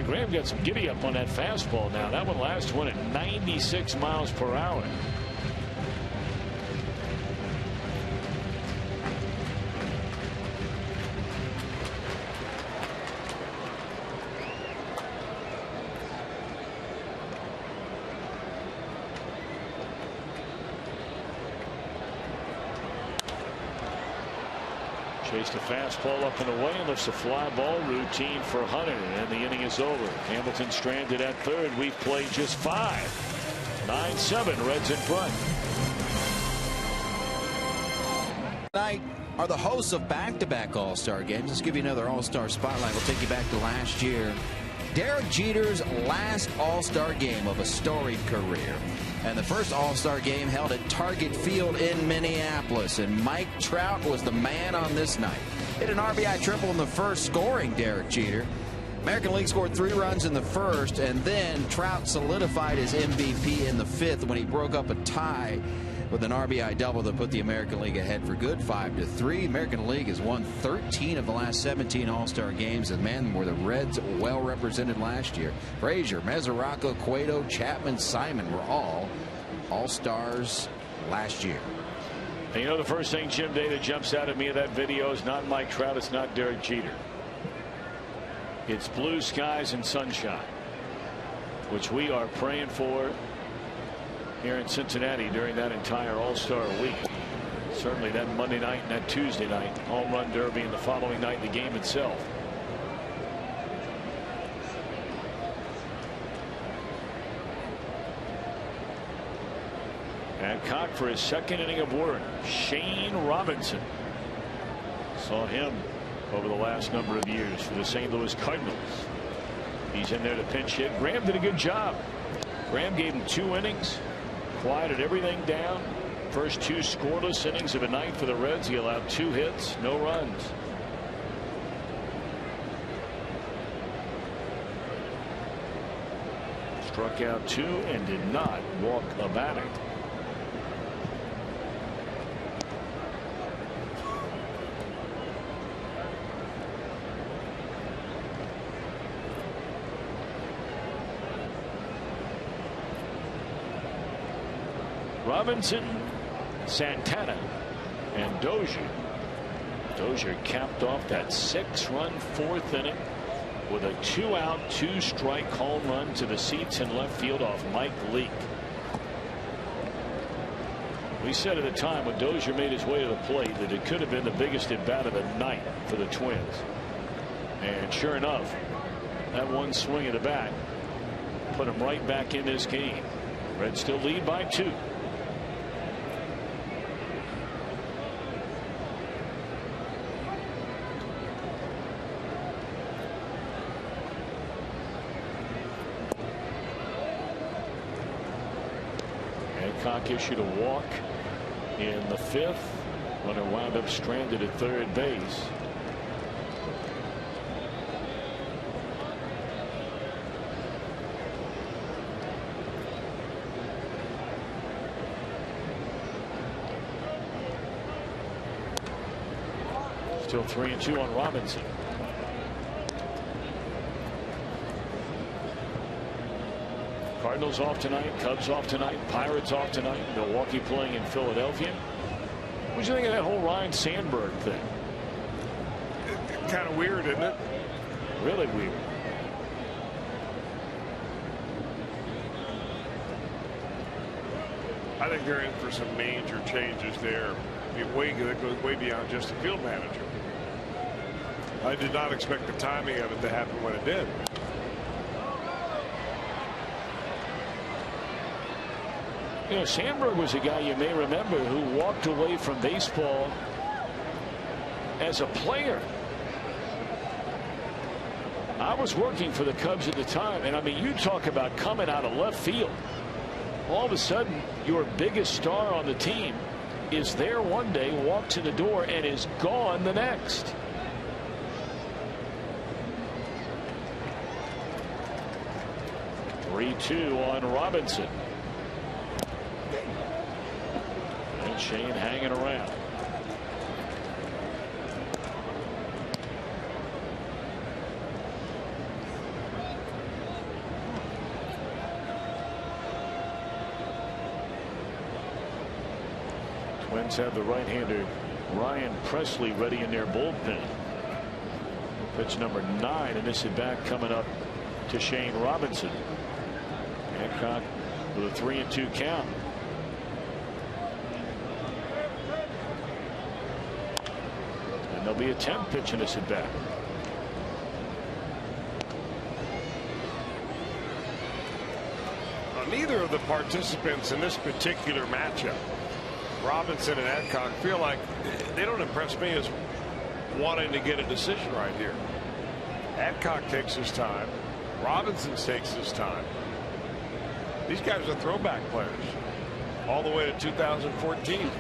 Graham got some giddy up on that fastball now. That one last one at 96 miles per hour. Chased a fastball up and away and lifts a fly ball routine for Hunter, and the inning is over. Hamilton stranded at third. We've played just 5. 9-7, Reds in front. Tonight are the hosts of back-to-back All-Star games. Let's give you another All-Star spotlight. We'll take you back to last year. Derek Jeter's last All-Star game of a storied career. And the first All-Star game held at Target Field in Minneapolis. And Mike Trout was the man on this night. Hit an RBI triple in the first, scoring Derek Jeter. American League scored 3 runs in the first, and then Trout solidified his MVP in the 5th when he broke up a tie with an RBI double that put the American League ahead for good, 5-3. American League has won 13 of the last 17 All-Star games, and man, were the Reds well represented last year. Frazier, Mesoraco, Cueto, Chapman, Simon were all All-Stars last year. And you know, the first thing, Jim Day, that jumps out at me of that video is not Mike Trout, it's not Derek Jeter. It's blue skies and sunshine, which we are praying for here in Cincinnati during that entire All-Star week. Certainly that Monday night and that Tuesday night home run derby, and the following night the game itself. Adcock for his second inning of work. Shane Robinson. Saw him over the last number of years for the St. Louis Cardinals. He's in there to pinch hit. Graham did a good job. Graham gave him 2 innings. Quieted everything down. First 2 scoreless innings of a night for the Reds. He allowed 2 hits, no runs. Struck out 2 and did not walk a batter. Robinson, Santana, and Dozier. Dozier capped off that 6-run 4th inning with a 2-out, 2-strike home run to the seats in left field off Mike Leake. We said at the time when Dozier made his way to the plate that it could have been the biggest at bat of the night for the Twins. And sure enough, that one swing of the bat put him right back in this game. Reds still lead by 2. Adcock issued a walk in the 5th. Runner wound up stranded at third base. Still 3-2 on Robinson. Cardinals off tonight, Cubs off tonight, Pirates off tonight, Milwaukee playing in Philadelphia. What do you think of that whole Ryan Sandberg thing? Kind of weird, isn't it? Really weird. I think they're in for some major changes there. That goes way beyond just the field manager. I did not expect the timing of it to happen when it did. You know, Sandberg was a guy you may remember who walked away from baseball as a player. I was working for the Cubs at the time, and I mean, you talk about coming out of left field. All of a sudden, your biggest star on the team is there one day, walks in the door, and is gone the next. Three-two on Robinson. And Shane hanging around. Twins have the right-hander Ryan Presley ready in their bullpen. Pitch number 9, and this is back coming up to Shane Robinson. Hancock with a 3-2 count. And there'll be a 10th pitch in this at bat. Neither of the participants in this particular matchup, Robinson and Hancock, feel like they don't impress me as wanting to get a decision right here. Hancock takes his time. Robinson takes his time. These guys are throwback players all the way to 2014.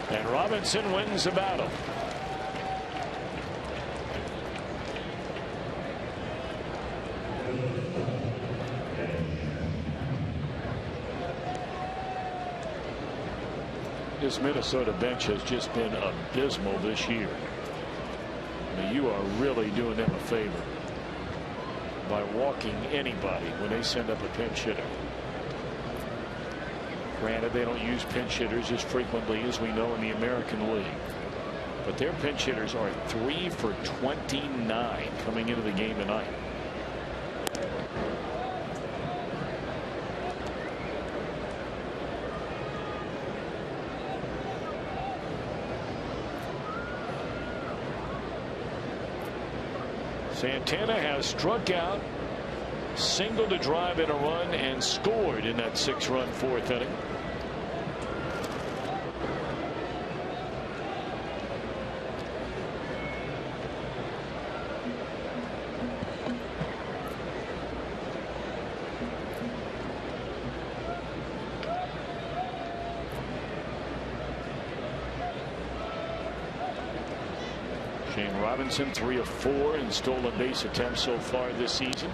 And Robinson wins the battle. This Minnesota bench has just been abysmal this year. I mean, you are really doing them a favor by walking anybody when they send up a pinch hitter. Granted, they don't use pinch hitters as frequently as we know in the American League, but their pinch hitters are 3 for 29 coming into the game tonight. Santana has struck out, singled a drive in a run, and scored in that 6-run 4th inning. Shane Robinson 3 of 4 in stolen base attempts so far this season.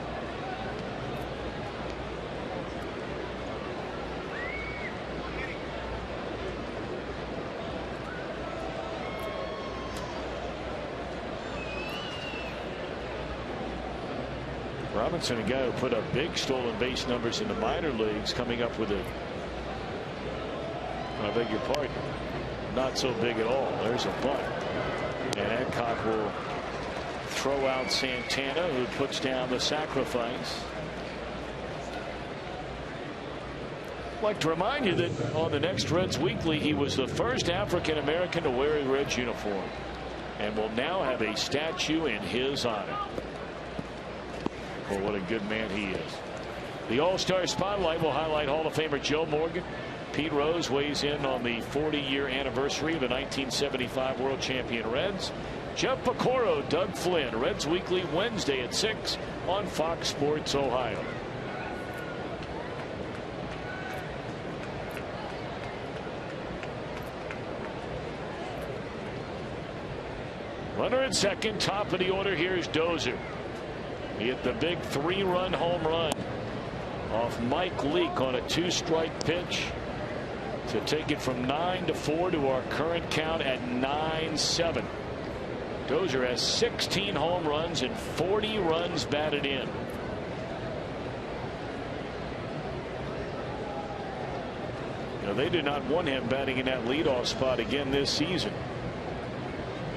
Robinson, a guy who put up big stolen base numbers in the minor leagues, coming up with a, I beg your pardon, not so big at all. There's a bunt. And Hancock will throw out Santana, who puts down the sacrifice. I'd like to remind you that on the next Reds Weekly, he was the first African American to wear a Reds uniform and will now have a statue in his honor. Well, what a good man he is. The All-Star Spotlight will highlight Hall of Famer Joe Morgan. Pete Rose weighs in on the 40-year anniversary of the 1975 World Champion Reds. Jeff Pecoro, Doug Flynn. Reds Weekly, Wednesday at 6 on Fox Sports Ohio. Runner at second, top of the order. Here's Dozier. He hit the big 3-run home run off Mike Leake on a 2-strike pitch to take it from 9-4 to our current count at 9-7. Dozier has 16 home runs and 40 runs batted in. Now, they did not want him batting in that leadoff spot again this season.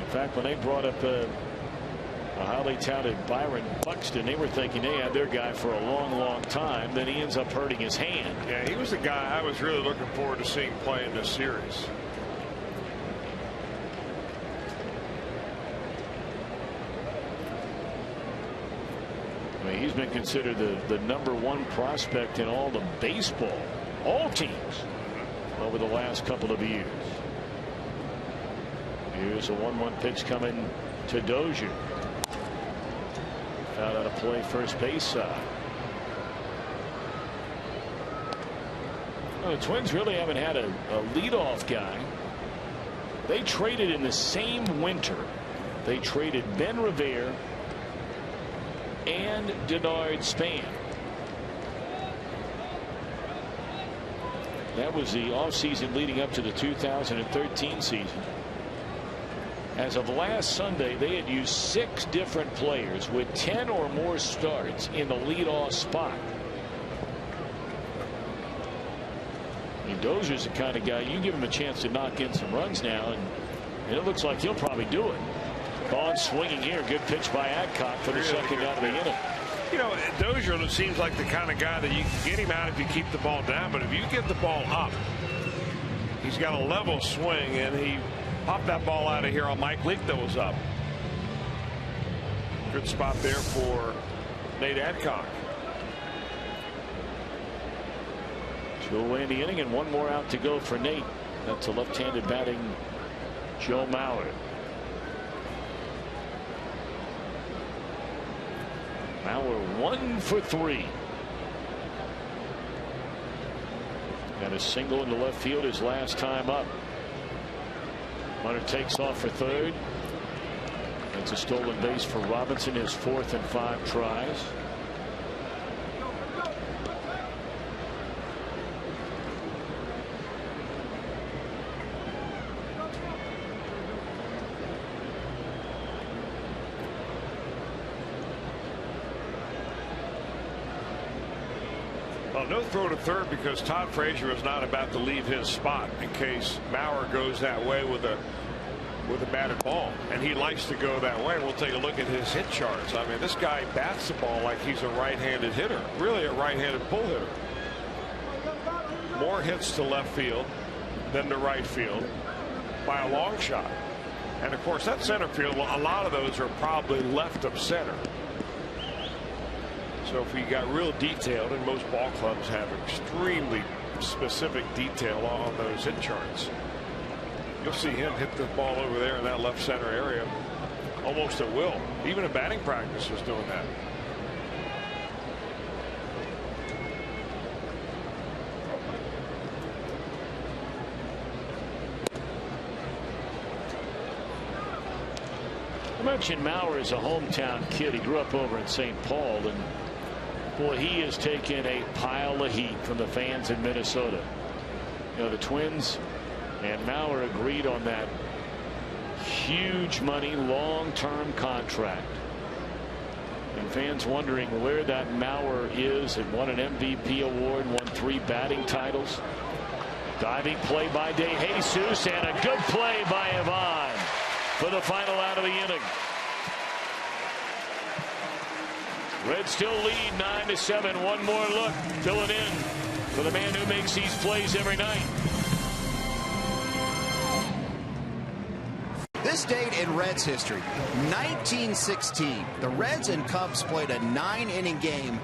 In fact, when they brought up a highly touted Byron Buxton, they were thinking they had their guy for a long time. Then he ends up hurting his hand. Yeah, he was the guy I was really looking forward to seeing play in this series. I mean, he's been considered the #1 prospect in all the baseball, all teams, over the last couple of years. Here's a 1-1 pitch coming to Dozier. Out on a play first base side. Well, the Twins really haven't had a leadoff guy. They traded in the same winter. They traded Ben Revere and Denard Span. That was the offseason leading up to the 2013 season. As of last Sunday, they had used 6 different players with 10 or more starts in the leadoff spot. I mean, Dozier's the kind of guy you give him a chance to knock in some runs now, and it looks like he'll probably do it. Vaughn swinging here. Good pitch by Adcock for the second out of the inning. You know, Dozier seems like the kind of guy that you can get him out if you keep the ball down, but if you get the ball up, he's got a level swing, and he popped that ball out of here on Mike Leake that was up. Good spot there for Nate Adcock. 2 away in the inning and 1 more out to go for Nate. That's a left-handed batting Joe Mauer. Mauer 1 for 3. Got a single into left field his last time up. Runner takes off for third. That's a stolen base for Robinson, his 4th and 5 tries. Well, no throw to third because Todd Frazier is not about to leave his spot in case Mauer goes that way with a batted ball, and he likes to go that way. We'll take a look at his hit charts. I mean, this guy bats the ball like he's a right-handed hitter, really a right-handed pull hitter. More hits to left field than to right field by a long shot. And of course, that center field, a lot of those are probably left of center. So if he got real detailed, and most ball clubs have extremely specific detail on those hit charts, you'll see him hit the ball over there in that left center area almost at will. Even in batting practice was doing that. I mentioned Mauer is a hometown kid. He grew up over in St. Paul, and boy, he has taken a pile of heat from the fans in Minnesota. You know, the Twins and Mauer agreed on that huge money long-term contract, and fans wondering where that Mauer is. And won an MVP award, won 3 batting titles. Diving play by DeJesus, and a good play by Ivan for the final out of the inning. Reds still lead 9-7. 1 more look. Filling in for the man who makes these plays every night. This date in Reds history, 1916. The Reds and Cubs played a 9-inning game,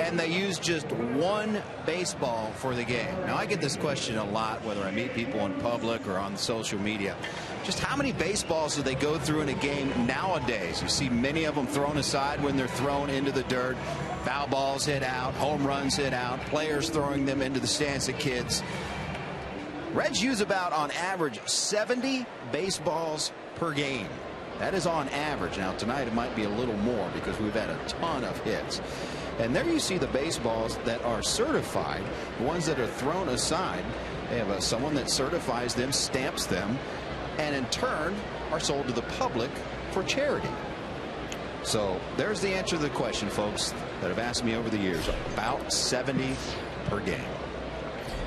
and they used just 1 baseball for the game. Now, I get this question a lot, whether I meet people in public or on social media. Just how many baseballs do they go through in a game nowadays? You see many of them thrown aside when they're thrown into the dirt. Foul balls hit out, home runs hit out, players throwing them into the stands at kids. Reds use about, on average, 70 baseballs per game. That is on average. Now tonight it might be a little more because we've had a ton of hits. And there you see the baseballs that are certified, the ones that are thrown aside. They have someone that certifies them, stamps them, and in turn are sold to the public for charity. So there's the answer to the question, folks, that have asked me over the years. About 70 per game.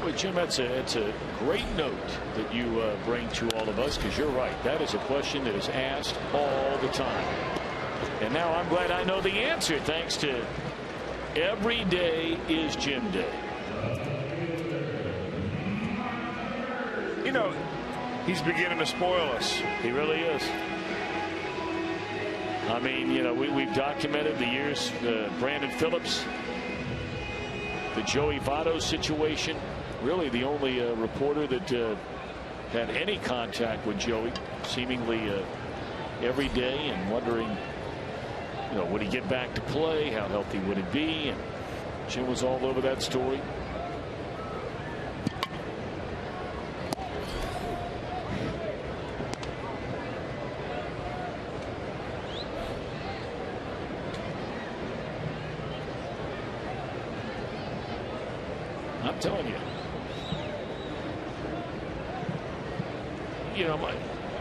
Well, Jim, it's a great note that you bring to all of us, because you're right. That is a question that is asked all the time. And now I'm glad I know the answer, thanks to Every Day is Jim Day. You know, he's beginning to spoil us. He really is. I mean, you know, we've documented the years, Brandon Phillips, the Joey Votto situation. Really the only reporter that had any contact with Joey, seemingly every day, and wondering, you know, would he get back to play? How healthy would it be? And Jim was all over that story. I'm telling you. You know,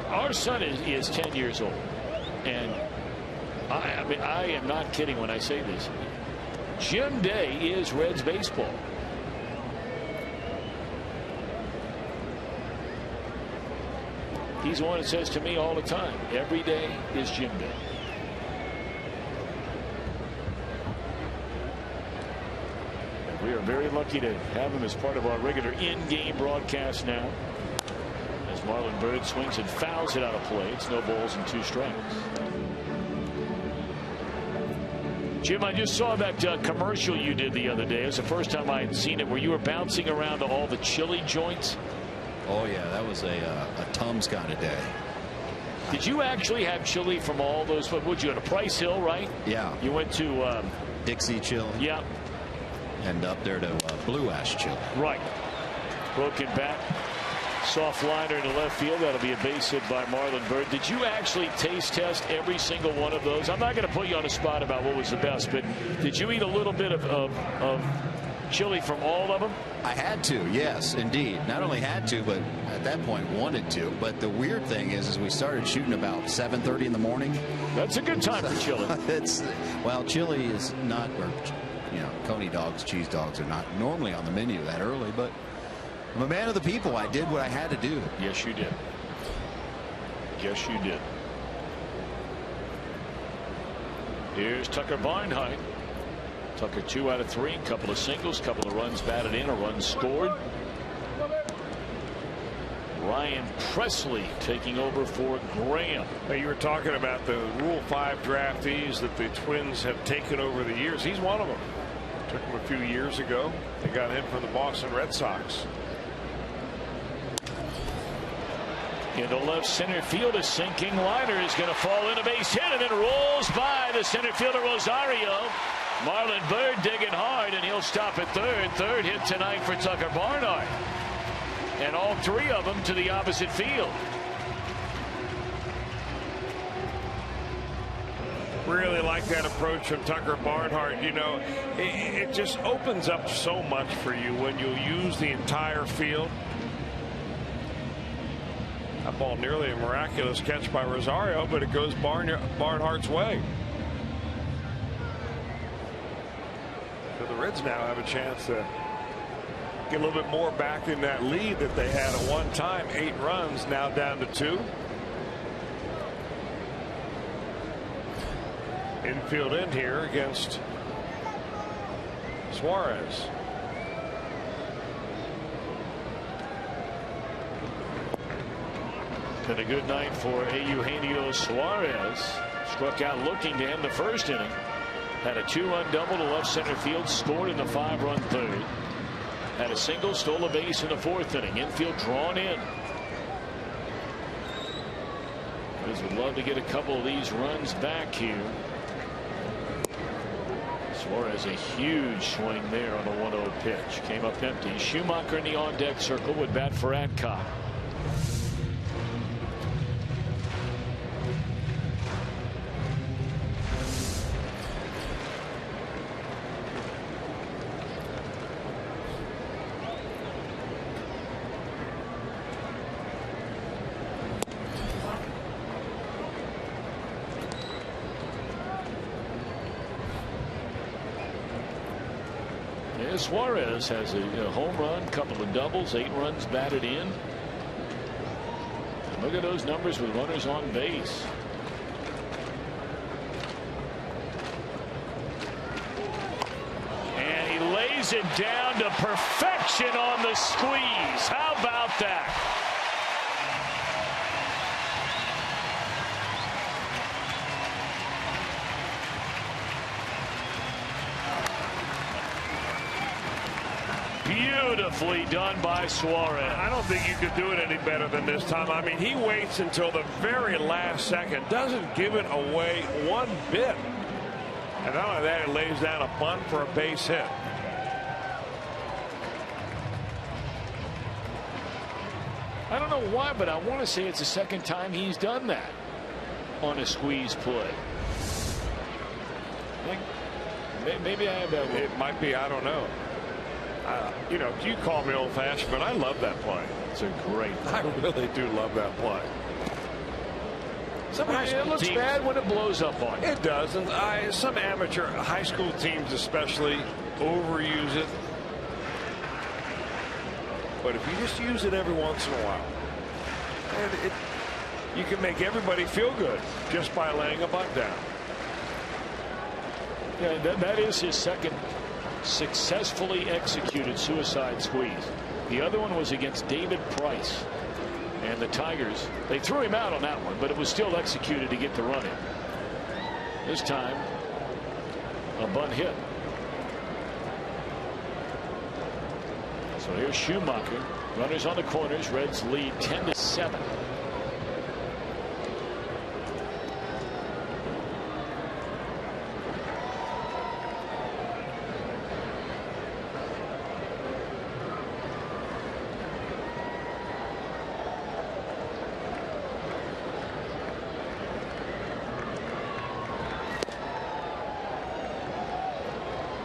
our son is 10 years old, and I mean, I am not kidding when I say this. Jim Day is Reds baseball. He's the one that says to me all the time, every day is Jim Day. We are very lucky to have him as part of our regular in-game broadcast now. As Marlon Byrd swings and fouls it out of play. It's no balls and 2 strikes. Jim, I just saw that commercial you did the other day. It was the first time I had seen it, where you were bouncing around to all the chili joints. Oh, yeah, that was a Tums kind of day. Did you actually have chili from all those? Would you at a Price Hill, right? Yeah. You went to Dixie Chili. Yeah. And up there to Blue Ash Chili. Right. Broken bat. Soft liner in the left field. That'll be a base hit by Marlon Byrd. Did you actually taste test every single one of those? I'm not going to put you on the spot about what was the best, but did you eat a little bit of chili from all of them? I had to, yes, indeed. Not only had to, but at that point wanted to. But the weird thing is we started shooting about 7:30 in the morning. That's a good time for chili. Well, chili is not, or, you know, coney dogs, cheese dogs are not normally on the menu that early, but I'm a man of the people. I did what I had to do. Yes, you did. Yes, you did. Here's Tucker Barnhart. Tucker 2 out of 3, couple of singles, couple of runs batted in, a run scored. Ryan Presley taking over for Graham. Now, you were talking about the Rule 5 draftees that the Twins have taken over the years. He's one of them. Took him a few years ago. They got him from the Boston Red Sox. Into left center field, a sinking liner is going to fall in, a base hit, and it rolls by the center fielder Rosario. Marlon Byrd digging hard, and he'll stop at third. Third hit tonight for Tucker Barnhart. And all 3 of them to the opposite field. Really like that approach from Tucker Barnhart. You know, it just opens up so much for you when you use the entire field. That ball nearly a miraculous catch by Rosario, but it goes Barnhart's way. So the Reds now have a chance to get a little bit more back in that lead that they had at one time. 8 runs, now down to 2. Infield in here against Suarez. Been a good night for Eugenio Suarez. Struck out looking to end the first inning. Had a 2-run double to left center field. Scored in the 5-run third. Had a single, stole a base in the 4th inning. Infield drawn in. Reds would love to get a couple of these runs back here. Suarez, a huge swing there on a 1-0 pitch. Came up empty. Schumacher in the on-deck circle would bat for Adcock. Yeah, Suarez has a home run, couple of doubles, 8 runs batted in. And look at those numbers with runners on base. And he lays it down to perfection on the squeeze. How about that? Beautifully done by Suarez. I don't think you could do it any better than this time. I mean, he waits until the very last second, doesn't give it away one bit. And not only that, he lays down a bunt for a base hit. I don't know why, but I want to say it's the second time he's done that on a squeeze play. Maybe I have that one. It might be, I don't know. You know, you call me old-fashioned, but I love that play. It's a great play. I really do love that play. Sometimes it looks bad when it blows up on you. It does, and some amateur high school teams especially overuse it. But if you just use it every once in a while, and you can make everybody feel good just by laying a bunt down. Yeah, that is his second successfully executed suicide squeeze. The other one was against David Price, and the Tigers, they threw him out on that one, but it was still executed to get the run in. This time a bunt hit. So here's Schumacher. Runners on the corners. Reds lead 10-7.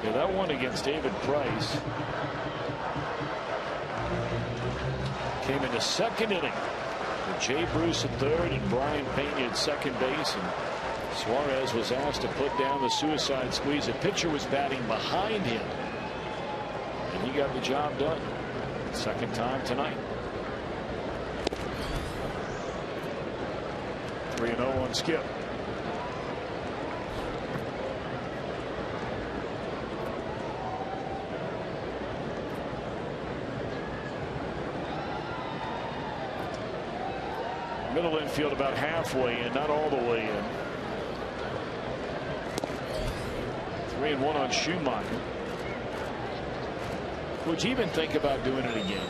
Yeah, that one against David Price came in the second inning with Jay Bruce at third and Brian Pena at second base, and Suarez was asked to put down the suicide squeeze. The pitcher was batting behind him, and he got the job done. Second time tonight. 3-0 on Skip. Middle infield about halfway in, not all the way in. 3-1 on Schumacher. Would you even think about doing it again?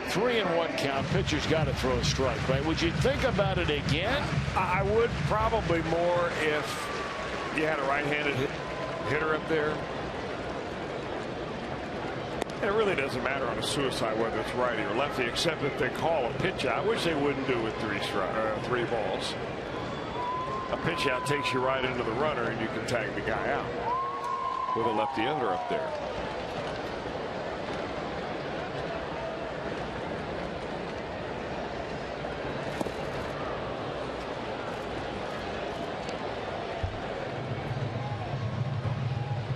3-1 count. Pitcher's got to throw a strike, right? Would you think about it again? I would probably more if you had a right-handed hitter up there. It really doesn't matter on a suicide whether it's righty or lefty, except if they call a pitch out, which they wouldn't do with three balls. A pitch out takes you right into the runner, and you can tag the guy out with a lefty hitter up there.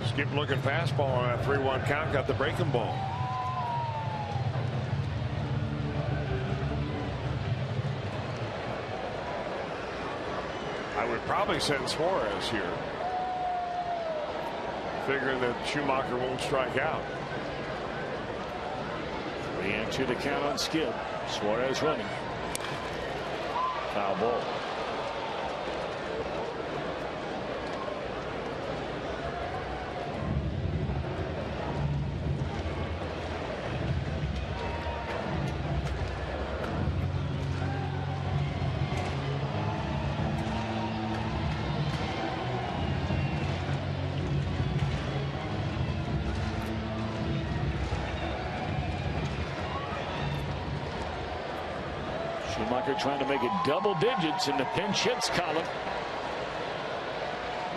Skip looking fastball on that 3-1 count, got the breaking ball. I would probably send Suarez here, figuring that Schumacher won't strike out. Re-enter the count on Skip. Suarez running. Foul ball. Schumacher trying to make it double digits in the pinch hits column.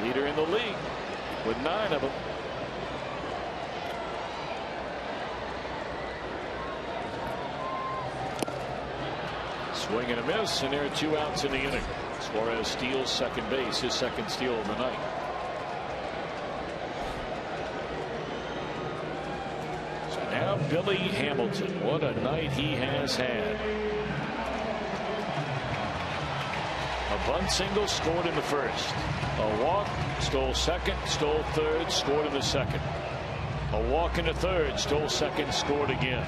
Leader in the league with 9 of them. Swing and a miss, and there are 2 outs in the inning. Suarez steals second base, his second steal of the night. about Billy Hamilton? What a night he has had. A bunt single, scored in the first. A walk, stole second, stole third, scored in the second. A walk in the third, stole second, scored again.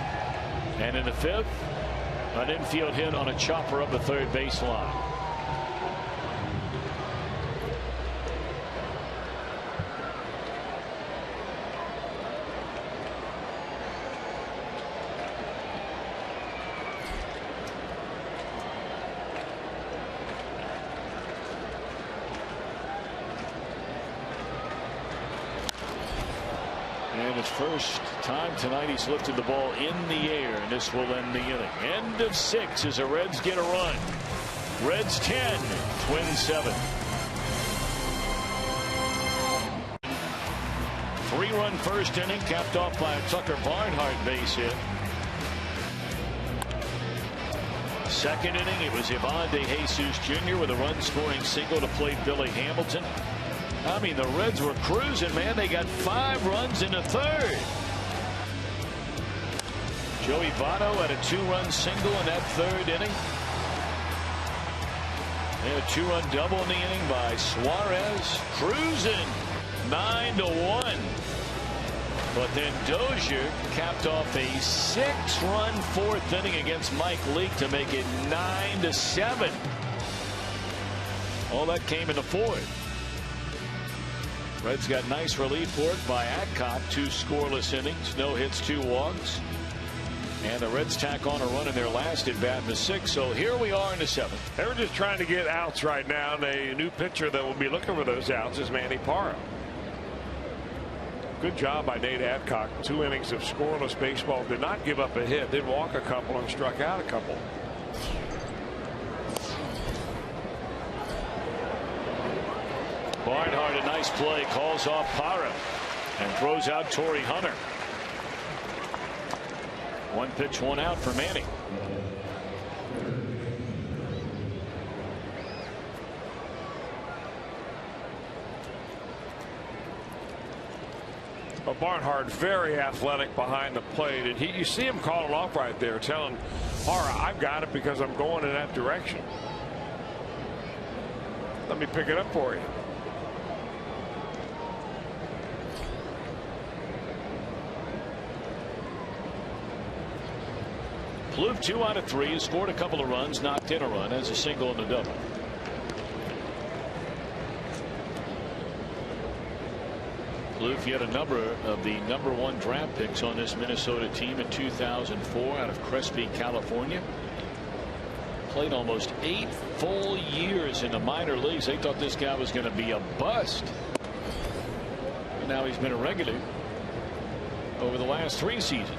And in the fifth, an infield hit on a chopper up the third baseline. And his first time tonight, he's lifted the ball in the air, and this will end the inning. End of 6 as the Reds get a run. Reds 10, Twins 7. 3-run first inning, capped off by a Tucker Barnhart base hit. Second inning, it was Ivan De Jesus Jr. with a run-scoring single to play Billy Hamilton. I mean, the Reds were cruising, man. They got 5 runs in the third. Joey Votto had a 2-run single in that third inning. And a 2-run double in the inning by Suarez. Cruising 9-1. But then Dozier capped off a 6-run fourth inning against Mike Leake to make it 9-7. All that came in the fourth. Reds got nice relief for it by Adcock. 2 scoreless innings, no hits, 2 walks. And the Reds tack on a run in their last at bat in the 6th. So here we are in the 7th. They're just trying to get outs right now, and a new pitcher that will be looking for those outs is Manny Parra. Good job by Nate Adcock. 2 innings of scoreless baseball. Did not give up a hit. Did walk a couple and struck out a couple. Barnhart, a nice play, calls off Parra and throws out Torrey Hunter. 1 pitch, 1 out for Manny. Well, Barnhart very athletic behind the plate, and you see him call it off right there, telling Parra, I've got it because I'm going in that direction. Let me pick it up for you. Plouffe 2 out of 3, has scored a couple of runs, knocked in a run, has a single and a double. Plouffe yet a number of the #1 draft picks on this Minnesota team in 2004 out of Crespi, California. Played almost 8 full years in the minor leagues. They thought this guy was going to be a bust. And now he's been a regular over the last 3 seasons.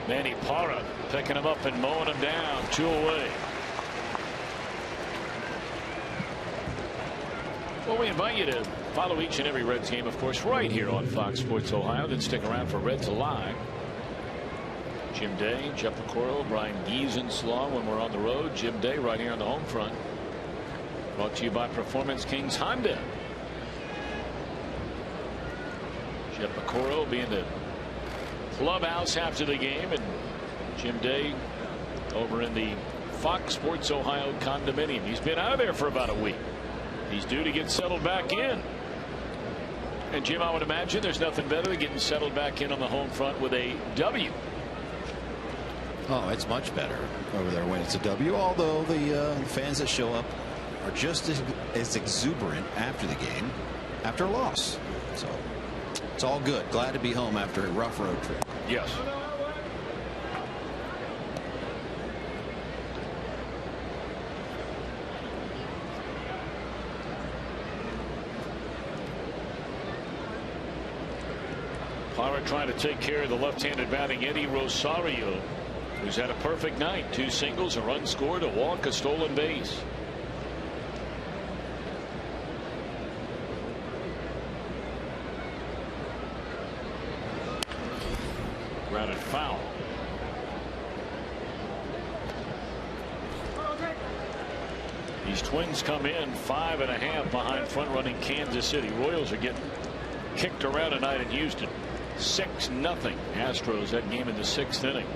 Manny Parra picking him up and mowing him down. 2 away. Well, we invite you to follow each and every Reds game, of course, right here on Fox Sports Ohio. Then stick around for Reds Alive. Jim Day, Jeff Picoro, Brian Giesenslaw when we're on the road. Jim Day right here on the home front. Brought to you by Performance Kings Honda. Jeff Picoro being the clubhouse after the game, and Jim Day over in the Fox Sports Ohio condominium. He's been out of there for about a week. He's due to get settled back in. And Jim, I would imagine there's nothing better than getting settled back in on the home front with a W. Oh, it's much better over there when it's a W, although the fans that show up are just as exuberant after the game after a loss. So it's all good. Glad to be home after a rough road trip. Yes. Parra trying to take care of the left-handed batting Eddie Rosario, who's had a perfect night. 2 singles, a run scored, a walk, a stolen base. These Twins come in 5.5 behind front-running Kansas City. Royals are getting kicked around tonight in Houston. 6-0 Astros. That game in the 6th inning.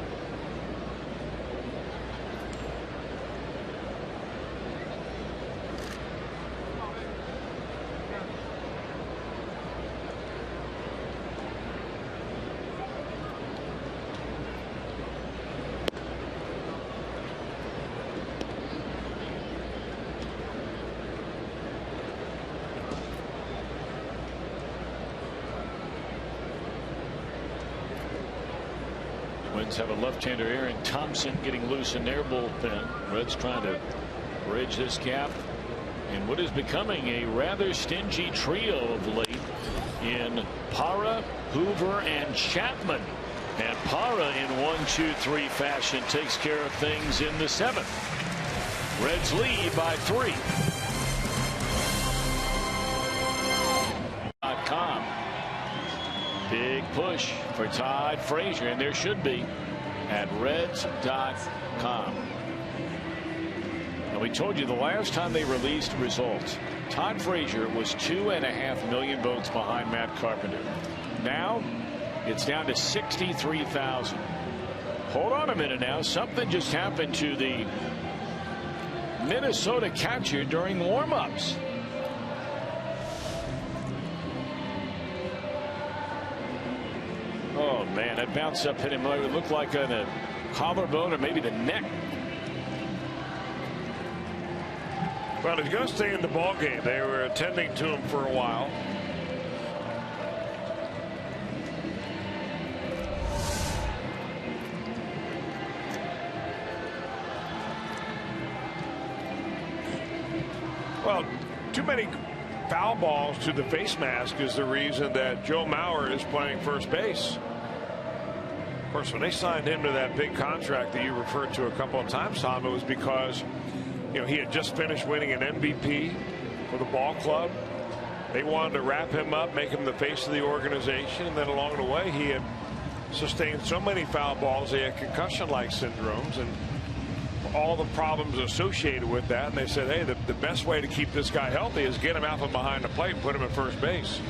Twins have a left-hander, Aaron Thompson, getting loose in their bullpen. Reds trying to bridge this gap in what is becoming a rather stingy trio of late in Parra, Hoover, and Chapman. And Parra in 1-2-3 fashion takes care of things in the 7th. Reds lead by 3. Big push for Todd Frazier, and there should be at Reds.com. And we told you the last time they released results, Todd Frazier was 2.5 million votes behind Matt Carpenter. Now it's down to 63,000. Hold on a minute now. Something just happened to the Minnesota catcher during warm-ups. Oh, man, that bounce up hit him. It looked like on a collarbone or maybe the neck. Well, he's going to stay in the ball game. They were attending to him for a while. Well, too many foul balls to the face mask is the reason that Joe Mauer is playing first base. Of course, when they signed him to that big contract that you referred to a couple of times, Tom, it was because, you know, he had just finished winning an MVP for the ball club. They wanted to wrap him up, make him the face of the organization, and then along the way he had sustained so many foul balls, he had concussion-like syndromes and all the problems associated with that, and they said, hey, the best way to keep this guy healthy is get him out from behind the plate and put him at first base.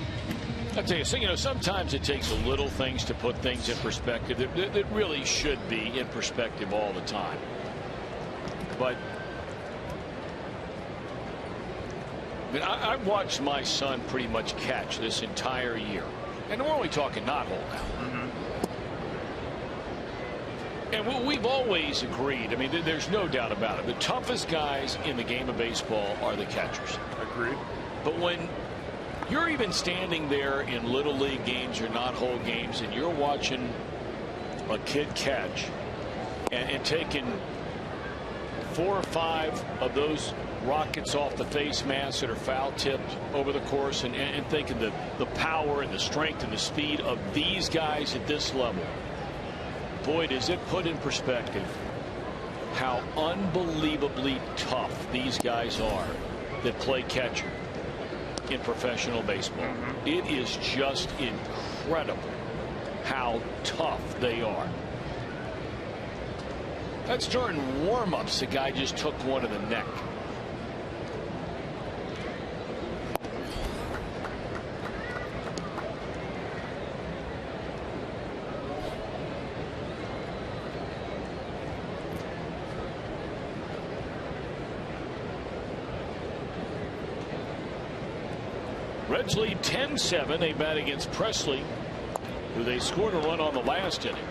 I'll tell you, so, you know, sometimes it takes little things to put things in perspective that really should be in perspective all the time. But I mean, I've watched my son pretty much catch this entire year, and we're only talking knothole now. And we've always agreed, I mean, there's no doubt about it, the toughest guys in the game of baseball are the catchers. Agreed. But when you're even standing there in little league games or knothole games and you're watching a kid catch and taking 4 or 5 of those rockets off the face mask that are foul tipped over the course and thinking the power and the strength and the speed of these guys at this level, boy, does it put in perspective how unbelievably tough these guys are that play catcher in professional baseball. It is just incredible how tough they are. That's during warm-ups. The guy just took one in the neck. Reds lead 10-7. They bat against Presley, who they scored a run on the last inning.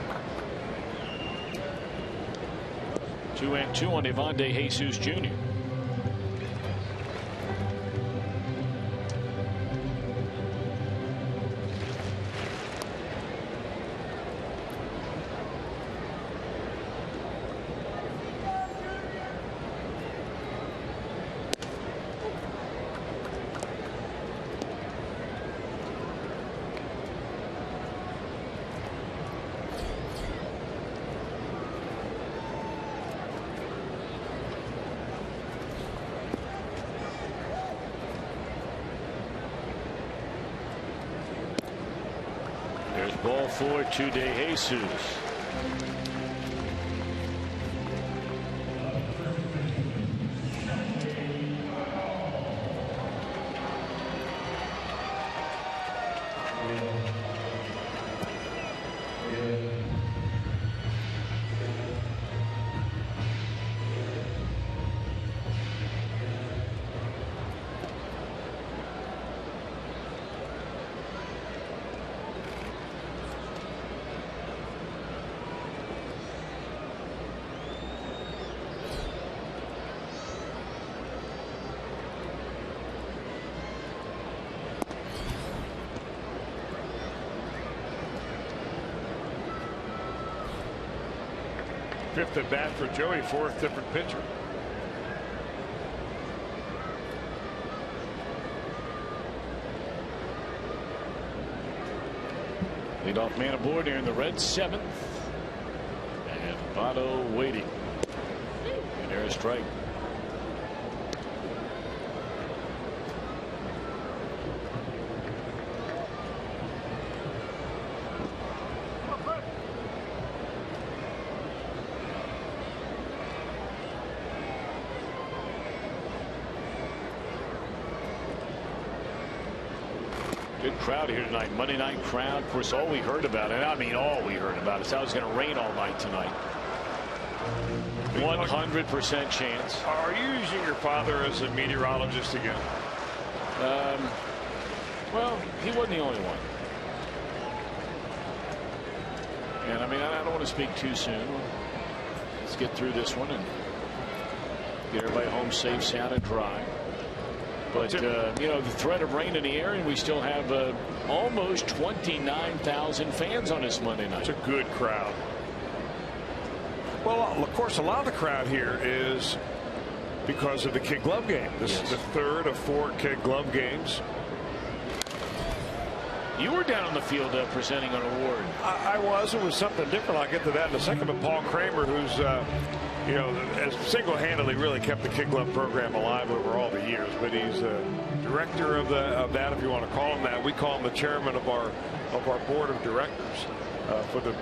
2-2 on Evande Jesus Jr. Ball 4 to De Jesus. 5th at bat for Joey, 4th different pitcher. Leadoff man aboard here in the Reds 7th. And Votto waiting. And there's a strike. Good crowd here tonight. Monday night crowd. Of course, all we heard about, and I mean all we heard about, is how it's going to rain all night tonight. 100% chance. Are you using your father as a meteorologist again? Well, he wasn't the only one. And I mean, I don't want to speak too soon. Let's get through this one and get everybody home safe, sound, and dry. But, you know, the threat of rain in the air, and we still have almost 29,000 fans on this Monday night. It's a good crowd. Well, of course, a lot of the crowd here is because of the kid glove game. This is the 3rd of 4 kid glove games. You were down on the field presenting an award. I was. It was something different. I'll get to that in a second. But Paul Kramer, who's you know, has single-handedly really kept the kid glove program alive over all the years. But he's director of that, if you want to call him that. We call him the chairman of our board of directors for the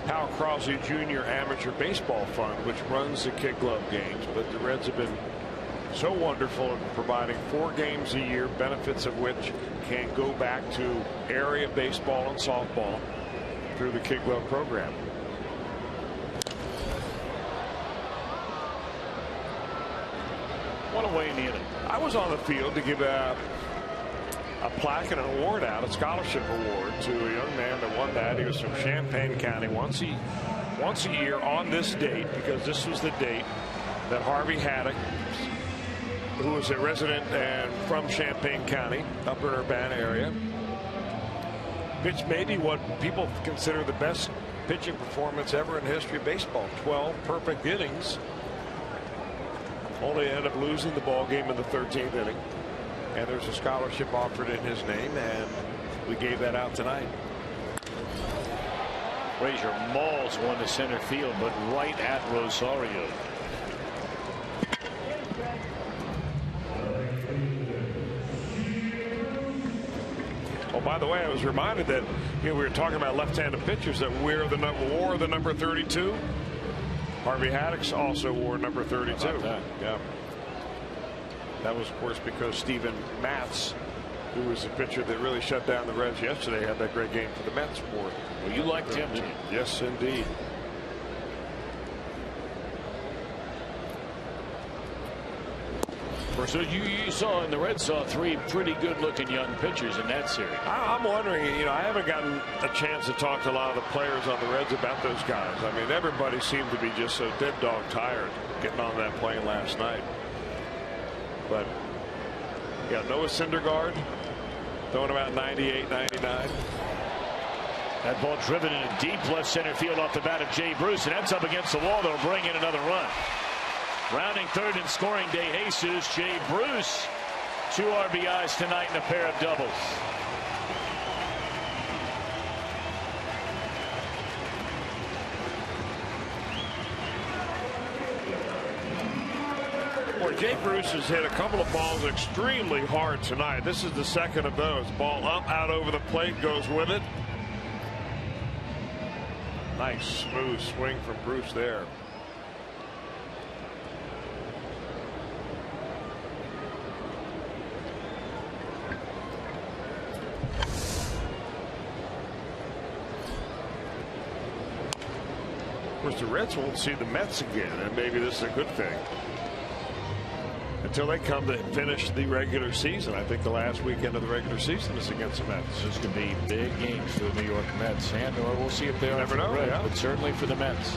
Hal Crosby Jr. Amateur Baseball Fund, which runs the kid glove games. But the Reds have been so wonderful in providing 4 games a year, benefits of which can go back to area baseball and softball through the kid glove program. What a way in the inning. I was on the field to give a plaque and an award out, a scholarship award, to a young man that won that. He was from Champaign County. Once a year on this date, because this was the date that Harvey Haddock, who was a resident and from Champaign County, upper Urbana area, pitched maybe what people consider the best pitching performance ever in the history of baseball. 12 perfect innings. Only ended up losing the ball game in the 13th inning. And there's a scholarship offered in his name, and we gave that out tonight. Frazier mauls one to center field, but right at Rosario. Oh, by the way, I was reminded that, you know, we were talking about left-handed pitchers that wore the number 32. Harvey Haddock also wore number 32. Yeah. That was, of course, because Steven Matz, who was the pitcher that really shut down the Reds yesterday, had that great game for the Mets. Well, you liked him, too. Yes, indeed. So you saw, and the Reds saw 3 pretty good-looking young pitchers in that series. I'm wondering, you know, I haven't gotten a chance to talk to a lot of the players on the Reds about those guys. I mean, everybody seemed to be just so dead dog tired getting on that plane last night. But you got Noah Syndergaard throwing about 98, 99. That ball driven in a deep left center field off the bat of Jay Bruce, and that's up against the wall. They'll bring in another run. Rounding third and scoring De Jesus, Jay Bruce. 2 RBIs tonight and a pair of doubles. Boy, Jay Bruce has hit a couple of balls extremely hard tonight. This is the second of those. Ball up, out over the plate, goes with it. Nice smooth swing from Bruce there. Of course, the Reds won't see the Mets again, and maybe this is a good thing until they come to finish the regular season. I think the last weekend of the regular season is against the Mets. This could be big games for the New York Mets, and or we'll see if they are for the Reds, but certainly for the Mets.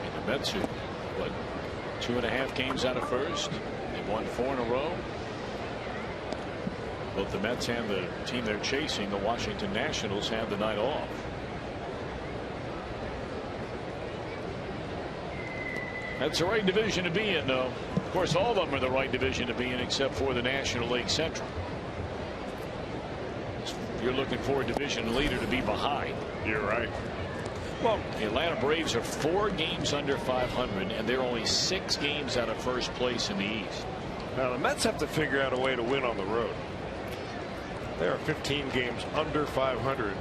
And the Mets, what, 2.5 games out of first? They've won 4 in a row. Both the Mets and the team they're chasing, the Washington Nationals, have the night off. That's the right division to be in, though. Of course, all of them are the right division to be in, except for the National League Central. You're looking for a division leader to be behind. You're right. Well, the Atlanta Braves are 4 games under 500, and they're only 6 games out of first place in the East. Now, the Mets have to figure out a way to win on the road. They are 15 games under 500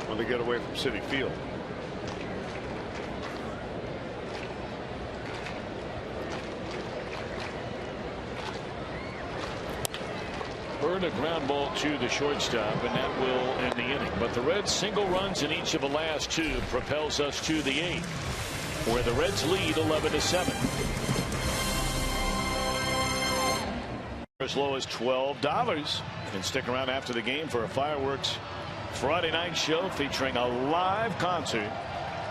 when they get away from Citi Field. Bird, a ground ball to the shortstop, and that will end the inning. But the Reds' single runs in each of the last 2 propels us to the 8th, where the Reds lead 11-7. As low as $12. And stick around after the game for a fireworks Friday night show featuring a live concert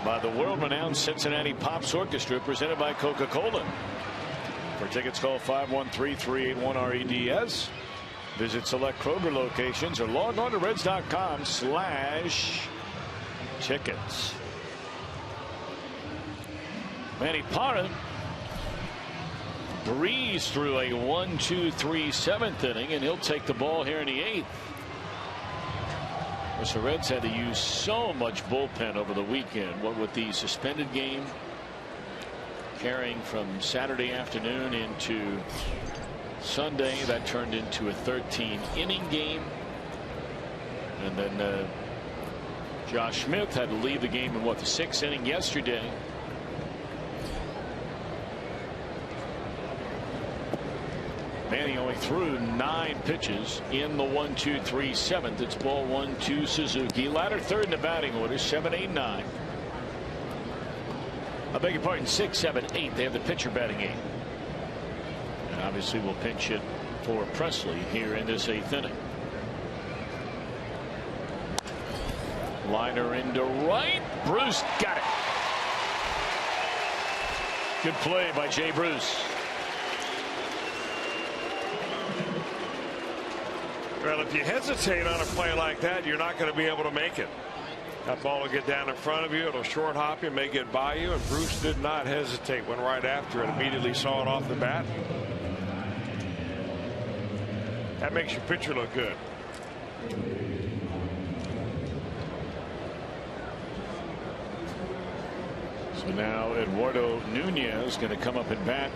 by the world-renowned Cincinnati Pops Orchestra, presented by Coca-Cola. For tickets, call 513-381-REDS. Visit select Kroger locations or log on to Reds.com/tickets. Manny Parra breezed through a 1-2-3 7th inning, and he'll take the ball here in the 8th. The Reds had to use so much bullpen over the weekend. What with the suspended game carrying from Saturday afternoon into Sunday, that turned into a 13-inning game. And then Josh Smith had to leave the game in the 6th inning yesterday. Manny only threw 9 pitches in the 1-2-3 7th. It's ball 1 to Suzuki. Latter third in the batting order, 7, 8, 9. I beg your pardon, 6, 7, 8. They have the pitcher batting 8. And obviously we'll pinch it for Presley here in this 8th inning. Liner into right. Bruce got it. Good play by Jay Bruce. Well, if you hesitate on a play like that, you're not going to be able to make it. That ball will get down in front of you. It'll short hop you, may get by you. And Bruce did not hesitate. Went right after it. Immediately saw it off the bat. That makes your pitcher look good. So now Eduardo Nunez is going to come up and bat.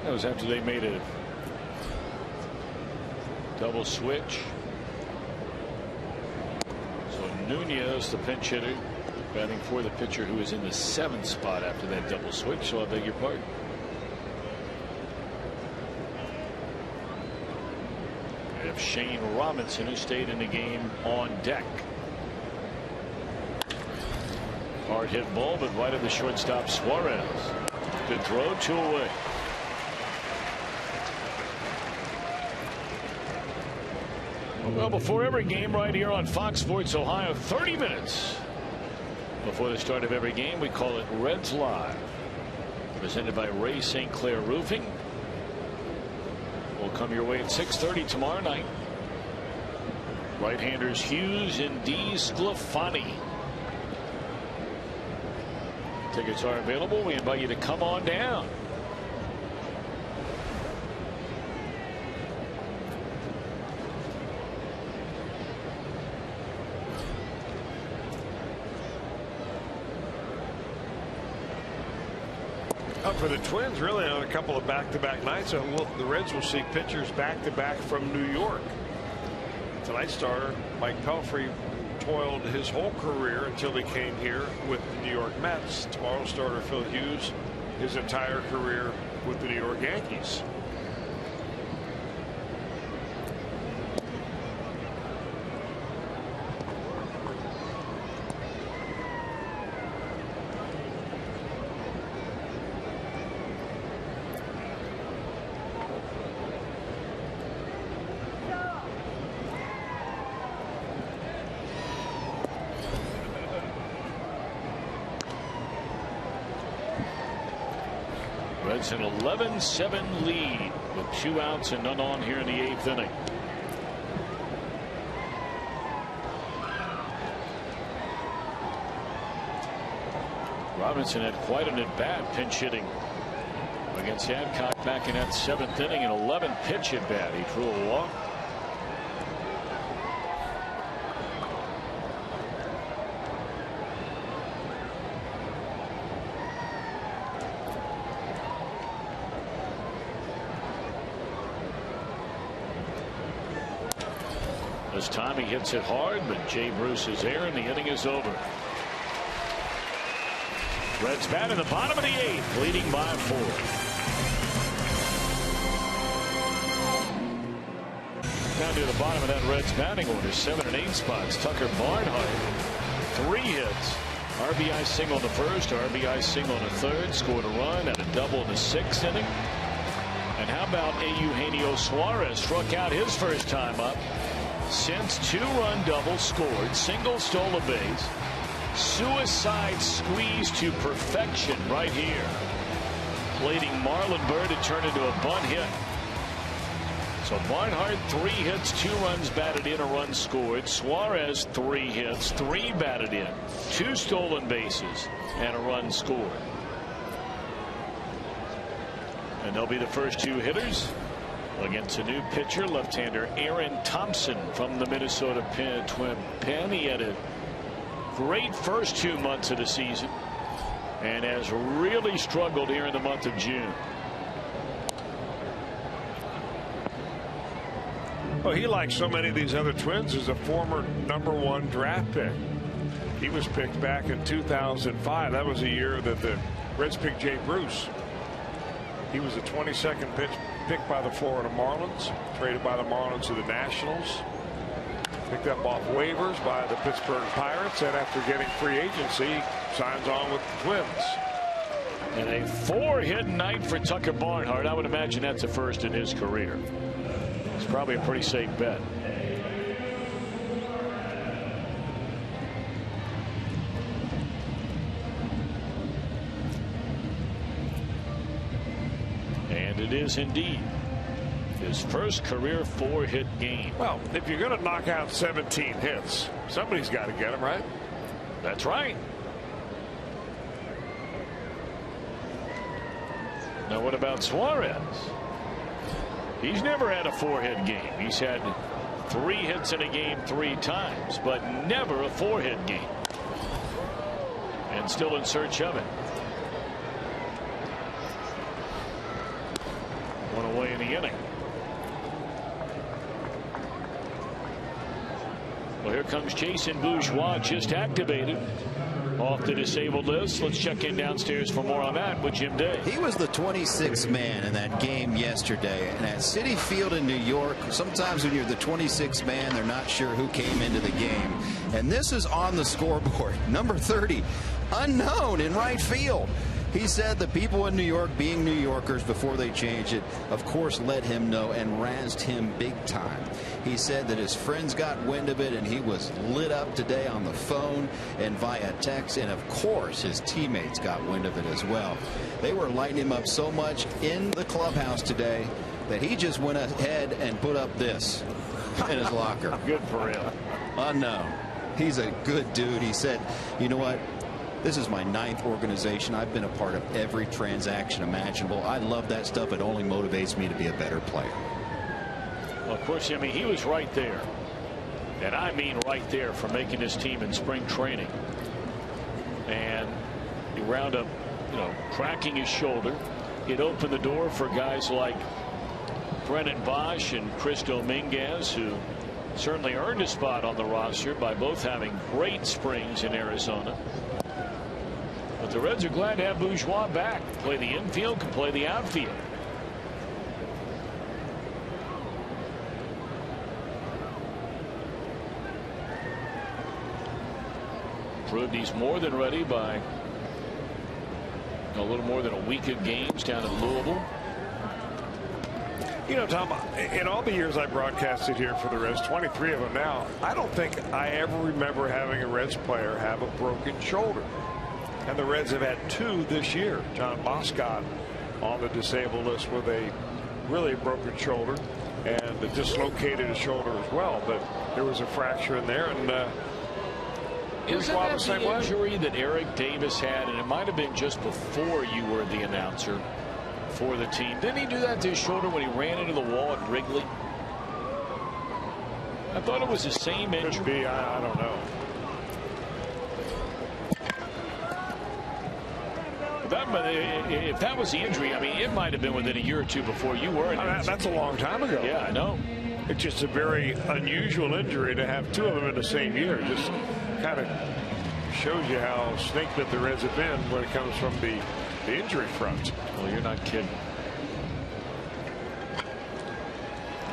That was after they made a double switch. So Nunez, the pinch hitter, batting for the pitcher who is in the 7th spot after that double switch. So I beg your pardon. We have Shane Robinson, who stayed in the game, on deck. Hard hit ball, but right of the shortstop Suarez. Good throw, 2 away. Well, before every game right here on Fox Sports Ohio, 30 minutes before the start of every game, we call it Reds Live, presented by Ray St. Clair Roofing. Will come your way at 6:30 tomorrow night. Right-handers Hughes and DeSclafani. Tickets are available. We invite you to come on down. For the Twins, really on a couple of back-to-back nights, the Reds will see pitchers back-to-back from New York. Tonight's starter Mike Pelfrey toiled his whole career until he came here with the New York Mets. Tomorrow's starter Phil Hughes, his entire career with the New York Yankees. Reds an 11-7 lead with 2 outs and none on here in the 8th inning. Robinson had quite an at-bat, pinch hitting against Hancock back in that 7th inning. An 11-pitch at-bat. He drew a walk. This time he hits it hard, but Jay Bruce is there, and the inning is over. Reds bat in the bottom of the 8th, leading by 4. Down near the bottom of that Reds batting order, 7 and 8 spots. Tucker Barnhart, 3 hits. RBI single in the 1st, RBI single in the 3rd, scored a run, and a double in the 6th inning. And how about Eugenio Suarez? Struck out his first time up since. 2-run double scored, single stole a base. Suicide squeeze to perfection right here. Leading Marlon Byrd to turn into a bunt hit. So Barnhart 3 hits, 2 runs batted in, a run scored. Suarez 3 hits, 3 batted in, 2 stolen bases, and a run scored. And they'll be the first 2 hitters against a new pitcher, left-hander Aaron Thompson from the Minnesota Pen. He had a great first 2 months of the season and has really struggled here in the month of June. Well, he, like so many of these other Twins, is a former #1 draft pick. He was picked back in 2005. That was the year that the Reds picked Jay Bruce. He was the 22nd pick by the Florida Marlins, traded by the Marlins to the Nationals, picked up off waivers by the Pittsburgh Pirates, and after getting free agency, signs on with the Twins. And a 4-hit night for Tucker Barnhart. I would imagine that's a first in his career. It's probably a pretty safe bet. And it is indeed his first career 4-hit game. Well, if you're going to knock out 17 hits, somebody's got to get them, right? That's right. Now, what about Suarez? He's never had a 4-hit game. He's had 3 hits in a game 3 times, but never a 4-hit game. And still in search of it. 1 away in the inning. Well, here comes Jason Bourgeois, just activated off the disabled list. Let's check in downstairs for more on that with Jim Day. He was the 26th man in that game yesterday. And at Citi Field in New York, sometimes when you're the 26th man, they're not sure who came into the game. And this is on the scoreboard. Number 30, unknown in right field. He said the people in New York, being New Yorkers before they changed it, of course let him know and razzed him big time. He said that his friends got wind of it and he was lit up today on the phone and via text, and of course his teammates got wind of it as well. They were lighting him up so much in the clubhouse today that he just went ahead and put up this in his locker. Good for him. Unknown. He's a good dude. He said, you know what? This is my 9th organization. I've been a part of every transaction imaginable. I love that stuff. It only motivates me to be a better player. Well, of course, I mean, he was right there. And I mean right there for making his team in spring training. And he wound up, cracking his shoulder. It opened the door for guys like Brennan Bosch and Chris Dominguez, who certainly earned a spot on the roster by both having great springs in Arizona. But the Reds are glad to have Bourgeois back. Play the infield, can play the outfield. Proved he's more than ready by a little more than a week of games down in Louisville. You know, Tom, in all the years I broadcasted here for the Reds, 23 of them now, I don't think I ever remember having a Reds player have a broken shoulder. And the Reds have had 2 this year. John Moscott on the disabled list with a really broken shoulder and a dislocated shoulder as well. But there was a fracture in there, and isn't that the injury that Eric Davis had? And it might have been just before you were the announcer for the team. Didn't he do that to his shoulder when he ran into the wall at Wrigley? I thought it was the same injury. Could be. I don't know. If that was the injury, I mean, it might have been within a year or two before you were. That's a long time ago. Yeah, I know. It's just a very unusual injury to have two of them in the same year. Just kind of shows you how snake-bit the Reds have been when it comes from the injury front. Well, you're not kidding.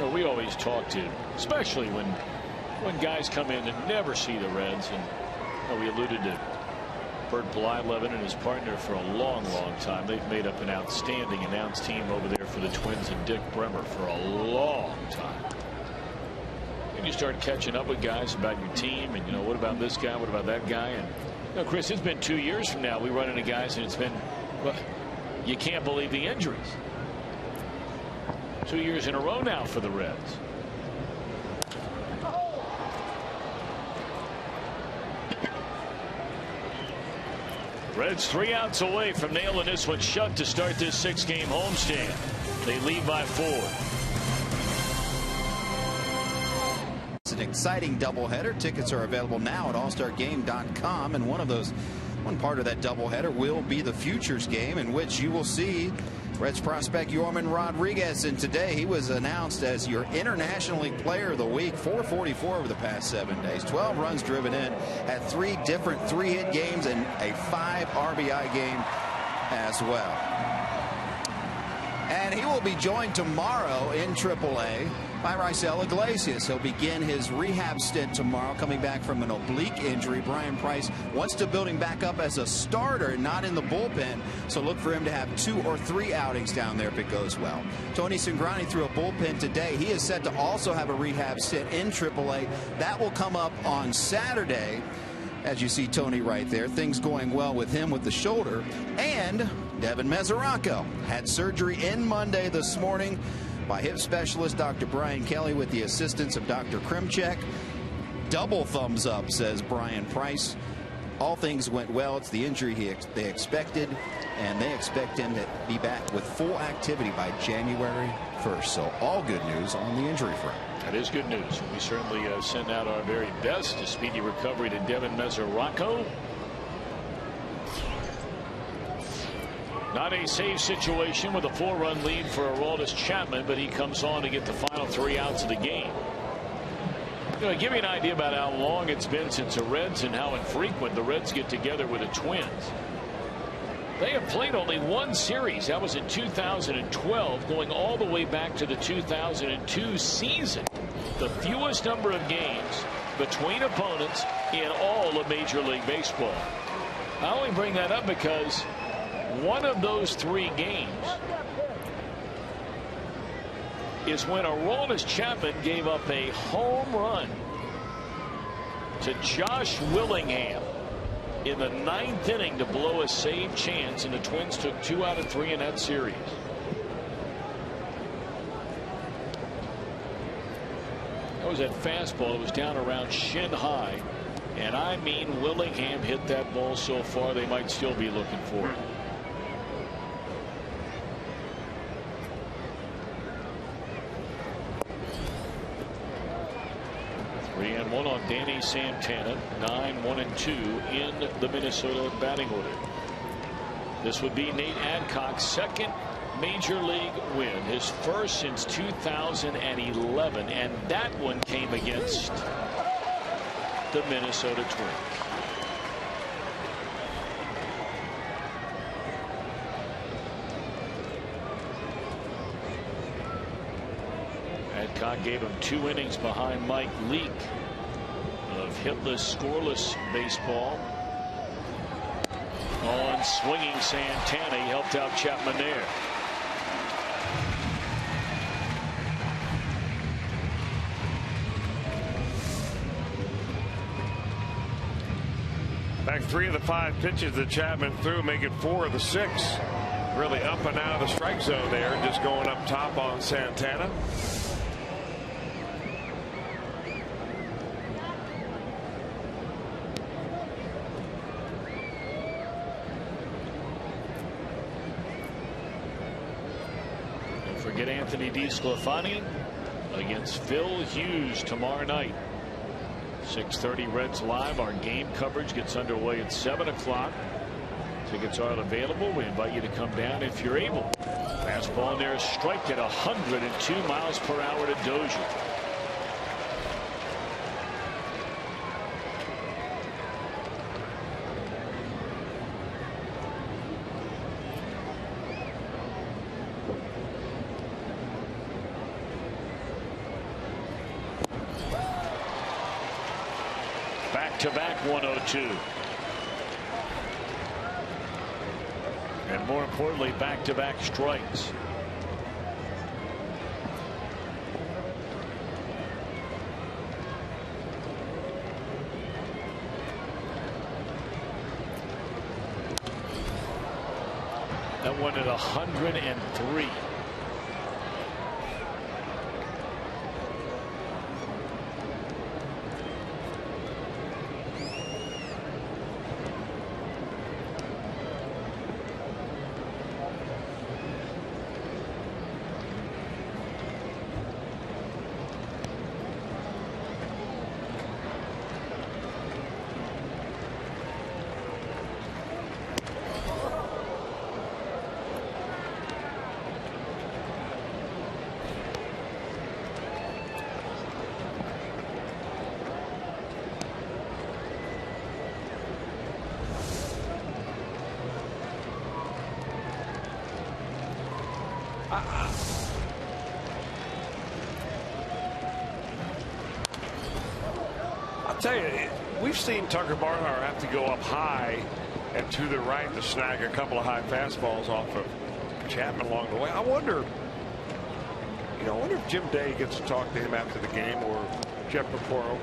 Well, we always talk to, especially when guys come in and never see the Reds, and we alluded to Bert Blyleven and his partner for a long time. They've made up an outstanding announced team over there for the Twins and Dick Bremer for a long time. And you start catching up with guys about your team, and what about this guy, what about that guy, and Chris, it's been 2 years from now we run into guys and it's been, well, you can't believe the injuries. 2 years in a row now for the Reds. Reds 3 outs away from nailing this one shut to start this 6-game homestand. They lead by 4. It's an exciting doubleheader. Tickets are available now at allstargame.com, and one part of that doubleheader will be the futures game, in which you will see Reds prospect Yorman Rodriguez, and today he was announced as your International League Player of the Week. 444 over the past 7 days, 12 runs driven in, had 3 different 3-hit games and a 5 RBI game as well. And he will be joined tomorrow in AAA by Raisel Iglesias. He'll begin his rehab stint tomorrow, coming back from an oblique injury. Brian Price wants to build him back up as a starter, not in the bullpen. So look for him to have 2 or 3 outings down there if it goes well. Tony Cingrani threw a bullpen today. He is set to also have a rehab stint in AAA. That will come up on Saturday. As you see Tony right there, things going well with him with the shoulder. And Devin Mesoraco had surgery in Monday this morning by hip specialist Dr. Brian Kelly with the assistance of Dr. Krimchek. Double thumbs up, says Brian Price. All things went well. It's the injury they expected, and they expect him to be back with full activity by January 1st. So all good news on the injury front. That is good news. We certainly send out our very best. A speedy recovery to Devin Mesoraco. Not a safe situation with a 4-run lead for Aroldis Chapman, but he comes on to get the final 3 outs of the game. To give you an idea about how long it's been since the Reds and how infrequent the Reds get together with the Twins. They have played only 1 series. That was in 2012, going all the way back to the 2002 season. The fewest number of games between opponents in all of Major League Baseball. I only bring that up because one of those 3 games is when Aroldis Chapman gave up a home run to Josh Willingham in the 9th inning to blow a save chance, and the Twins took 2 out of 3 in that series. That was that fastball. It was down around shin high, and I mean Willingham hit that ball so far they might still be looking for it. And 1 on Danny Santana. 9-1-2 in the Minnesota batting order. This would be Nate Adcock's 2nd major league win, his first since 2011, and that one came against the Minnesota Twins. Adcock gave him 2 innings behind Mike Leake of hitless, scoreless baseball. On swinging Santana, he helped out Chapman there. Back 3 of the 5 pitches that Chapman threw, make it 4 of the 6. Really up and out of the strike zone there, just going up top on Santana. Don't forget Anthony DeSclafani against Phil Hughes tomorrow night. 6:30 Reds Live. Our game coverage gets underway at 7 o'clock. Tickets are available. We invite you to come down if you're able. Fastball in there, strike at 102 miles per hour to Dozier. Back-to-back 102. And more importantly, back-to-back strikes. That one at 103. I'll tell you, we've seen Tucker Barnhart have to go up high and to the right to snag a couple of high fastballs off of Chapman along the way. I wonder if Jim Day gets to talk to him after the game, or Jeff Pecoro.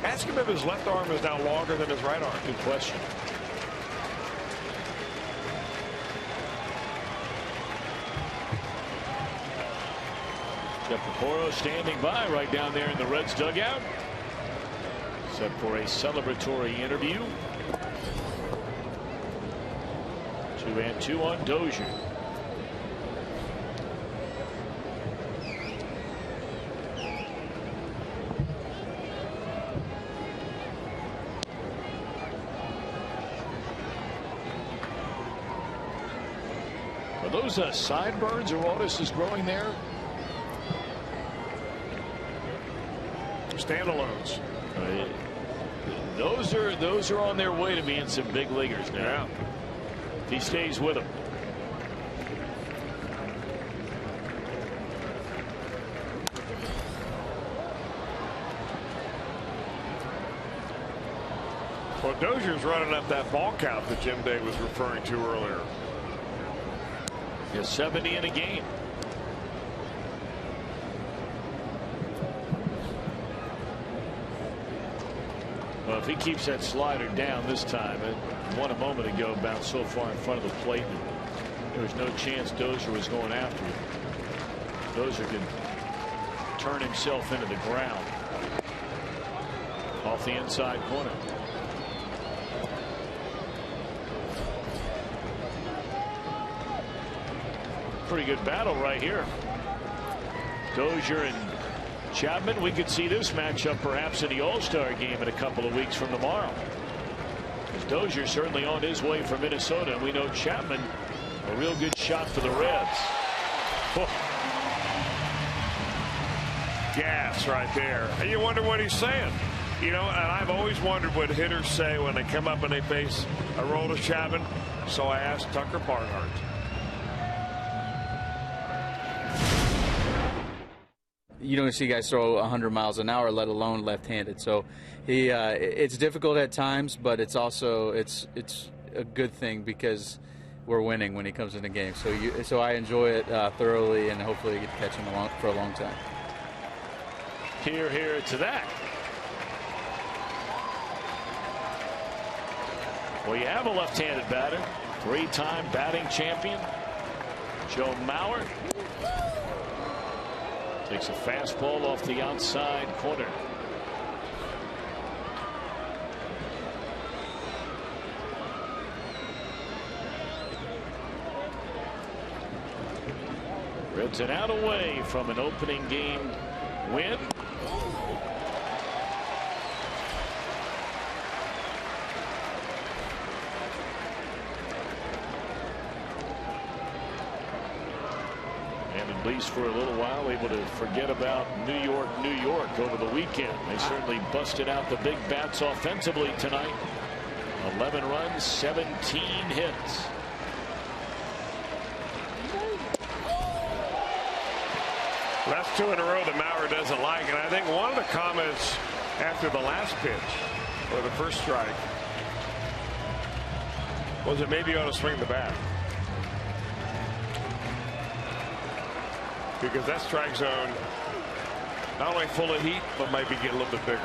Ask him if his left arm is now longer than his right arm. Good question. Jeff Pecoro standing by right down there in the Reds dugout. Set for a celebratory interview. 2-2 on Dozier. Are those sideburns or all this is growing there? Standalones. Those are on their way to being some big leaguers now. Yeah. If he stays with them. Well, Dozier's running up that ball count that Jim Day was referring to earlier. Yeah, 70 in a game. Well, if he keeps that slider down this time, it won a moment ago, bounced so far in front of the plate, there was no chance Dozier was going after it. Dozier can turn himself into the ground off the inside corner. Pretty good battle right here. Dozier and Chapman. We could see this matchup perhaps in the All-Star game in a couple of weeks from tomorrow. Because Dozier certainly on his way for Minnesota, and we know Chapman a real good shot for the Reds. Oh. Gas right there. And you wonder what he's saying. You know, and I've always wondered what hitters say when they come up and they face Aroldis Chapman. So I asked Tucker Barnhart. You don't see guys throw 100 miles an hour, let alone left-handed. So it's difficult at times, but it's also it's a good thing because we're winning when he comes in the game. So I enjoy it thoroughly, and hopefully get to catch him for a long time. Here to that. Well, you have a left-handed batter. Three-time batting champion Joe Mauer takes a fastball off the outside corner. Reds an out away from an opening game win. And at least for a little while able to forget about New York over the weekend. They certainly busted out the big bats offensively tonight. 11 runs, 17 hits. That's two in a row that Mauer doesn't like. And I think one of the comments after the last pitch or the first strike was that maybe you ought to swing the bat. Because that strike zone not only full of heat, but might be getting a little bit bigger.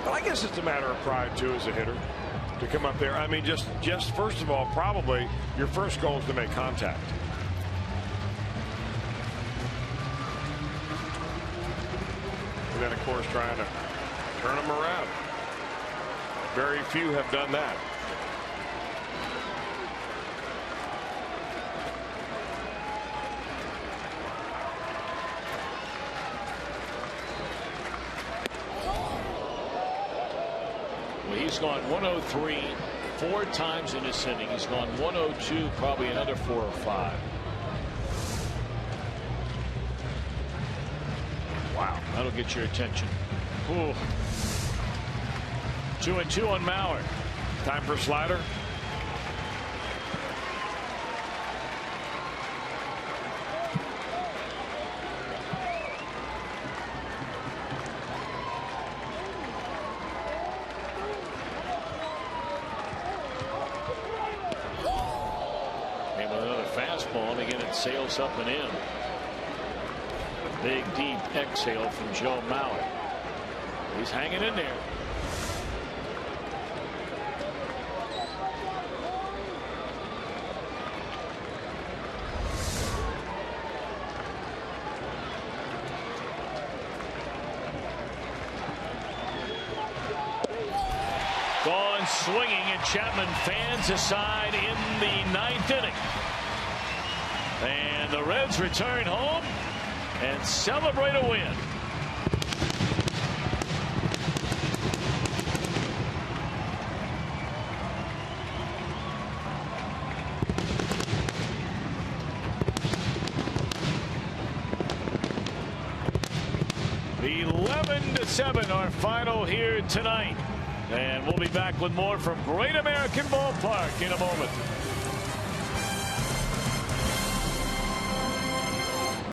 But I guess it's a matter of pride, too, as a hitter, to come up there. I mean, just first of all, probably your first goal is to make contact. And then, of course, trying to turn them around. Very few have done that. Well, he's gone 103 4 times in this inning. He's gone 102 probably another 4 or 5. Wow, that'll get your attention. Ooh. 2-2 on Mauer. Time for a slider. And with another fastball, and again it sails up and in. Big deep exhale from Joe Mauer. He's hanging in there. Gone swinging, and Chapman fans aside in the 9th inning. And the Reds return home and celebrate a win. The 11-7 our final here tonight. And we'll be back with more from Great American Ballpark in a moment.